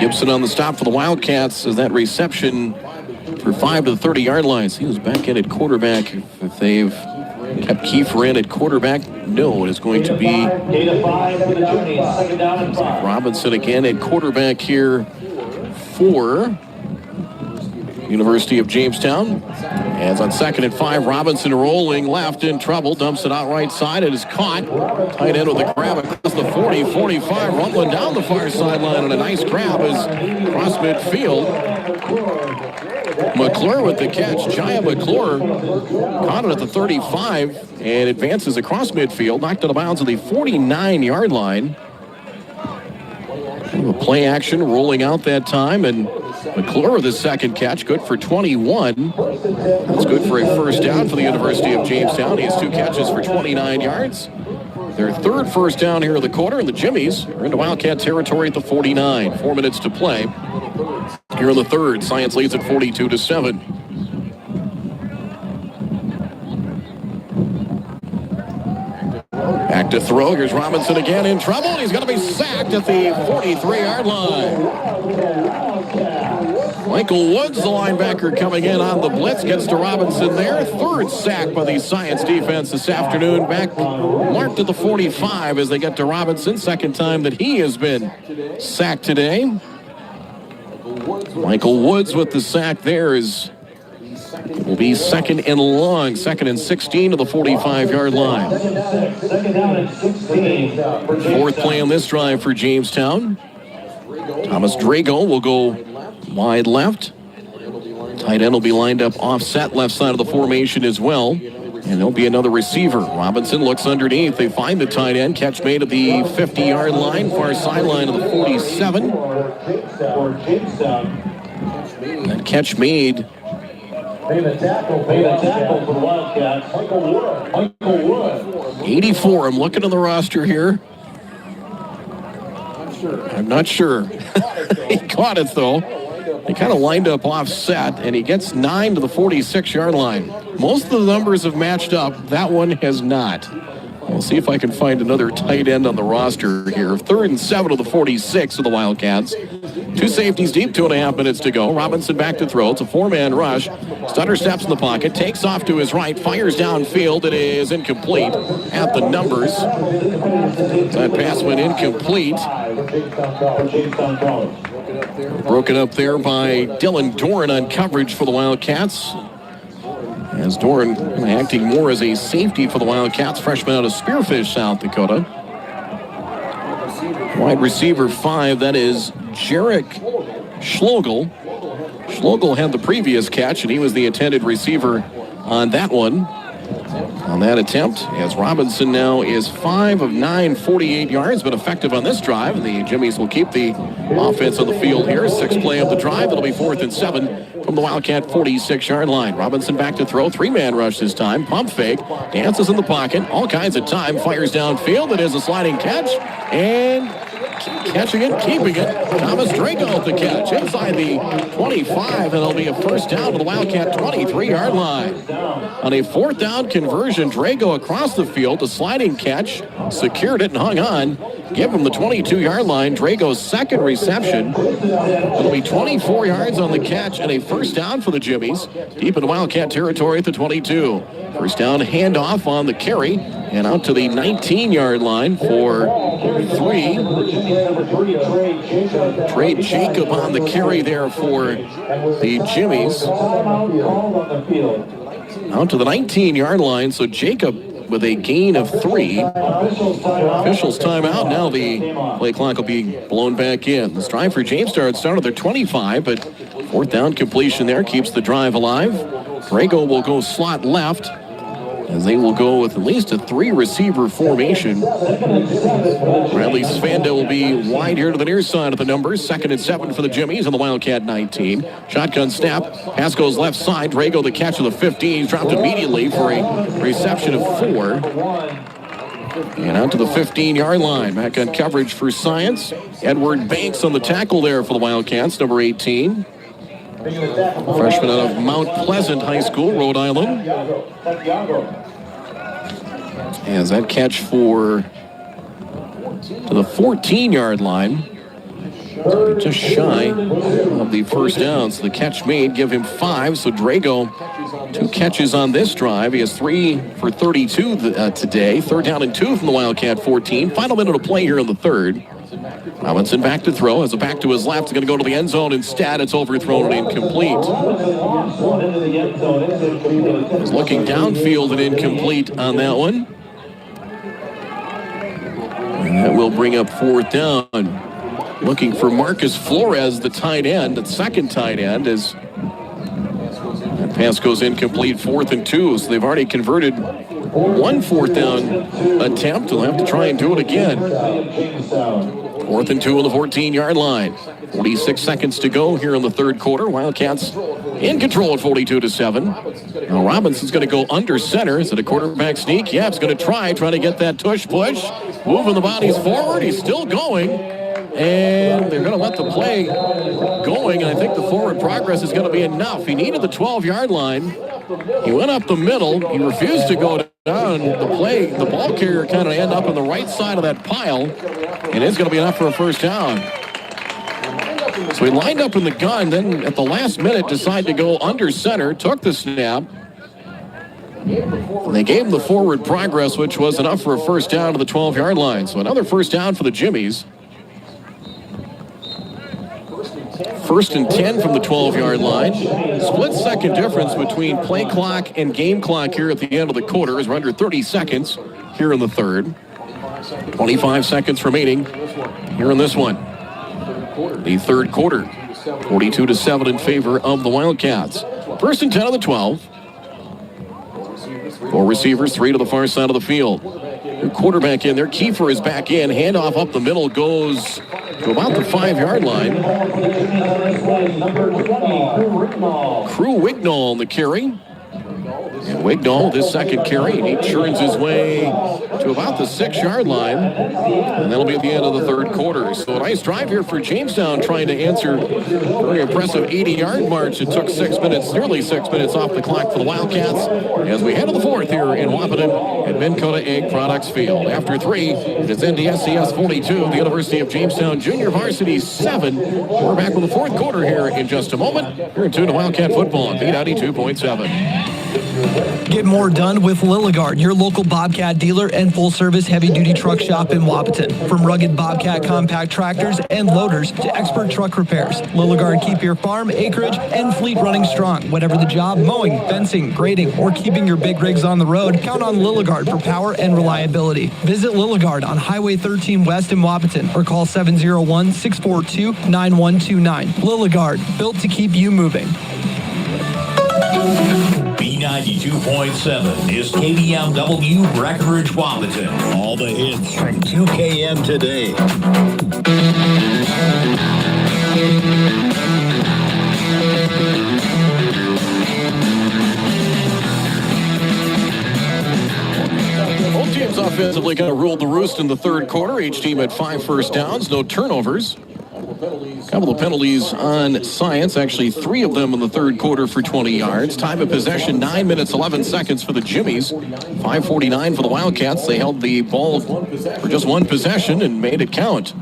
Gibson on the stop for the Wildcats as that reception for 5 to the 30-yard line. He was back in at quarterback. If they've kept Kiefer in at quarterback, no, it is going to be Robinson again at quarterback here for University of Jamestown. As on 2nd and 5, Robinson rolling left in trouble, dumps it out right side. It is caught. Tight end with a grab across the 40, 45, rumbling down the far sideline, and a nice grab is across midfield. McClure with the catch. Jaya McClure caught it at the 35 and advances across midfield, knocked it out of bounds at the 49-yard line. A play action rolling out that time, and McClure with his second catch, good for 21. That's good for a first down for the University of Jamestown. He has 2 catches for 29 yards. Their third first down here in the quarter, and the Jimmies are into Wildcat territory at the 49. 4 minutes to play. Here in the third, Science leads at 42-7. Back to throw. Here's Robinson again in trouble. He's going to be sacked at the 43-yard line. Michael Woods, the linebacker, coming in on the blitz, gets to Robinson there. Third sack by the Science defense this afternoon. Back marked at the 45 as they get to Robinson. Second time that he has been sacked today. Michael Woods with the sack there will be second and long, 2nd and 16 to the 45-yard line. Fourth play on this drive for Jamestown. Thomas Drago will go wide left. Tight end will be lined up offset left side of the formation as well. And there'll be another receiver. Robinson looks underneath. They find the tight end. Catch made at the 50-yard line, far sideline of the 47. That catch made. Pay the tackle for the Wildcats. Michael Wood. 84. I'm looking at the roster here. I'm not sure. He caught it, though. They kind of lined up offset, and he gets 9 to the 46-yard line. Most of the numbers have matched up. That one has not. We'll see if I can find another tight end on the roster here. 3rd and 7 to the 46 of the Wildcats. 2 safeties deep, 2.5 minutes to go. Robinson back to throw. It's a 4-man rush. Stutter steps in the pocket, takes off to his right, fires downfield. It is incomplete at the numbers. That pass went incomplete. Broken up there by Dylan Doran on coverage for the Wildcats. As Doran acting more as a safety for the Wildcats, freshman out of Spearfish, South Dakota. Wide receiver 5, that is Jarek Schlogel. Schlogel had the previous catch, and he was the intended receiver on that one. On that attempt, as Robinson now is 5 of 9, 48 yards, but effective on this drive. The Jimmies will keep the offense on the field here. 6th play of the drive. It'll be 4th and 7 from the Wildcat 46-yard line. Robinson back to throw. 3-man rush this time. Pump fake. Dances in the pocket. All kinds of time. Fires downfield. It is a sliding catch. And catching it, keeping it. Thomas Drago with the catch inside the 25, and it'll be a first down to the Wildcat 23-yard line. On a 4th down conversion, Drago across the field, a sliding catch, secured it and hung on. Give him the 22-yard line. Drago's second reception. It'll be 24 yards on the catch and a first down for the Jimmies. Deep in Wildcat territory at the 22. First down handoff on the carry and out to the 19-yard line for 3. Trey Jacob on the carry there for the Jimmies. Out to the 19-yard line, so Jacob with a gain of 3. Officials timeout. Now the play clock will be blown back in. The drive for Jamestown started their 25, but 4th down completion there keeps the drive alive. Drago will go slot left. as they will go with at least a 3-receiver formation. Bradley Svanda will be wide here to the near side of the numbers. 2nd and 7 for the Jimmies on the Wildcat 19. Shotgun snap. Pass goes left side. Drago the catch of the 15. He's dropped immediately for a reception of 4. And out to the 15-yard line. Back on coverage for Science. Edward Banks on the tackle there for the Wildcats, number 18. Freshman out of Mount Pleasant High School, Rhode Island. As that catch to the 14-yard line. Just shy of the first down. So the catch made, give him 5. So Drago, 2 catches on this drive. He has 3 for 32 today. 3rd down and 2 from the Wildcat 14. Final minute of play here in the 3rd. Robinson back to throw. Has a back to his left. He's going to go to the end zone. Instead, it's overthrown and incomplete. He's looking downfield and incomplete on that one. And that will bring up 4th down. Looking for Marcus Flores, the tight end, the 2nd tight end, as that pass goes incomplete. 4th and 2. So they've already converted 1 4th down attempt. They'll have to try and do it again. 4th and 2 on the 14-yard line. 46 seconds to go here in the 3rd quarter. Wildcats in control at 42-7. Now Robinson's going to go under center. Is it a quarterback sneak? Yeah, it's going to try to get that tush push. Moving the bodies forward. He's still going. And they're going to let the play going. And I think the forward progress is going to be enough. He needed the 12-yard line. He went up the middle. He refused to go down. The ball carrier kind of ended up on the right side of that pile. And it's going to be enough for a 1st down. So he lined up in the gun, then at the last minute decided to go under center, took the snap. And they gave him the forward progress, which was enough for a 1st down to the 12-yard line. So another 1st down for the Jimmies. 1st and 10 from the 12-yard line. Split second difference between play clock and game clock here at the end of the quarter as we're under 30 seconds here in the 3rd. 25 seconds remaining here in this one. The 3rd quarter. 42-7 in favor of the Wildcats. 1st and 10 on the 12. 4 receivers, 3 to the far side of the field. The quarterback in there. Kiefer is back in. Handoff up the middle goes to about the 5-yard line. Crew Wignall on the carry. And Wignall, this 2nd carry, and he churns his way to about the 6-yard line. And that'll be at the end of the 3rd quarter. So a nice drive here for Jamestown, trying to answer a very impressive 80-yard march. It took 6 minutes, nearly 6 minutes off the clock for the Wildcats as we head to the 4th here in Wahpeton at Minn Kota Egg Products Field. After 3, it's NDSCS 42, the University of Jamestown Junior Varsity 7. We're back with the 4th quarter here in just a moment. You're in tune to Wildcat football on B92.7. Get more done with Lilligard, your local Bobcat dealer and full-service heavy-duty truck shop in Wahpeton. From rugged Bobcat compact tractors and loaders to expert truck repairs, Lilligard keep your farm, acreage, and fleet running strong. Whatever the job, mowing, fencing, grading, or keeping your big rigs on the road, count on Lilligard for power and reliability. Visit Lilligard on Highway 13 West in Wahpeton or call 701-642-9129. Lilligard, built to keep you moving. B92.7 is KBMW Breckenridge Wahpeton. All the hits from 2KM today. Both teams offensively kind of ruled the roost in the 3rd quarter. Each team had 5 first downs, no turnovers. A couple of penalties on Science, actually 3 of them in the 3rd quarter for 20 yards. Time of possession, 9 minutes, 11 seconds for the Jimmies. 5:49 for the Wildcats. They held the ball for just 1 possession and made it count.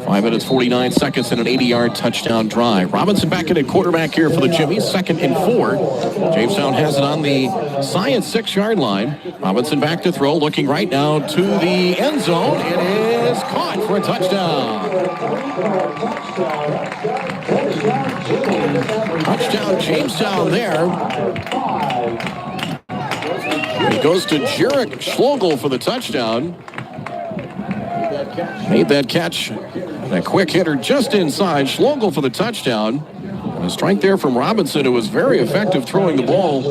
5 minutes, 49 seconds and an 80-yard touchdown drive. Robinson back in at quarterback here for the Jimmies, 2nd and 4. Jamestown has it on the Science 6-yard line. Robinson back to throw, looking right now to the end zone. It is caught for a touchdown. Touchdown Jamestown there. It goes to Jarek Schlogel for the touchdown. Made that catch. That quick hitter just inside. Schlogel for the touchdown. And a strike there from Robinson, who was very effective throwing the ball.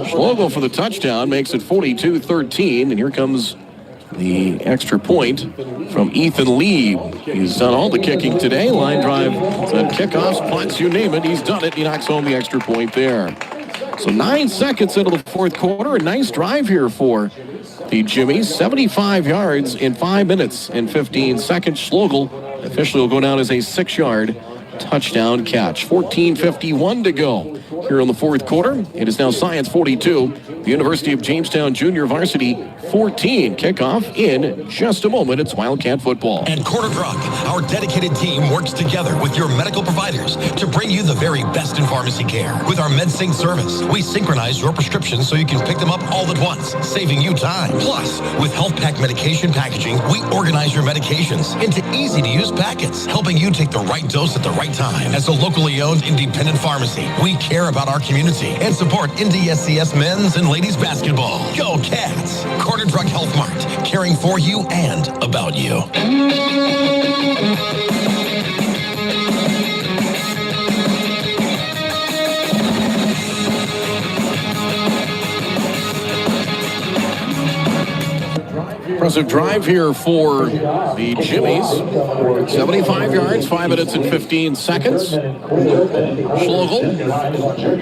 Schlegel for the touchdown makes it 42-13, and here comes the extra point from Ethan Lee. He's done all the kicking today. Line drive, kickoffs, punts, you name it. He's done it. He knocks home the extra point there. So 9 seconds into the fourth quarter. A nice drive here for the Jimmies. 75 yards in 5 minutes and 15 seconds. Schlegel officially will go down as a 6-yard touchdown catch. 14:51 to go here in the fourth quarter. It is now Science 42, the University of Jamestown Junior Varsity 14. Kickoff in just a moment. It's Wildcat football. At Corner Drug, our dedicated team works together with your medical providers to bring you the very best in pharmacy care. With our MedSync service, we synchronize your prescriptions so you can pick them up all at once, saving you time. Plus, with Health Pack medication packaging, we organize your medications into easy-to-use packets, helping you take the right dose at the right time. As a locally owned independent pharmacy, we care about our community and support NDSCS men's and ladies basketball. Go Cats! Corner Drug Health Mart, caring for you and about you. Impressive drive here for the Jimmies. 75 yards, 5 minutes and 15 seconds. Schlegel,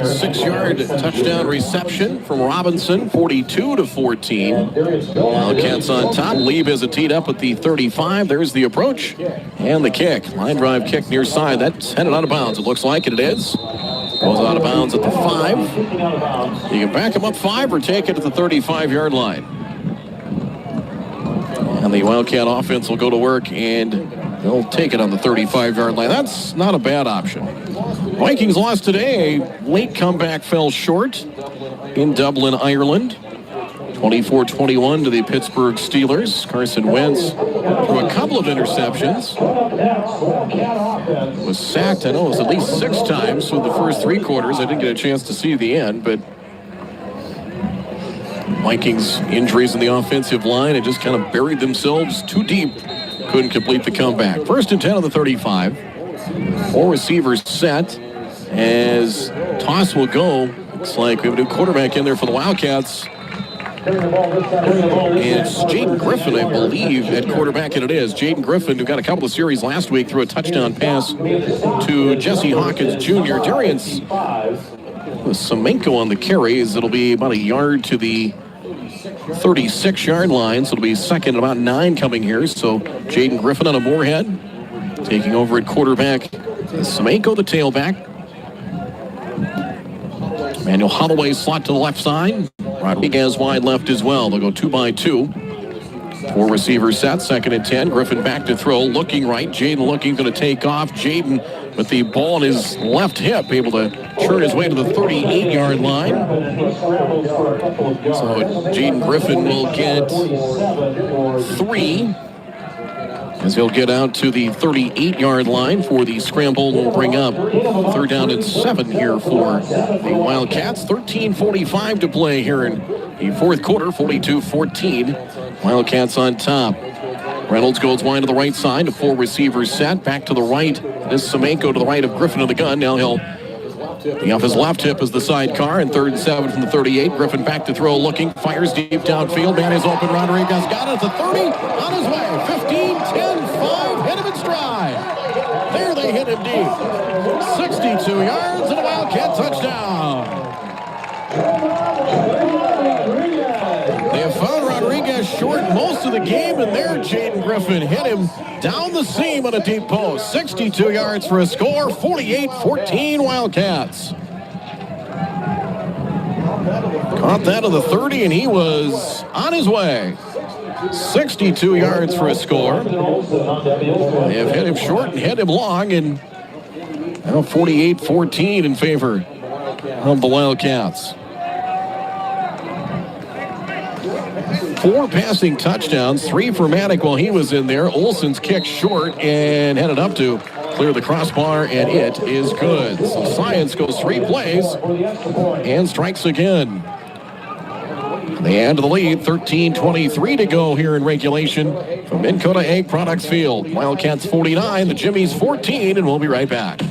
6-yard touchdown reception from Robinson, 42-14. Wildcats on top. Lieb is teed up at the 35. There's the approach and the kick. Line drive kick near side. That's headed out of bounds, it looks like, and it is. Goes out of bounds at the 5. You can back him up 5 or take it at the 35-yard line. And the Wildcat offense will go to work, and they'll take it on the 35-yard line. That's not a bad option. Vikings lost today. A late comeback fell short in Dublin, Ireland. 24-21 to the Pittsburgh Steelers. Carson Wentz threw a couple of interceptions. Was sacked, I know it was at least 6 times through the first 3 quarters. I didn't get a chance to see the end, but Vikings injuries in the offensive line and just kind of buried themselves too deep. Couldn't complete the comeback. 1st and 10 on the 35. 4 receivers set as toss will go. Looks like we have a new quarterback in there for the Wildcats. And it's Jaden Griffin, I believe, at quarterback, and it is. Jaden Griffin, who got a couple of series last week, threw a touchdown pass to Jesse Hawkins Jr. Darius Semenko on the carries. It'll be about a yard to the 36-yard line, so it'll be second and about 9 coming here. So Jaden Griffin on a Moorhead, taking over at quarterback. Semenko, the tailback. Emmanuel Holloway slot to the left side. Rodriguez wide left as well. They'll go 2 by 2. 4 receivers set, 2nd and 10. Griffin back to throw, looking right. Jaden looking, going to take off. Jaden with the ball in his left hip, able to turn his way to the 38-yard line. So Jaden Griffin will get 3 as he'll get out to the 38-yard line for the scramble. Will bring up 3rd down and 7 here for the Wildcats. 13:45 to play here in the fourth quarter. 42-14. Wildcats on top. Reynolds goes wide to the right side. 4 receivers set. Back to the right. This Semenko to the right of Griffin in the gun. Now he'll be off his left hip as the sidecar. And 3rd and 7 from the 38. Griffin back to throw, looking. Fires deep downfield. Man is open. Rodriguez got it at the 30. On his way. 15, 10, 5. Hit him in stride. There they hit him deep. 62 yards and a Wildcat touchdown. They have found Rodriguez short most of the game, and there Jaden Griffin hit him down the seam on a deep post. 62 yards for a score, 48-14 Wildcats. Caught that at the 30, and he was on his way. 62 yards for a score. They have hit him short and hit him long, and now 48-14 in favor of the Wildcats. 4 passing touchdowns, 3 for Maddock while he was in there. Olsen's kick short and headed up to clear the crossbar, and it is good. So Science goes 3 plays and strikes again. They add to the lead, 13:23 to go here in regulation from Minn Kota Egg Products Field. Wildcats 49, the Jimmies 14, and we'll be right back.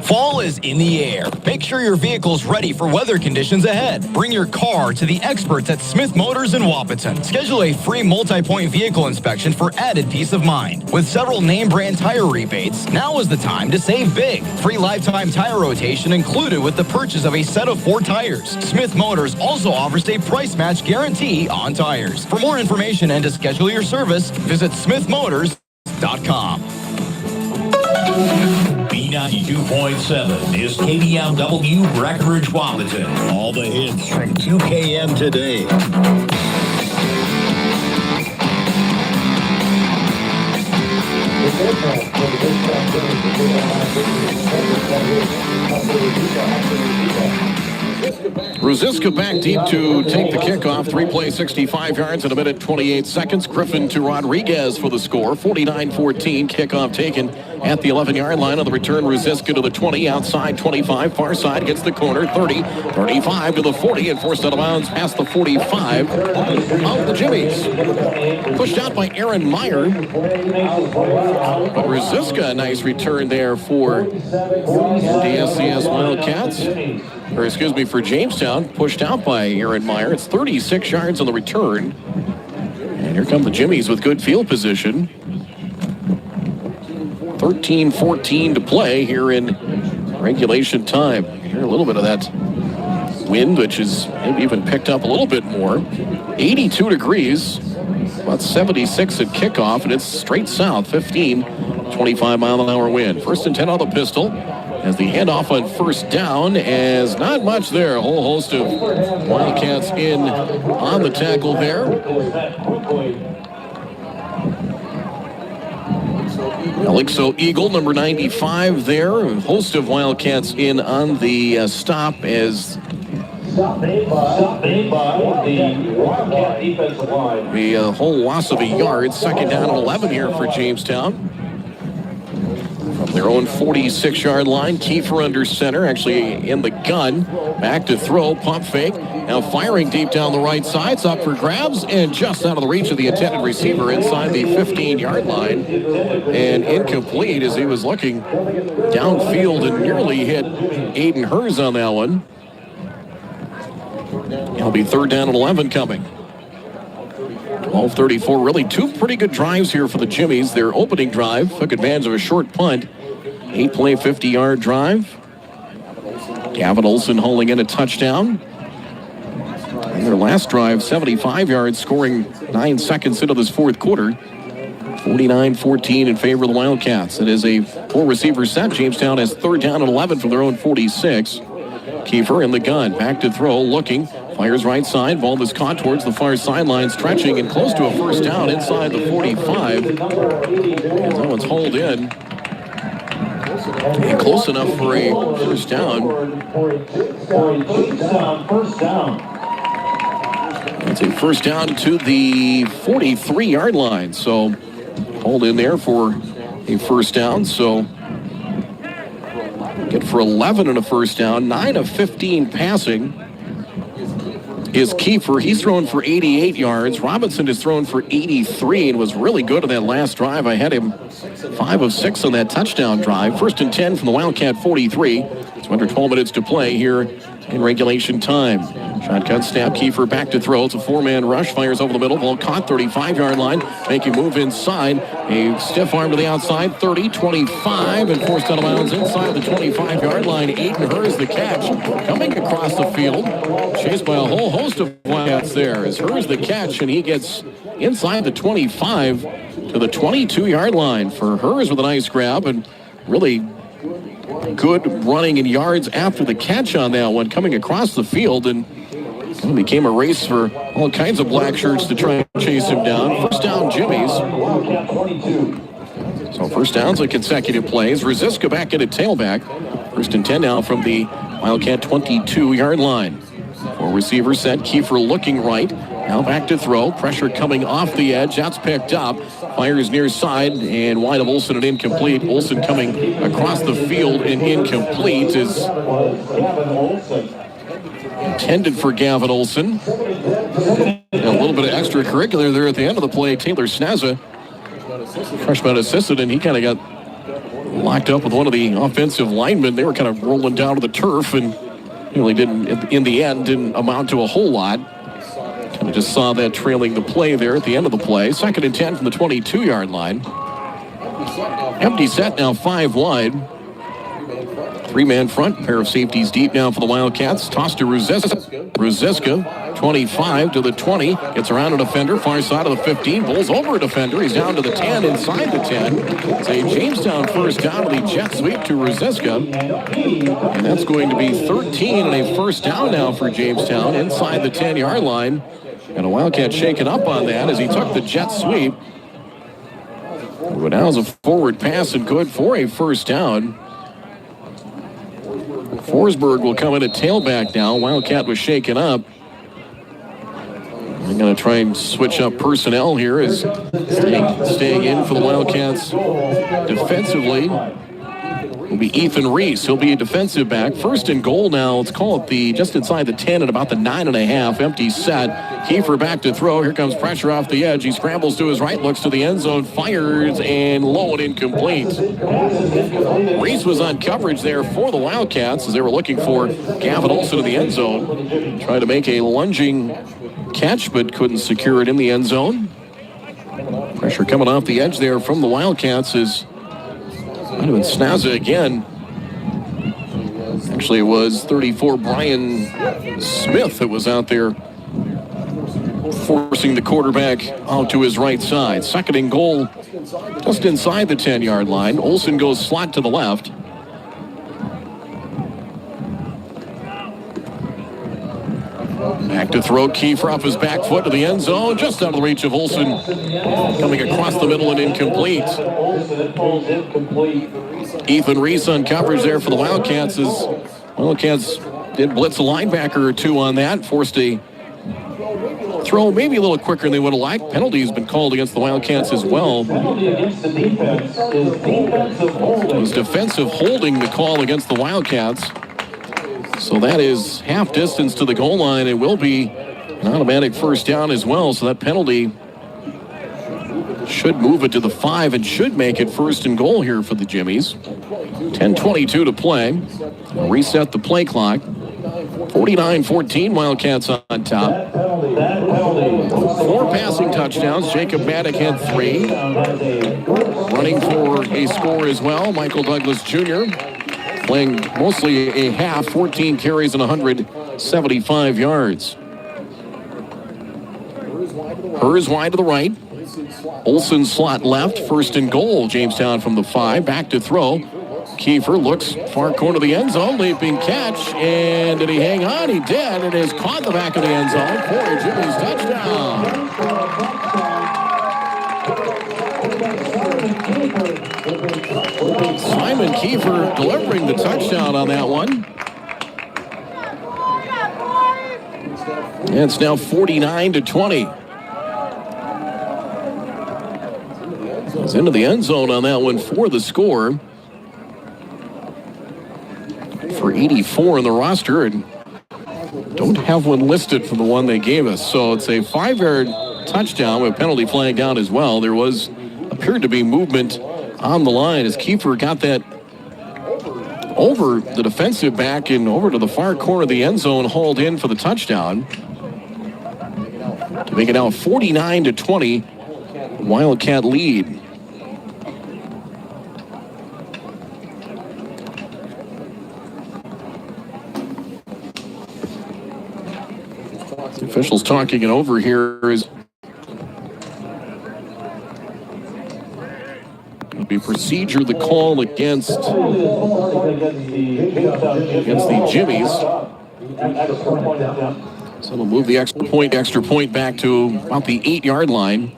Fall is in the air. Make sure your vehicle's ready for weather conditions ahead. Bring your car to the experts at Smith Motors in Wapaton. Schedule a free multi-point vehicle inspection for added peace of mind. With several name brand tire rebates, now is the time to save big. Free lifetime tire rotation included with the purchase of a set of 4 tires. Smith Motors also offers a price match guarantee on tires. For more information and to schedule your service, visit smithmotors.com. B92.7 is KBLW Breckenridge Wapaton. All the hits from 2KM today. Ruziska back deep to take the kickoff. 3 plays, 65 yards in a minute, 28 seconds. Griffin to Rodriguez for the score. 49-14. Kickoff taken at the 11-yard line. On the return, Ruziska to the 20, outside 25, far side, gets the corner, 30, 35 to the 40, and forced out of bounds past the 45 of the Jimmies. Pushed out by Aaron Meyer. But Ruziska, a nice return there for NDSCS Wildcats. Or excuse me, for Jamestown, pushed out by Aaron Meyer. It's 36 yards on the return. And here come the Jimmies with good field position. 13-14 to play here in regulation time. You hear a little bit of that wind, which is maybe even picked up a little bit more. 82 degrees, about 76 at kickoff, and it's straight south, 15, 25-mile-an-hour wind. First and 10 on the pistol. As the handoff on first down, as not much there. A whole host of Wildcats in on the tackle there. Alexo Eagle, number 95 there. A host of Wildcats in on the stop as the whole loss of a yard. Second down and 11 here for Jamestown. From their own 46-yard line, Kiefer under center, actually in the gun. Back to throw, pump fake. Now firing deep down the right side. It's up for grabs and just out of the reach of the intended receiver inside the 15-yard line. And incomplete as he was looking downfield and nearly hit Aiden Hers on that one. It'll be third down and 11 coming. 12:34, really 2 pretty good drives here for the Jimmies. Their opening drive took advantage of a short punt. 8-play, 50-yard drive. Gavin Olsen holding in a touchdown. And their last drive, 75 yards, scoring 9 seconds into this fourth quarter. 49-14 in favor of the Wildcats. It is a 4-receiver set. Jamestown has third down and 11 from their own 46. Kiefer in the gun, back to throw, looking, fires right side, ball is caught towards the far sideline, stretching and close to a first down inside the 45. And that one's hauled in. And close enough for a first down. It's a first down to the 43-yard line. So hold in there for a first down. So get for 11 and a first down. 9 of 15 passing is Kiefer. He's thrown for 88 yards. Robinson is thrown for 83 and was really good on that last drive. I had him 5 of 6 on that touchdown drive. First and 10 from the Wildcat 43. It's under 12 minutes to play here in regulation time. Shotgun snap, Kiefer back to throw. It's a 4-man rush, fires over the middle. Ball caught, 35-yard line. Making move inside. A stiff arm to the outside, 30, 25, and forced out of bounds inside the 25-yard line. Aiden Hers the catch. Coming across the field, chased by a whole host of Wildcats there. As Hers the catch, and he gets inside the 25 to the 22-yard line. For Hers with a nice grab, and really good running in yards after the catch on that one, coming across the field, and it became a race for all kinds of black shirts to try and chase him down. First down, Jimmies. So first downs on consecutive plays. Ruziska back in at tailback. First and 10 now from the Wildcat 22-yard line. 4 receivers set. Kiefer looking right. Now back to throw. Pressure coming off the edge. That's picked up. Fires near side and wide of Olsen and incomplete. Olsen coming across the field and incomplete is intended for Gavin Olson. And a little bit of extracurricular there at the end of the play. Taylor Snazza, freshman assistant, and he kind of got locked up with one of the offensive linemen. They were kind of rolling down to the turf and really didn't, in the end, didn't amount to a whole lot. Kind of just saw that trailing the play there at the end of the play. 2nd and 10 from the 22-yard line. Empty set now, 5 wide. 3-man front, pair of safeties deep now for the Wildcats. Toss to Ruziska, 25 to the 20. Gets around a defender, far side of the 15. Bowls over a defender. He's down to the 10, inside the 10. It's a Jamestown first down to the jet sweep to Ruziska. And that's going to be 13 and a first down now for Jamestown inside the 10-yard line. And a Wildcat shaken up on that as he took the jet sweep. But now is a forward pass and good for a first down. Forsberg will come in at tailback now. Wildcat was shaken up. They're going to try and switch up personnel here as staying in for the Wildcats defensively will be Ethan Reese. He'll be a defensive back. 1st and goal now. Let's call it just inside the 10 at about the 9.5. Empty set. Kiefer back to throw. Here comes pressure off the edge. He scrambles to his right, looks to the end zone, fires, and low and incomplete. Reese was on coverage there for the Wildcats as they were looking for Gavin Olson in the end zone. Tried to make a lunging catch, but couldn't secure it in the end zone. Pressure coming off the edge there from the Wildcats is Snazza again. Actually, it was 34 Brian Smith that was out there forcing the quarterback out to his right side. 2nd and goal just inside the 10-yard line. Olson goes slot to the left. Back to throw. Kiefer off his back foot to the end zone, just out of the reach of Olson. Coming across the middle and incomplete. Ethan Reese on coverage there for the Wildcats as Wildcats did blitz a linebacker or two on that. Forced a throw maybe a little quicker than they would have liked. Penalty has been called against the Wildcats as well. It was defensive holding the call against the Wildcats. So that is half distance to the goal line. It will be an automatic first down as well. So that penalty should move it to the 5 and should make it 1st and goal here for the Jimmies. 10:22 to play. Reset the play clock. 49-14, Wildcats on top. 4 passing touchdowns. Jacob Maddock had 3. Running for a score as well, Michael Douglas Jr. Playing mostly a half, 14 carries and 175 yards. Hers wide to the right. Olson slot left, 1st and goal. Jamestown from the 5, back to throw. Kiefer looks far corner of the end zone, leaping catch, and did he hang on? He did. It is caught in the back of the end zone for a Jimmy's touchdown. Simon Kiefer delivering the touchdown on that one. And it's now 49-20. He's into the end zone on that one for the score. For 84 in the roster, and don't have one listed from the one they gave us. So it's a 5-yard touchdown with penalty flag down as well. There appeared to be movement on the line as Kiefer got that over the defensive back and over to the far corner of the end zone, hauled in for the touchdown. To make it now 49-20, Wildcat lead. The officials talking it over here is it'll be procedure the call against the Jimmies. So we'll move the extra point back to about the 8-yard line.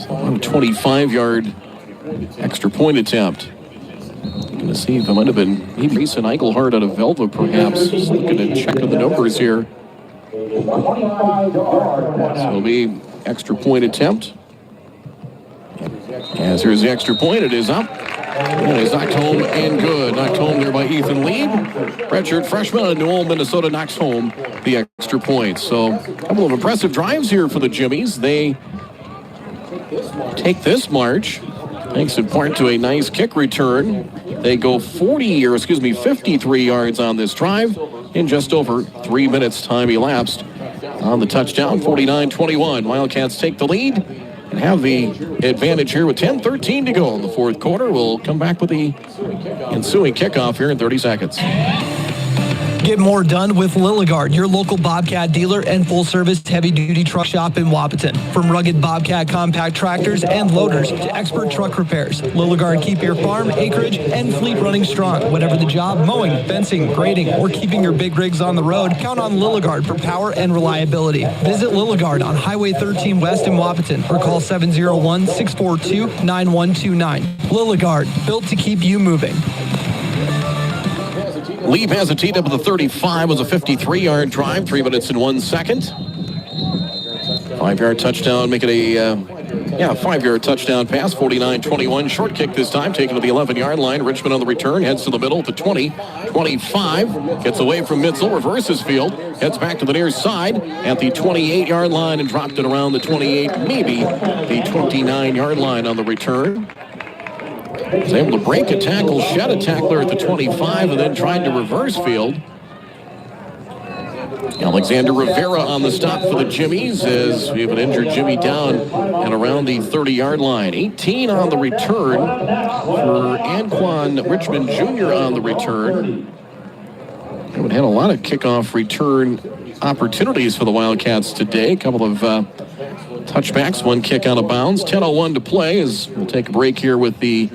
So a 25-yard extra point attempt. Going to see if it might have been maybe Mason Eichelhardt out of Velva, perhaps. Just looking at checking the numbers here. So it'll be extra point attempt. As here's the extra point, it is up. And he's knocked home and good. Knocked home there by Ethan Lee. Redshirt freshman out of New Ulm, Minnesota knocks home the extra point. So a couple of impressive drives here for the Jimmies. They take this march, thanks in part to a nice kick return. They go 53 yards on this drive in just over 3 minutes time elapsed on the touchdown, 49-21. Wildcats take the lead and have the advantage here with 10:13 to go in the fourth quarter. We'll come back with the ensuing kickoff here in 30 seconds. Get more done with Lilligard, your local Bobcat dealer and full-service heavy-duty truck shop in Wapaton. From rugged Bobcat compact tractors and loaders to expert truck repairs, Lilligard keep your farm, acreage, and fleet running strong. Whatever the job, mowing, fencing, grading, or keeping your big rigs on the road, count on Lilligard for power and reliability. Visit Lilligard on Highway 13 West in Wapaton or call 701-642-9129. Lilligard, built to keep you moving. Lee has a teed up at the 35. Was a 53-yard drive, 3 minutes and 1 second. 5-yard touchdown, make it a 5-yard touchdown pass, 49-21. Short kick this time, taken to the 11-yard line. Richmond on the return, heads to the middle at the 20, 25. Gets away from Mitzel, reverses field, heads back to the near side at the 28-yard line and dropped it around the 28, maybe the 29-yard line on the return. Was able to break a tackle, shed a tackler at the 25, and then tried to reverse field. Alexander Rivera on the stop for the Jimmies as we have an injured Jimmy down and around the 30-yard line. 18 on the return for Anquan Richmond Jr. on the return. We've had a lot of kickoff return opportunities for the Wildcats today. A couple of touchbacks, one kick out of bounds. 10:01 to play as we'll take a break here with the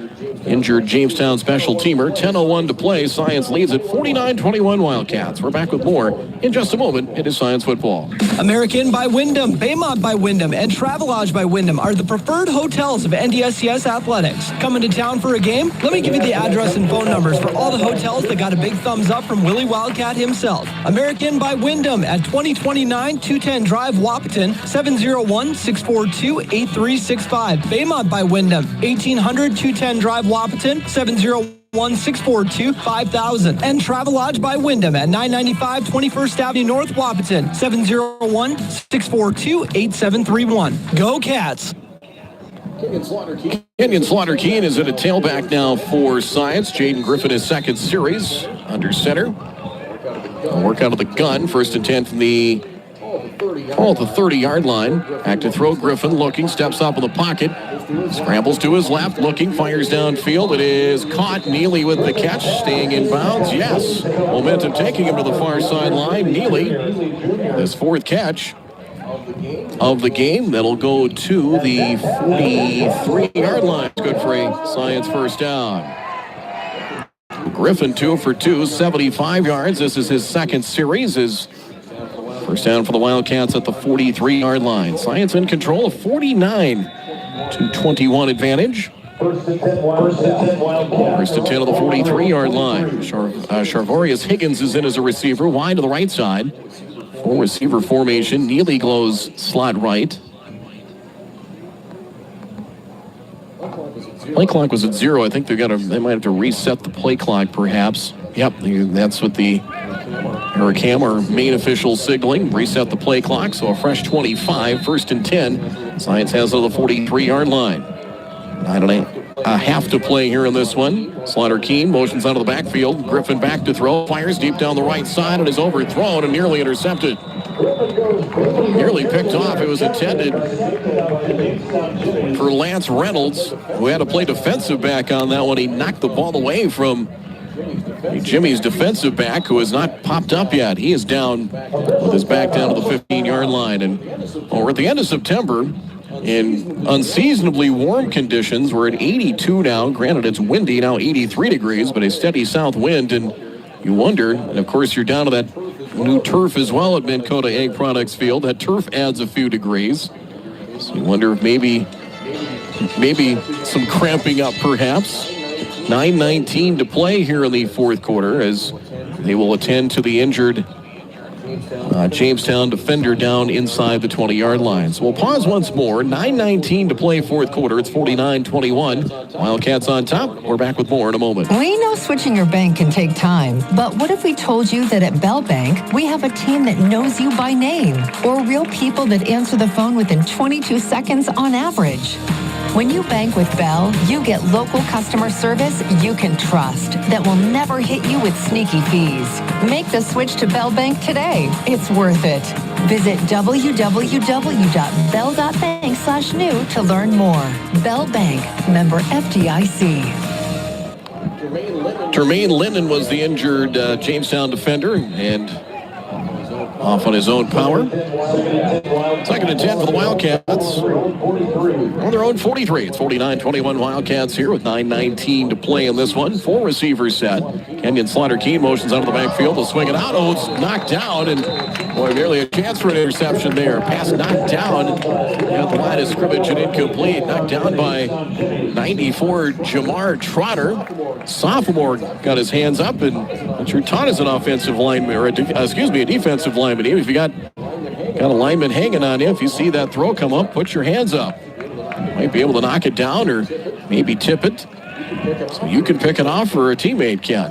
injured Jamestown special teamer. 10:01 to play. Science leads at 49-21 Wildcats. We're back with more in just a moment. It is Science Football. American by Wyndham, Baymont by Wyndham, and Travelodge by Wyndham are the preferred hotels of NDSCS Athletics. Coming to town for a game? Let me give you the address and phone numbers for all the hotels that got a big thumbs up from Willie Wildcat himself. American by Wyndham at 2029 210 Drive, Wapaton, 701-642-8365. Baymont by Wyndham, 1800 210 Drive, Wapaton, 701-642-5000. And Travelodge by Wyndham at 995 21st Avenue North, Wapaton, 701-642-8731. Go Cats! Kenyon Slaughter-Keene is at a tailback now for Science. Jaden Griffin, his second series under center. A work out of the gun. First and 10 from the ball at the 30-yard line. Back to throw. Griffin looking, steps up in the pocket. Scrambles to his left, looking, fires downfield. It is caught. Neely with the catch, staying in bounds. Yes. Momentum taking him to the far sideline. Neely, his fourth catch of the game. That'll go to the 43-yard line. Good for a Science first down. Griffin 2 for 2, 75 yards. This is his second series. His first down for the Wildcats at the 43-yard line. Science in control of 49-21 advantage. First and 10 Wildcats. First and 10 of the 43-yard line. Charvorius Higgins is in as a receiver, wide to the right side. Full receiver formation. Neely goes slot right. Play clock was at 0. I think they might have to reset the play clock, perhaps. Yep, that's what the Hurricane, our main official, signaling. Reset the play clock, so a fresh 25. First and 10. Science has it on the 43-yard line. 9.5 to play here in this one. Slaughter-Keene motions out of the backfield. Griffin back to throw. Fires deep down the right side and is overthrown and nearly intercepted. Nearly picked off. It was intended for Lance Reynolds, who had to play defensive back on that one. He knocked the ball away from Jimmy's defensive back, who has not popped up yet. He is down with his back down to the 15-yard line. And we're at the end of September in unseasonably warm conditions. We're at 82 now. Granted, it's windy now, 83 degrees, but a steady south wind. And you wonder, and of course you're down to that new turf as well at Minn Kota Egg Products Field. That turf adds a few degrees. So you wonder if maybe some cramping up perhaps. 9:19 to play here in the fourth quarter as they will attend to the injured Jamestown defender down inside the 20-yard line. So we'll pause once more. 9:19 to play fourth quarter. It's 49-21. Wildcats on top. We're back with more in a moment. We know switching your bank can take time, but what if we told you that at Bell Bank, we have a team that knows you by name, or real people that answer the phone within 22 seconds on average? When you bank with Bell, you get local customer service you can trust that will never hit you with sneaky fees. Make the switch to Bell Bank today. It's worth it. Visit www.bell.bank/new to learn more. Bell Bank, member FDIC. Jermaine Linden was the injured Jamestown defender, and off on his own power. 2nd and 10 for the Wildcats. On their own 43. It's 49-21 Wildcats here with 9:19 to play in this one. 4 receivers set. Kenyon Slaughter-Keen motions out of the backfield. They'll swing it out. Oh, it's knocked down, and boy, barely a chance for an interception there. Pass knocked down at the line of scrimmage and incomplete. Knocked down by 94 Jamar Trotter. Sophomore got his hands up, and not sure Todd is an offensive lineman, or a defensive lineman. Even if you got a lineman hanging on you, if you see that throw come up, put your hands up. Might be able to knock it down or maybe tip it. So you can pick it off or a teammate can.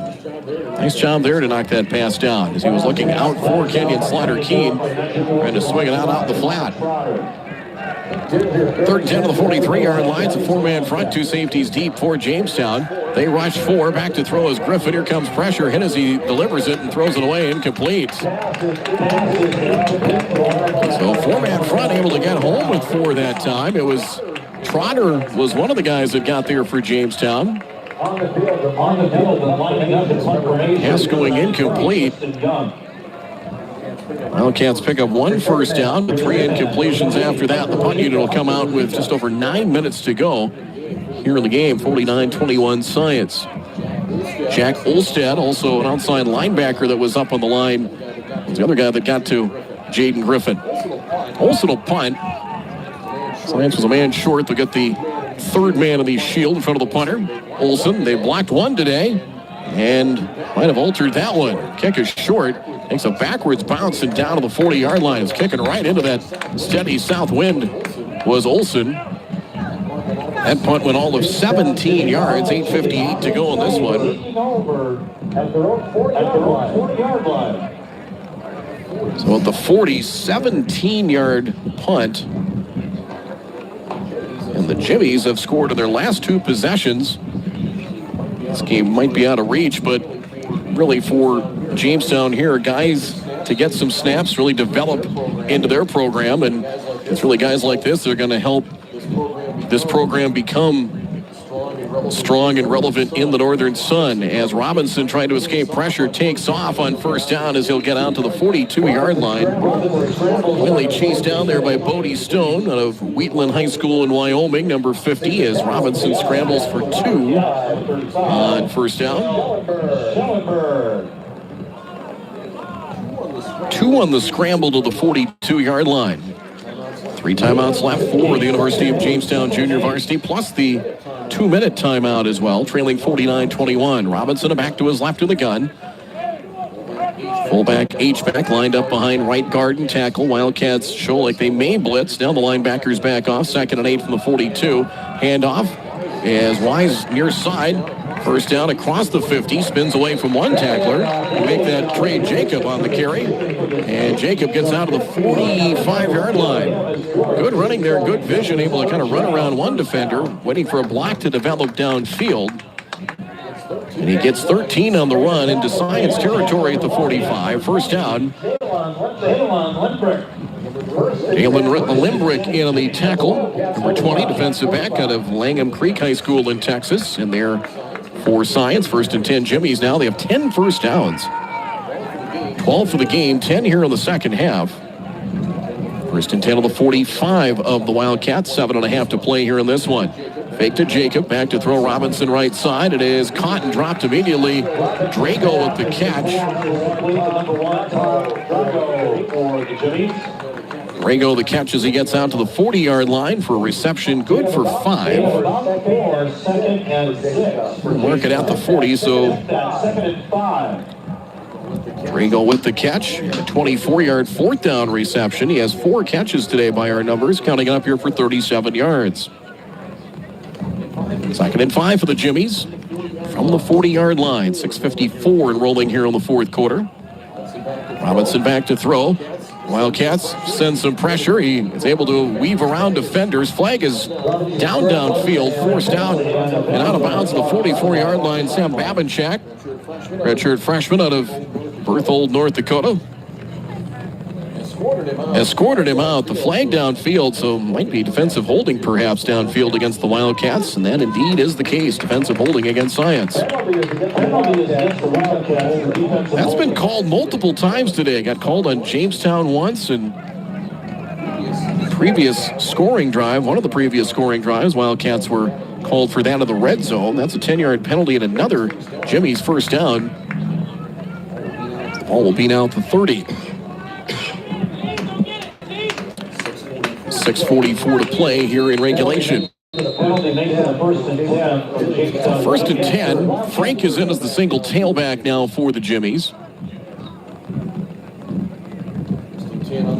Nice job there to knock that pass down as he was looking out for Kenyon Slaughter-Keen, trying to swing it out the flat. 3rd and 10 to the 43-yard line. It's a 4-man front, 2 safeties deep for Jamestown. They rush 4. Back to throw is Griffin. Here comes pressure. Hit as he delivers it and throws it away. Incomplete. So 4-man front able to get home with 4 that time. It was Trotter was one of the guys that got there for Jamestown. Pass going incomplete. Wildcats pick up 1 first down, but 3 incompletions after that. The punt unit will come out with just over 9 minutes to go here in the game. 49-21 Science. Jack Olstad, also an outside linebacker that was up on the line, was the other guy that got to Jaden Griffin. Olsen will punt. Science was a man short. They'll get the 3rd man of the shield in front of the punter. Olsen, they blocked 1 today and might have altered that one. Kick is short. Takes a backwards bounce and down to the 40-yard line. It's kicking right into that steady south wind was Olsen. That punt went all of 17 yards, 8:58 to go on this one. So at the 40, 17-yard punt. And the Jimmies have scored in their last 2 possessions. This game might be out of reach, but really for Jamestown here, guys to get some snaps, really develop into their program, and it's really guys like this that are going to help this program become strong and relevant in the Northern Sun. As Robinson, trying to escape pressure, takes off on first down as he'll get out to the 42-yard line. Really chased down there by Bodie Stone out of Wheatland High School in Wyoming, number 50, as Robinson scrambles for 2 on first down. 2 on the scramble to the 42-yard line. 3 timeouts left for the University of Jamestown Junior Varsity, plus the 2-minute timeout as well, trailing 49-21. Robinson back to his left of the gun. Fullback H-back lined up behind right guard and tackle. Wildcats show like they may blitz. Now the linebackers back off. 2nd and 8 from the 42. Handoff as Wise near side. First down across the 50. Spins away from one tackler. We make that trade Jacob on the carry. And Jacob gets out of the 45-yard line. Good running there. Good vision. Able to kind of run around one defender. Waiting for a block to develop downfield. And he gets 13 on the run into Science territory at the 45. First down. Jalen Limbrick in on the tackle. Number 20, defensive back out of Langham Creek High School in Texas. And there for Science. 1st and 10 Jimmies now. They have 10 first downs. 12 for the game, 10 here in the second half. 1st and 10 on the 45 of the Wildcats. 7.5 to play here in this one. Fake to Jacob, back to throw Robinson right side. It is caught and dropped immediately. Drago with the catch. Drago the catch as he gets out to the 40-yard line for a reception. Good for 5. We'll mark it at the 40, so Drago with the catch. A 24-yard fourth down reception. He has 4 catches today by our numbers, counting up here for 37 yards. 2nd and 5 for the Jimmies from the 40-yard line. 6:54 and rolling here in the fourth quarter. Robinson back to throw. Wildcats send some pressure. He is able to weave around defenders. Flag is downfield, forced out and out of bounds at the 44-yard line. Sam Babinchak, redshirt freshman out of Berthold, North Dakota, escorted him out. The flag downfield, so might be defensive holding perhaps downfield against the Wildcats, and that indeed is the case. Defensive holding against Science. That's been called multiple times today. Got called on Jamestown once, and previous scoring drive, one of the previous scoring drives, Wildcats were called for that in the red zone. That's a 10-yard penalty and another Jimmy's first down. The ball will be now at the 30. 6:44 to play here in regulation. First and 10. Frank is in as the single tailback now for the Jimmies.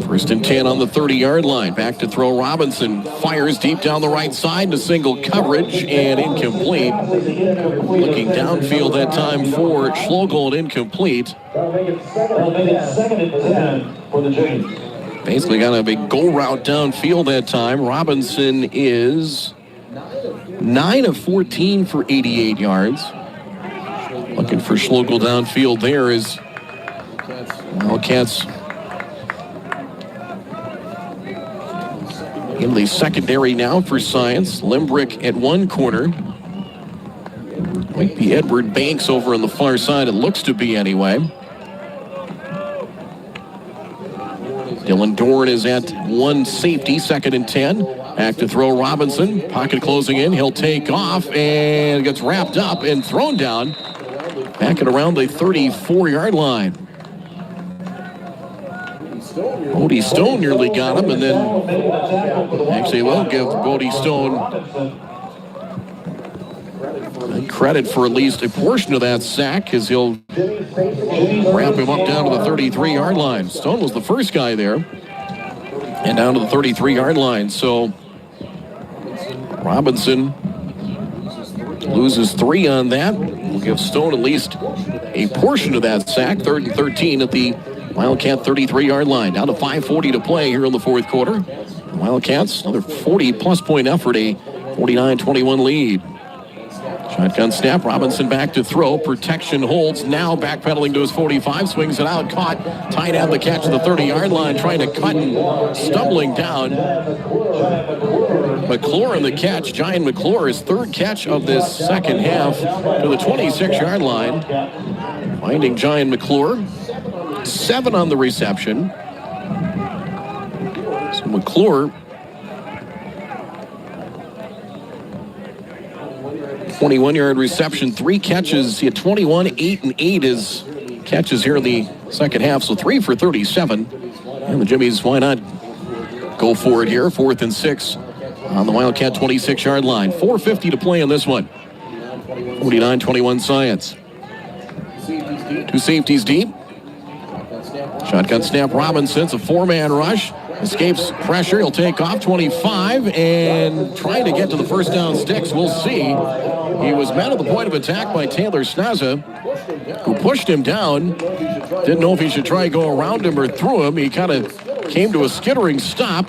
First and 10 on the 30-yard line. Back to throw. Robinson fires deep down the right side to single coverage and incomplete. Looking downfield that time for Schlegel and incomplete. Second and 10 for the Jimmies. Basically got a big go route downfield that time. Robinson is 9 of 14 for 88 yards. Looking for Schlegel downfield there is Wildcats in the secondary now for Science. Limbrick at one corner. Might be Edward Banks over on the far side. It looks to be anyway. Dylan Dorn is at one safety, 2nd and 10. Back to throw. Robinson, pocket closing in. He'll take off and gets wrapped up and thrown down. Back at around the 34-yard line. Bodie Stone nearly got him, and then actually we'll give Bodie Stone credit for at least a portion of that sack, as he'll wrap him up down to the 33-yard line. Stone was the first guy there, and down to the 33-yard line. So Robinson loses 3 on that. We'll give Stone at least a portion of that sack. 3rd and 13 at the Wildcat 33-yard line. Down to 5:40 to play here in the fourth quarter. The Wildcats, another 40-plus point effort, a 49-21 lead. Shotgun snap. Robinson back to throw. Protection holds. Now backpedaling to his 45. Swings it out. Caught. Tight end the catch at the 30-yard line. Trying to cut and stumbling down. McClure in the catch. Giant McClure, his 3rd catch of this second half to the 26-yard line. Finding Giant McClure. 7 on the reception. So McClure, 21-yard reception, 3 catches. He had 21, 8 and 8 is catches here in the second half. So 3 for 37. And the Jimmies, why not go for it here? 4th and 6 on the Wildcat 26-yard line. 4:50 to play in this one. 49-21 Science. 2 safeties deep. Shotgun snap. Robinson. It's a 4-man rush. Escapes pressure. He'll take off 25 and trying to get to the first down sticks. We'll see. He was met at the point of attack by Taylor Snaza, who pushed him down. Didn't know if he should try to go around him or through him. He kind of came to a skittering stop.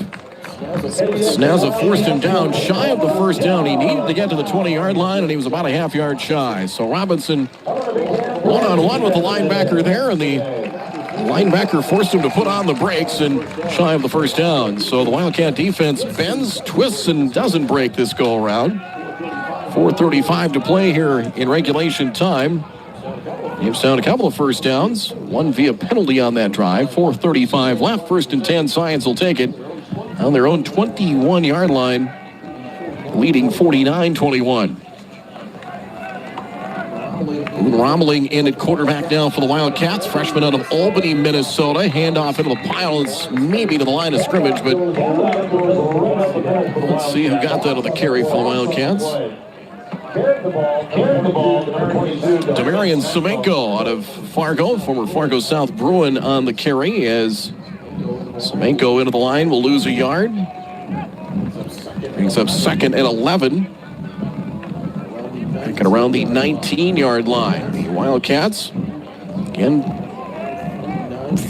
Snaza forced him down shy of the first down. He needed to get to the 20-yard line, and he was about a half-yard shy. So Robinson one-on-one with the linebacker there, and the linebacker forced him to put on the brakes and shy of the first down. So the Wildcat defense bends, twists, and doesn't break this go-around. 4:35 to play here in regulation time. Jamestown a couple of first downs, one via penalty on that drive. 4:35 left, 1st and 10. Science will take it on their own 21-yard line, leading 49-21. Rommeling in at quarterback now for the Wildcats. Freshman out of Albany, Minnesota. Handoff into the pile. It's maybe to the line of scrimmage, but let's see who got that on the carry for the Wildcats. Carrying the ball, number 22. Demarion Semenko out of Fargo, former Fargo South Bruin on the carry as Semenko into the line will lose a yard. Brings up second and 11. Back at around the 19-yard line. The Wildcats, again,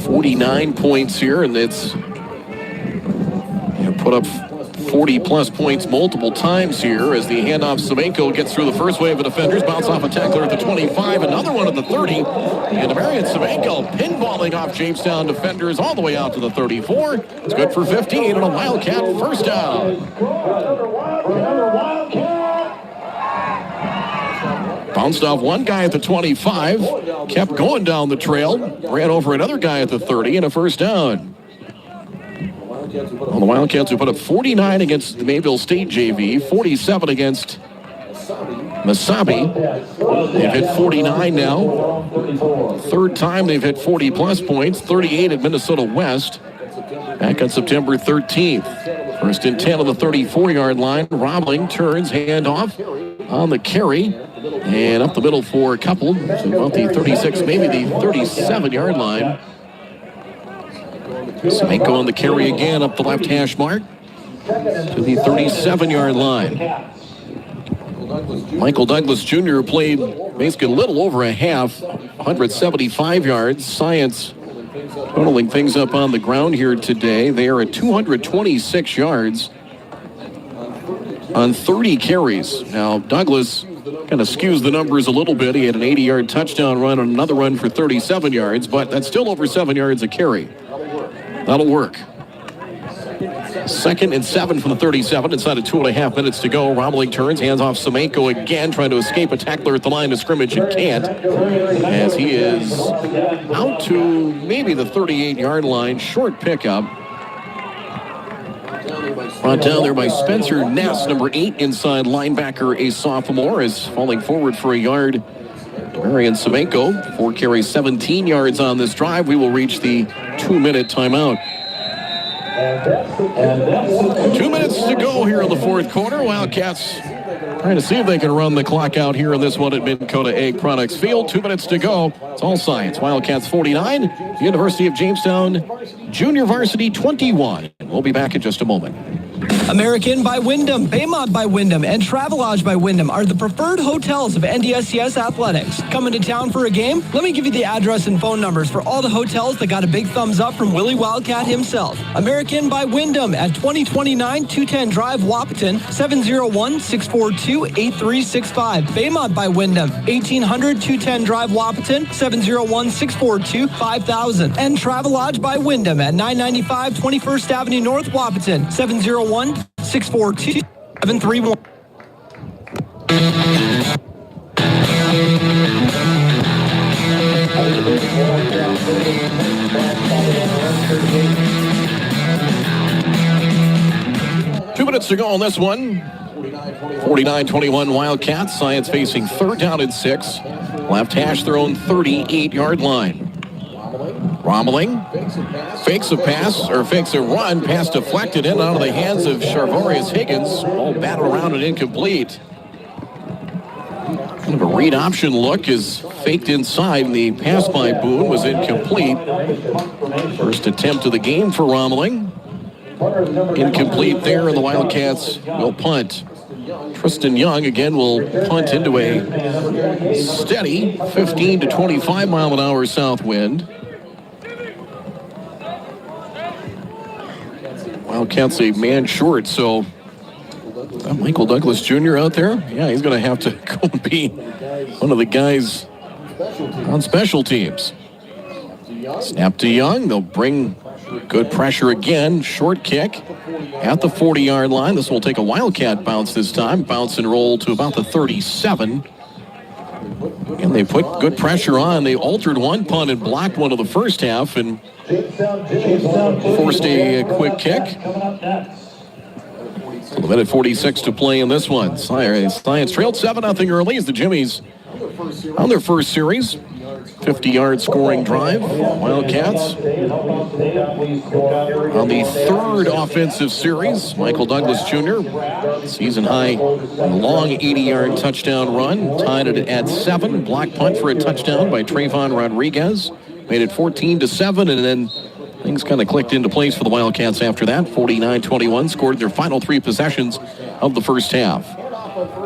49 points here, and it's put up 40-plus points multiple times here as the handoff. Semenko gets through the first wave of defenders, bounce off a tackler at the 25, another one at the 30, and Demarion Semenko pinballing off Jamestown defenders all the way out to the 34. It's good for 15 and a Wildcat first down. Another Wildcat. Bounced off one guy at the 25, kept going down the trail, ran over another guy at the 30, and a first down. Well, the Wildcats who put up 49 against the Mayville State JV, 47 against Mesabi. They've hit 49 now. Third time they've hit 40-plus points, 38 at Minnesota West back on September 13th. First and 10 on the 34-yard line. Robling turns, handoff on the carry, and up the middle for a couple. So about the 36, maybe the 37-yard line. Semenko on the carry again up the left hash mark to the 37-yard line. Michael Douglas Jr. played basically a little over a half, 175 yards. Science totaling things up on the ground here today. They are at 226 yards on 30 carries. Now, Douglas kind of skews the numbers a little bit. He had an 80-yard touchdown run and another run for 37 yards, but that's still over 7 yards a carry. That'll work. Second and 7 from the 37. Inside of 2.5 minutes to go. Robling turns, hands off Semenko again, trying to escape a tackler at the line of scrimmage and can't, as he is out to maybe the 38-yard line. Short pickup. Brought down there by Spencer Ness, number 8 inside linebacker, a sophomore, is falling forward for a yard. Demarion Semenko, 4 carries, 17 yards on this drive. We will reach the 2-minute timeout. 2 minutes to go here in the fourth quarter. Wildcats trying to see if they can run the clock out here in this one at Minn-Kota Egg Products Field. 2 minutes to go. It's all Science. Wildcats 49, University of Jamestown Junior Varsity 21. We'll be back in just a moment. American by Wyndham, Baymont by Wyndham, and Travelodge by Wyndham are the preferred hotels of NDSCS Athletics. Coming to town for a game? Let me give you the address and phone numbers for all the hotels that got a big thumbs up from Willie Wildcat himself. American by Wyndham at 2029 210 Drive, Wapaton, 701-642-8365. Baymont by Wyndham, 1800 210 Drive, Wapaton, 701-642-5000. And Travelodge by Wyndham at 995 21st Avenue North, Wapaton, 701-642-731. Two minutes to go on this one. 49-21 Wildcats. Science facing third down and 6. Left hash their own 38-yard line. Rommeling fakes a pass, or fakes a run. Pass deflected in out of the hands of Charvarius Higgins. All batted around and incomplete. Kind of a read option look is faked inside, and the pass by Boone was incomplete. First attempt of the game for Rommeling. Incomplete there, and the Wildcats will punt. Tristan Young again will punt into a steady 15 to 25 mile an hour south wind. Wildcats a man short, so Michael Douglas Jr. out there? Yeah, he's going to have to go be one of the guys on special teams. Snap to Young. They'll bring good pressure again. Short kick at the 40-yard line. This will take a Wildcat bounce this time. Bounce and roll to about the 37. And they put good pressure on. They altered one punt and blocked one of the first half and forced a quick kick. So a minute 46 to play in this one. Science trailed 7-0 early as the Jimmies on their first series. 50-yard scoring drive. Wildcats on the third offensive series. Michael Douglas Jr. season high long 80-yard touchdown run. Tied it at 7. Block punt for a touchdown by Trayvon Rodriguez. Made it 14-7, and then things kind of clicked into place for the Wildcats after that. 49-21, scored their final 3 possessions of the first half.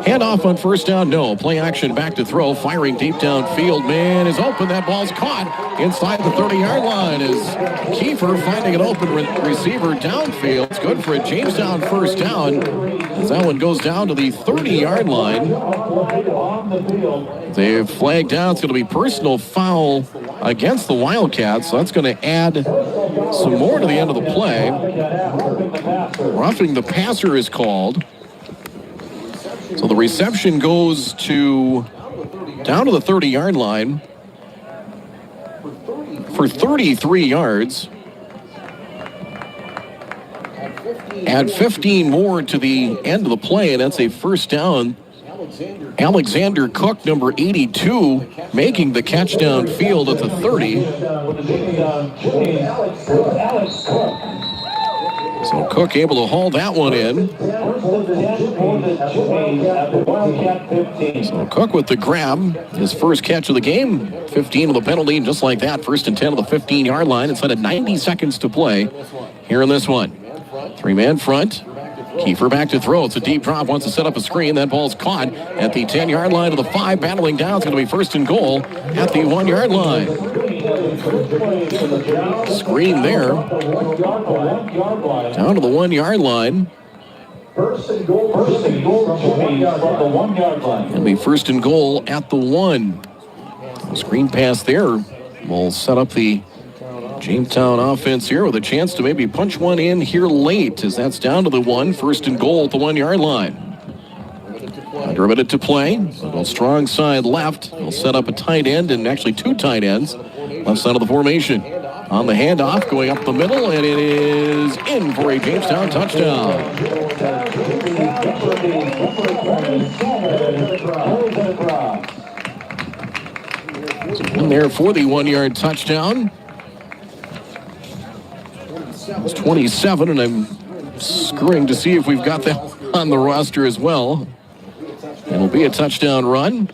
Handoff on first down, no. Play action, back to throw, firing deep downfield. Man is open, that ball's caught inside the 30-yard line as Kiefer finding an open receiver downfield. It's good for a Jamestown first down as that one goes down to the 30-yard line. They've flagged down. It's going to be personal foul against the Wildcats, so that's going to add some more to the end of the play. Roughing the passer is called. So the reception goes down to the 30-yard line for 33 yards. Add 15 more to the end of the play, and that's a first down. Alexander Cook, number 82, making the catch downfield at the 30. So Cook able to haul that one in. So Cook with the grab, his first catch of the game. 15 with a penalty, just like that. First and 10 of the 15-yard line. Inside of 90 seconds to play here in this one. 3-man front. Kiefer back to throw. It's a deep drop. Wants to set up a screen. That ball's caught at the 10-yard line to the 5. Battling down. It's going to be first and goal at the 1-yard line. Screen there. Down to the 1-yard line. First and goal from the 1-yard line. It'll be first and goal at the 1. Screen pass there will set up the Jamestown offense here with a chance to maybe punch one in here late as that's down to the 1. First and goal at the 1-yard line. Under a minute to play. They'll go strong side left. They'll set up a tight end and actually 2 tight ends. Left side of the formation. On the handoff, going up the middle, and it is in for a Jamestown touchdown. So in there for the 1-yard touchdown. It's 27, and I'm screwing to see if we've got that on the roster as well. It'll be a touchdown run.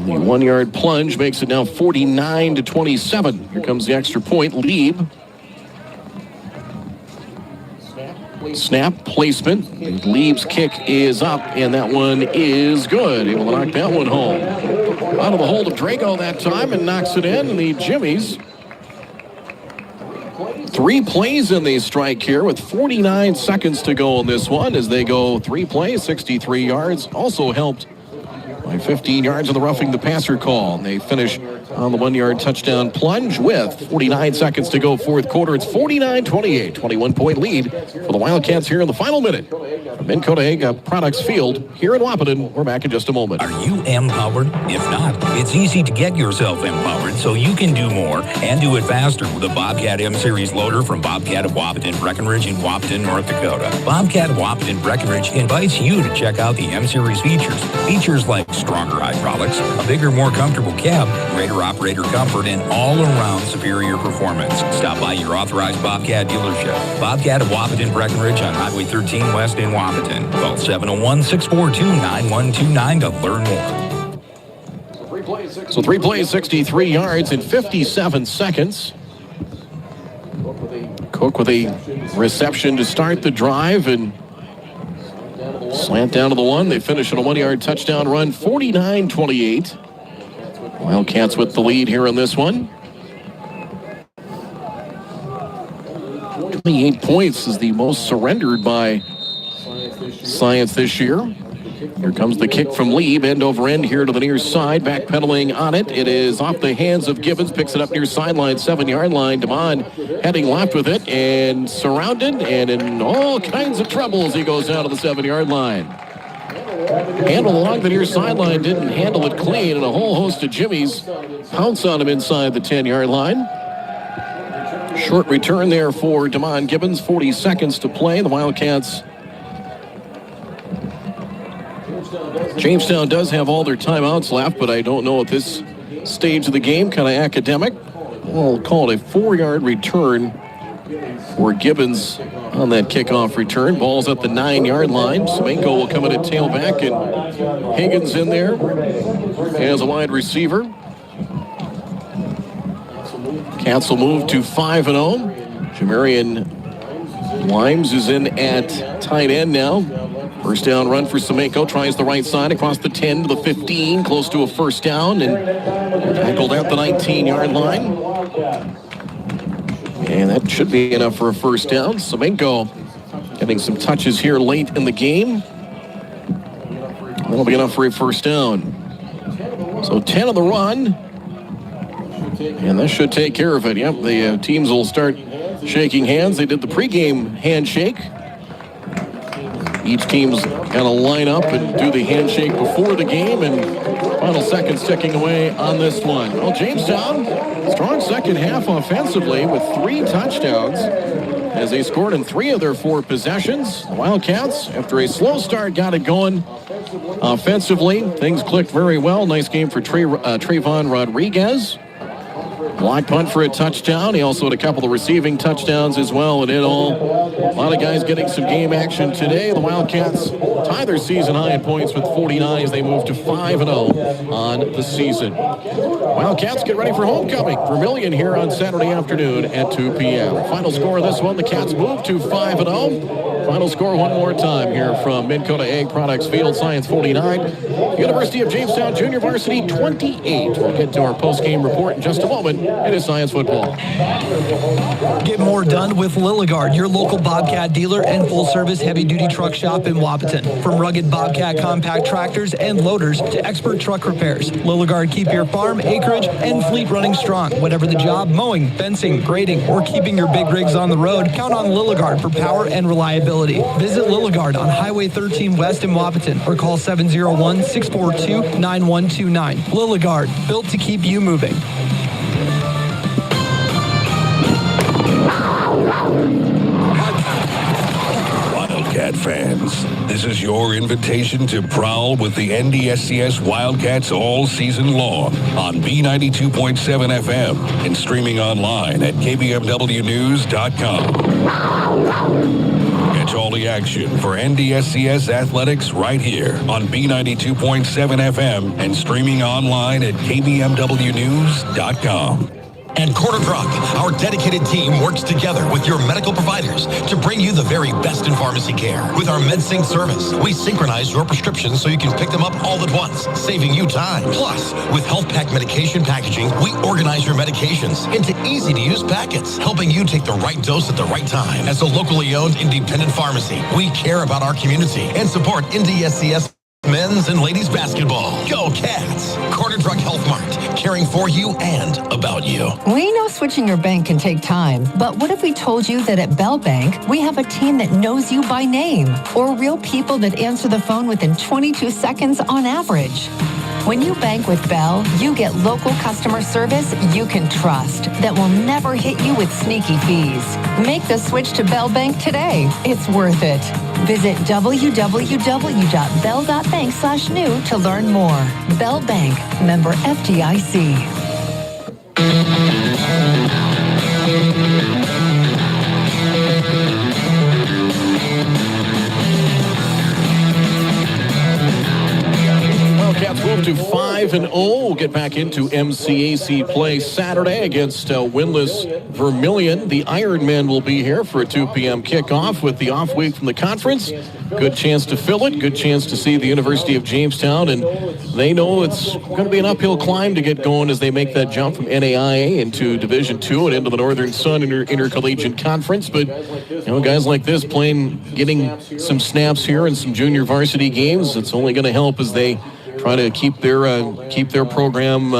The 1-yard plunge makes it now 49-27. Here comes the extra point. Lieb. Snap placement. Lieb's kick is up, and that one is good. Able to knock that one home. Out of the hold of Drago that time and knocks it in. And the Jimmies. 3 plays in the strike here with 49 seconds to go in this one as they go 3 plays, 63 yards. Also helped by 15 yards of the roughing the passer call. They finish on the 1-yard touchdown plunge with 49 seconds to go fourth quarter. It's 49-28, 21-point lead for the Wildcats here in the final minute. From Coda Egg Products Field here in Wahpeton. We're back in just a moment. Are you empowered? If not, it's easy to get yourself empowered so you can do more and do it faster with a Bobcat M-Series loader from Bobcat of Wahpeton, Breckenridge in Wahpeton, North Dakota. Bobcat of Wahpeton, Breckenridge invites you to check out the M-Series features. Features like stronger hydraulics, a bigger, more comfortable cab, greater operator comfort, and all-around superior performance. Stop by your authorized Bobcat dealership. Bobcat of Wahpeton, Breckenridge on Highway 13 West in Wahpeton. Call 701-642-9129 to learn more. So 3 plays, 63 yards in 57 seconds. Cook with a reception to start the drive and slant down to the 1. They finish on a 1-yard touchdown run, 49-28. Wildcats with the lead here on this one. 28 points is the most surrendered by Science this year. Here comes the kick from Lieb, end over end here to the near side, backpedaling on it. It is off the hands of Gibbons, picks it up near sideline, 7-yard line. Damon heading left with it and surrounded and in all kinds of trouble as he goes down to the 7-yard line. Handle along the near sideline, didn't handle it clean, and a whole host of Jimmies pounce on him inside the 10-yard line. Short return there for Damon Gibbons, 40 seconds to play. The Wildcats. Jamestown does have all their timeouts left, but I don't know at this stage of the game, kind of academic. We'll call it a 4-yard return for Gibbons on that kickoff return. Ball's at the 9-yard line. Semenko will come in at tailback, and Higgins in there as a wide receiver. Cats will move to 5-0. Jamarian Limes is in at tight end now. First down run for Semenko. Tries the right side across the 10 to the 15, close to a first down, and tackled at the 19-yard line. And that should be enough for a first down. Semenko getting some touches here late in the game. That'll be enough for a first down. So 10 on the run. And that should take care of it. Yep, the teams will start shaking hands. They did the pregame handshake. Each team's got to line up and do the handshake before the game, and final seconds ticking away on this one. Well, Jamestown, strong second half offensively with 3 touchdowns as they scored in 3 of their 4 possessions. The Wildcats, after a slow start, got it going offensively. Things clicked very well. Nice game for Trayvon Rodriguez. Block punt for a touchdown. He also had a couple of receiving touchdowns as well. And in all, a lot of guys getting some game action today. The Wildcats tie their season high in points with 49 as they move to 5-0 on the season. Wildcats get ready for homecoming. Vermilion here on Saturday afternoon at 2 p.m. Final score of this one, the Cats move to 5-0. Final score one more time here from Minn Kota Ag Products Field. Science 49. University of Jamestown Junior Varsity 28. We'll get to our post-game report in just a moment. It is Science Football. Get more done with Lilligard, your local Bobcat dealer and full-service heavy-duty truck shop in Wapaton. From rugged Bobcat compact tractors and loaders to expert truck repairs, Lilligard keep your farm, acreage, and fleet running strong. Whatever the job, mowing, fencing, grading, or keeping your big rigs on the road, count on Lilligard for power and reliability. Visit Lilligard on Highway 13 West in Wapaton or call 701-642-9129. Lilligard, built to keep you moving. Wildcat fans, this is your invitation to prowl with the NDSCS Wildcats all season long on B92.7 FM and streaming online at kbmwnews.com. Catch all the action for NDSCS Athletics right here on B92.7 FM and streaming online at kbmwnews.com. At Quarter Drug, our dedicated team works together with your medical providers to bring you the very best in pharmacy care. With our MedSync service, we synchronize your prescriptions so you can pick them up all at once, saving you time. Plus, with Health Pack medication packaging, we organize your medications into easy-to-use packets, helping you take the right dose at the right time. As a locally owned independent pharmacy, we care about our community and support NDSCS men's and ladies basketball. Go Cats! Quarter Drug Health Mart, caring for you and about you. We know switching your bank can take time, but what if we told you that at Bell Bank, we have a team that knows you by name, or real people that answer the phone within 22 seconds on average? When you bank with Bell, you get local customer service you can trust that will never hit you with sneaky fees. Make the switch to Bell Bank today. It's worth it. Visit www.bell.bank/new to learn more. Bell Bank, member FDIC. Wildcats move to 5-0. We'll get back into MCAC play Saturday against winless Vermilion. The Ironmen will be here for a 2 p.m. kickoff with the off week from the conference. Good chance to fill it. Good chance to see the University of Jamestown. And they know it's going to be an uphill climb to get going as they make that jump from NAIA into Division II and into the Northern Sun Intercollegiate Conference. But, you know, guys like this getting some snaps here in some junior varsity games, it's only going to help as they try to keep their program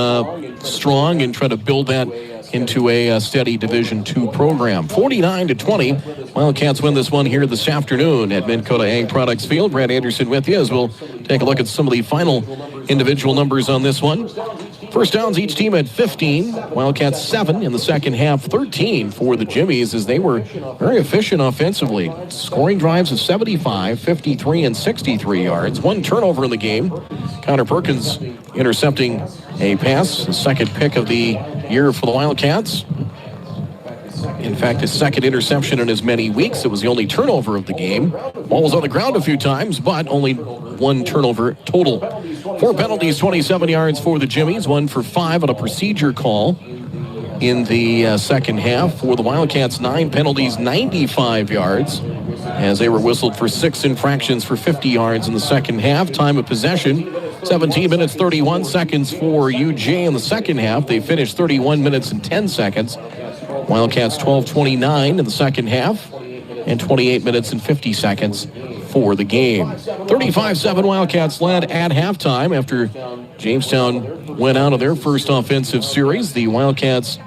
strong and try to build that into a steady Division II program. 49-20. Wildcats win this one here this afternoon at Minn Kota Ag Products Field. Brad Anderson with you as we'll take a look at some of the final individual numbers on this one. First downs, each team had 15. Wildcats 7 in the second half, 13 for the Jimmies as they were very efficient offensively. Scoring drives of 75, 53, and 63 yards. One turnover in the game. Connor Perkins intercepting a pass, the second pick of the year for the Wildcats. In fact, his second interception in as many weeks. It was the only turnover of the game. Ball was on the ground a few times, but only one turnover total. 4 penalties, 27 yards for the Jimmies, 1 for 5 on a procedure call in the second half. For the Wildcats, 9 penalties, 95 yards, as they were whistled for 6 infractions for 50 yards in the second half. Time of possession, 17 minutes, 31 seconds for UJ in the second half. They finished 31 minutes and 10 seconds. Wildcats 12:29 in the second half, and 28 minutes and 50 seconds for the game. 35-7 Wildcats led at halftime after Jamestown went out of their first offensive series. The Wildcats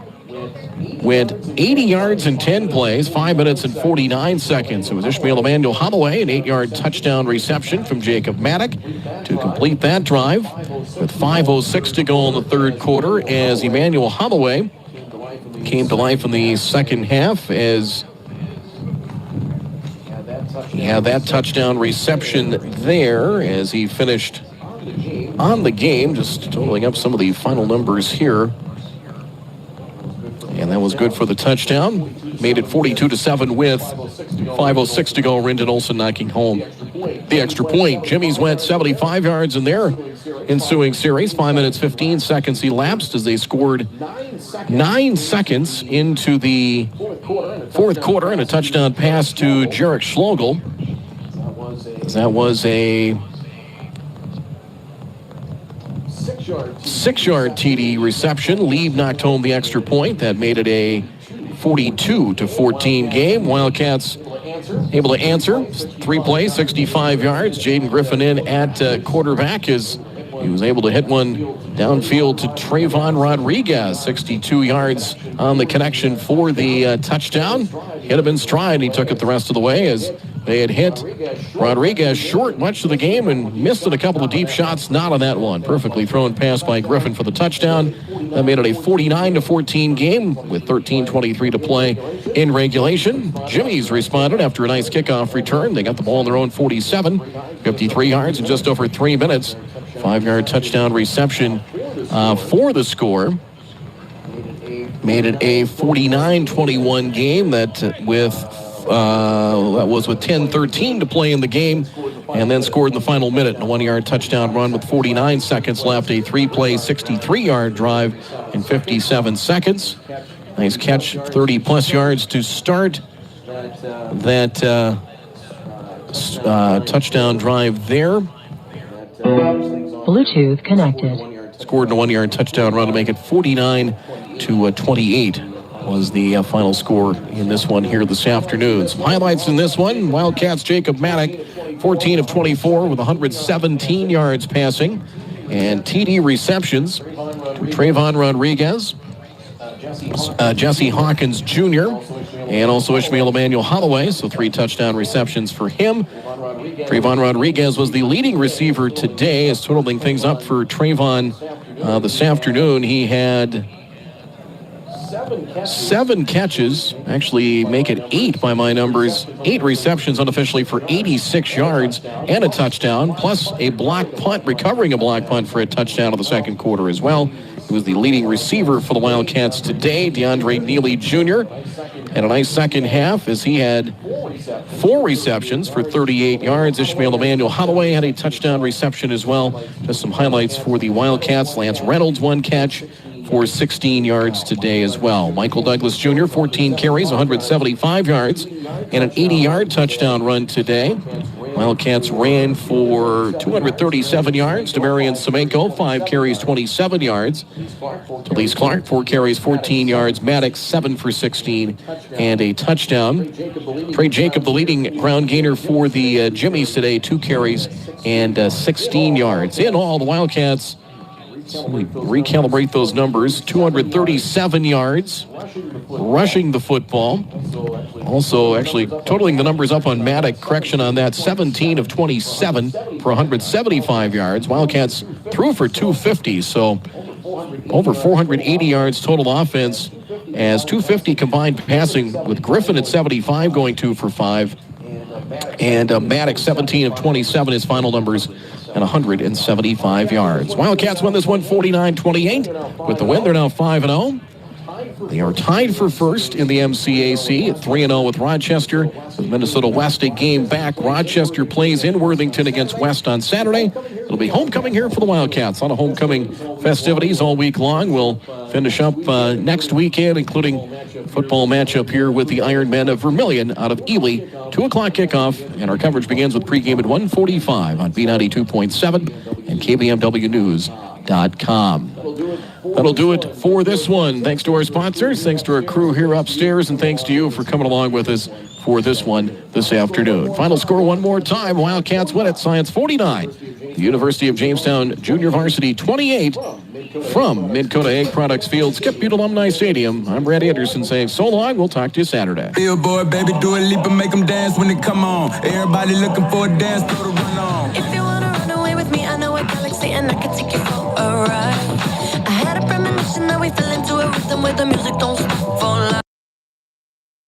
went 80 yards in 10 plays, 5 minutes and 49 seconds. It was Ishmael Emmanuel Holloway, an 8-yard touchdown reception from Jacob Maddock to complete that drive with 5:06 to go in the third quarter, as Emmanuel Holloway came to life in the second half as he had that touchdown reception there as he finished on the game. Just totaling up some of the final numbers here. And that was good for the touchdown. Made it 42-7 with 5:06 to go. Rendon Olson knocking home the extra point. Jimmies went 75 yards in their ensuing series. 5 minutes, 15 seconds elapsed as they scored 9 seconds into the fourth quarter and a touchdown pass to Jarek Schlogel. That was a 6-yard TD reception. Lieb knocked home the extra point. That made it a 42-14 game. Wildcats able to answer. 3 plays, 65 yards. Jaden Griffin in at quarterback as he was able to hit one downfield to Trayvon Rodriguez. 62 yards on the connection for the touchdown. Hit him in stride. He took it the rest of the way as they had hit Rodriguez short much of the game and missed it a couple of deep shots. Not on that one. Perfectly thrown pass by Griffin for the touchdown. That made it a 49-14 game with 13:23 to play in regulation. Jimmies responded after a nice kickoff return. They got the ball on their own 47, 53 yards in just over 3 minutes. 5-yard touchdown reception for the score. Made it a 49-21 game that was with 10:13 to play in the game, and then scored in the final minute in a 1-yard touchdown run with 49 seconds left. A 3-play, 63-yard drive in 57 seconds. Nice catch, 30-plus yards to start that touchdown drive there. Bluetooth connected. Scored in a 1-yard touchdown run to make it 49-28 was the final score in this one here this afternoon. Some highlights in this one. Wildcats Jacob Maddock, 14 of 24 with 117 yards passing and TD receptions to Trayvon Rodriguez, Jesse Hawkins Jr., and also Ishmael Emmanuel Holloway, so 3 touchdown receptions for him. Trayvon Rodriguez was the leading receiver today, as totaling things up for Trayvon this afternoon. He had 7 catches, actually make it 8 by my numbers, 8 receptions unofficially for 86 yards and a touchdown, plus a block punt, recovering a block punt for a touchdown in the second quarter as well. He was the leading receiver for the Wildcats today. DeAndre Neely Jr. had a nice second half as he had 4 receptions for 38 yards. Ishmael Emmanuel Holloway had a touchdown reception as well. Just some highlights for the Wildcats. Lance Reynolds 1 catch for 16 yards today as well. Michael Douglas Jr., 14 carries, 175 yards, and an 80-yard touchdown run today. Wildcats ran for 237 yards. Demarion Semenko, 5 carries, 27 yards. Talise Clark, 4 carries, 14 yards. Maddox, 7 for 16, and a touchdown. Trey Jacob, the leading ground gainer for the Jimmies today, 2 carries and 16 yards. In all, the Wildcats, let me recalibrate those numbers, 237 yards rushing the football. Also, actually, totaling the numbers up on Maddox, correction on that, 17 of 27 for 175 yards. Wildcats threw for 250, so over 480 yards total offense, as 250 combined passing with Griffin at 75 going 2 for 5. And Maddox, 17 of 27, his final numbers, and 175 yards. Wildcats won this one 49-28. With the win, they're now 5-0. They are tied for first in the MCAC at 3-0 with Rochester. With Minnesota West a game back. Rochester plays in Worthington against West on Saturday. It'll be homecoming here for the Wildcats. A lot of homecoming festivities all week long. We'll finish up next weekend, including football matchup here with the Ironmen of Vermilion out of Ely. 2 o'clock kickoff, and our coverage begins with pregame at 1:45 on B92.7 and KBMWnews.com. That'll do it for this one. Thanks to our sponsors, thanks to our crew here upstairs, and thanks to you for coming along with us for this one this afternoon. Final score one more time. Wildcats win at Science 49. The University of Jamestown Junior Varsity 28 from Mid-Coda Egg Products Field, Skip Butte Alumni Stadium. I'm Brad Anderson saying so long. We'll talk to you Saturday. Billboard, baby, do a leap and make them dance when they come on. Everybody looking for a dance, throw the run on. If you wanna run away with me, I know a galaxy and I can take you for a ride. I had a premonition that we fell into a rhythm where the music don't stop.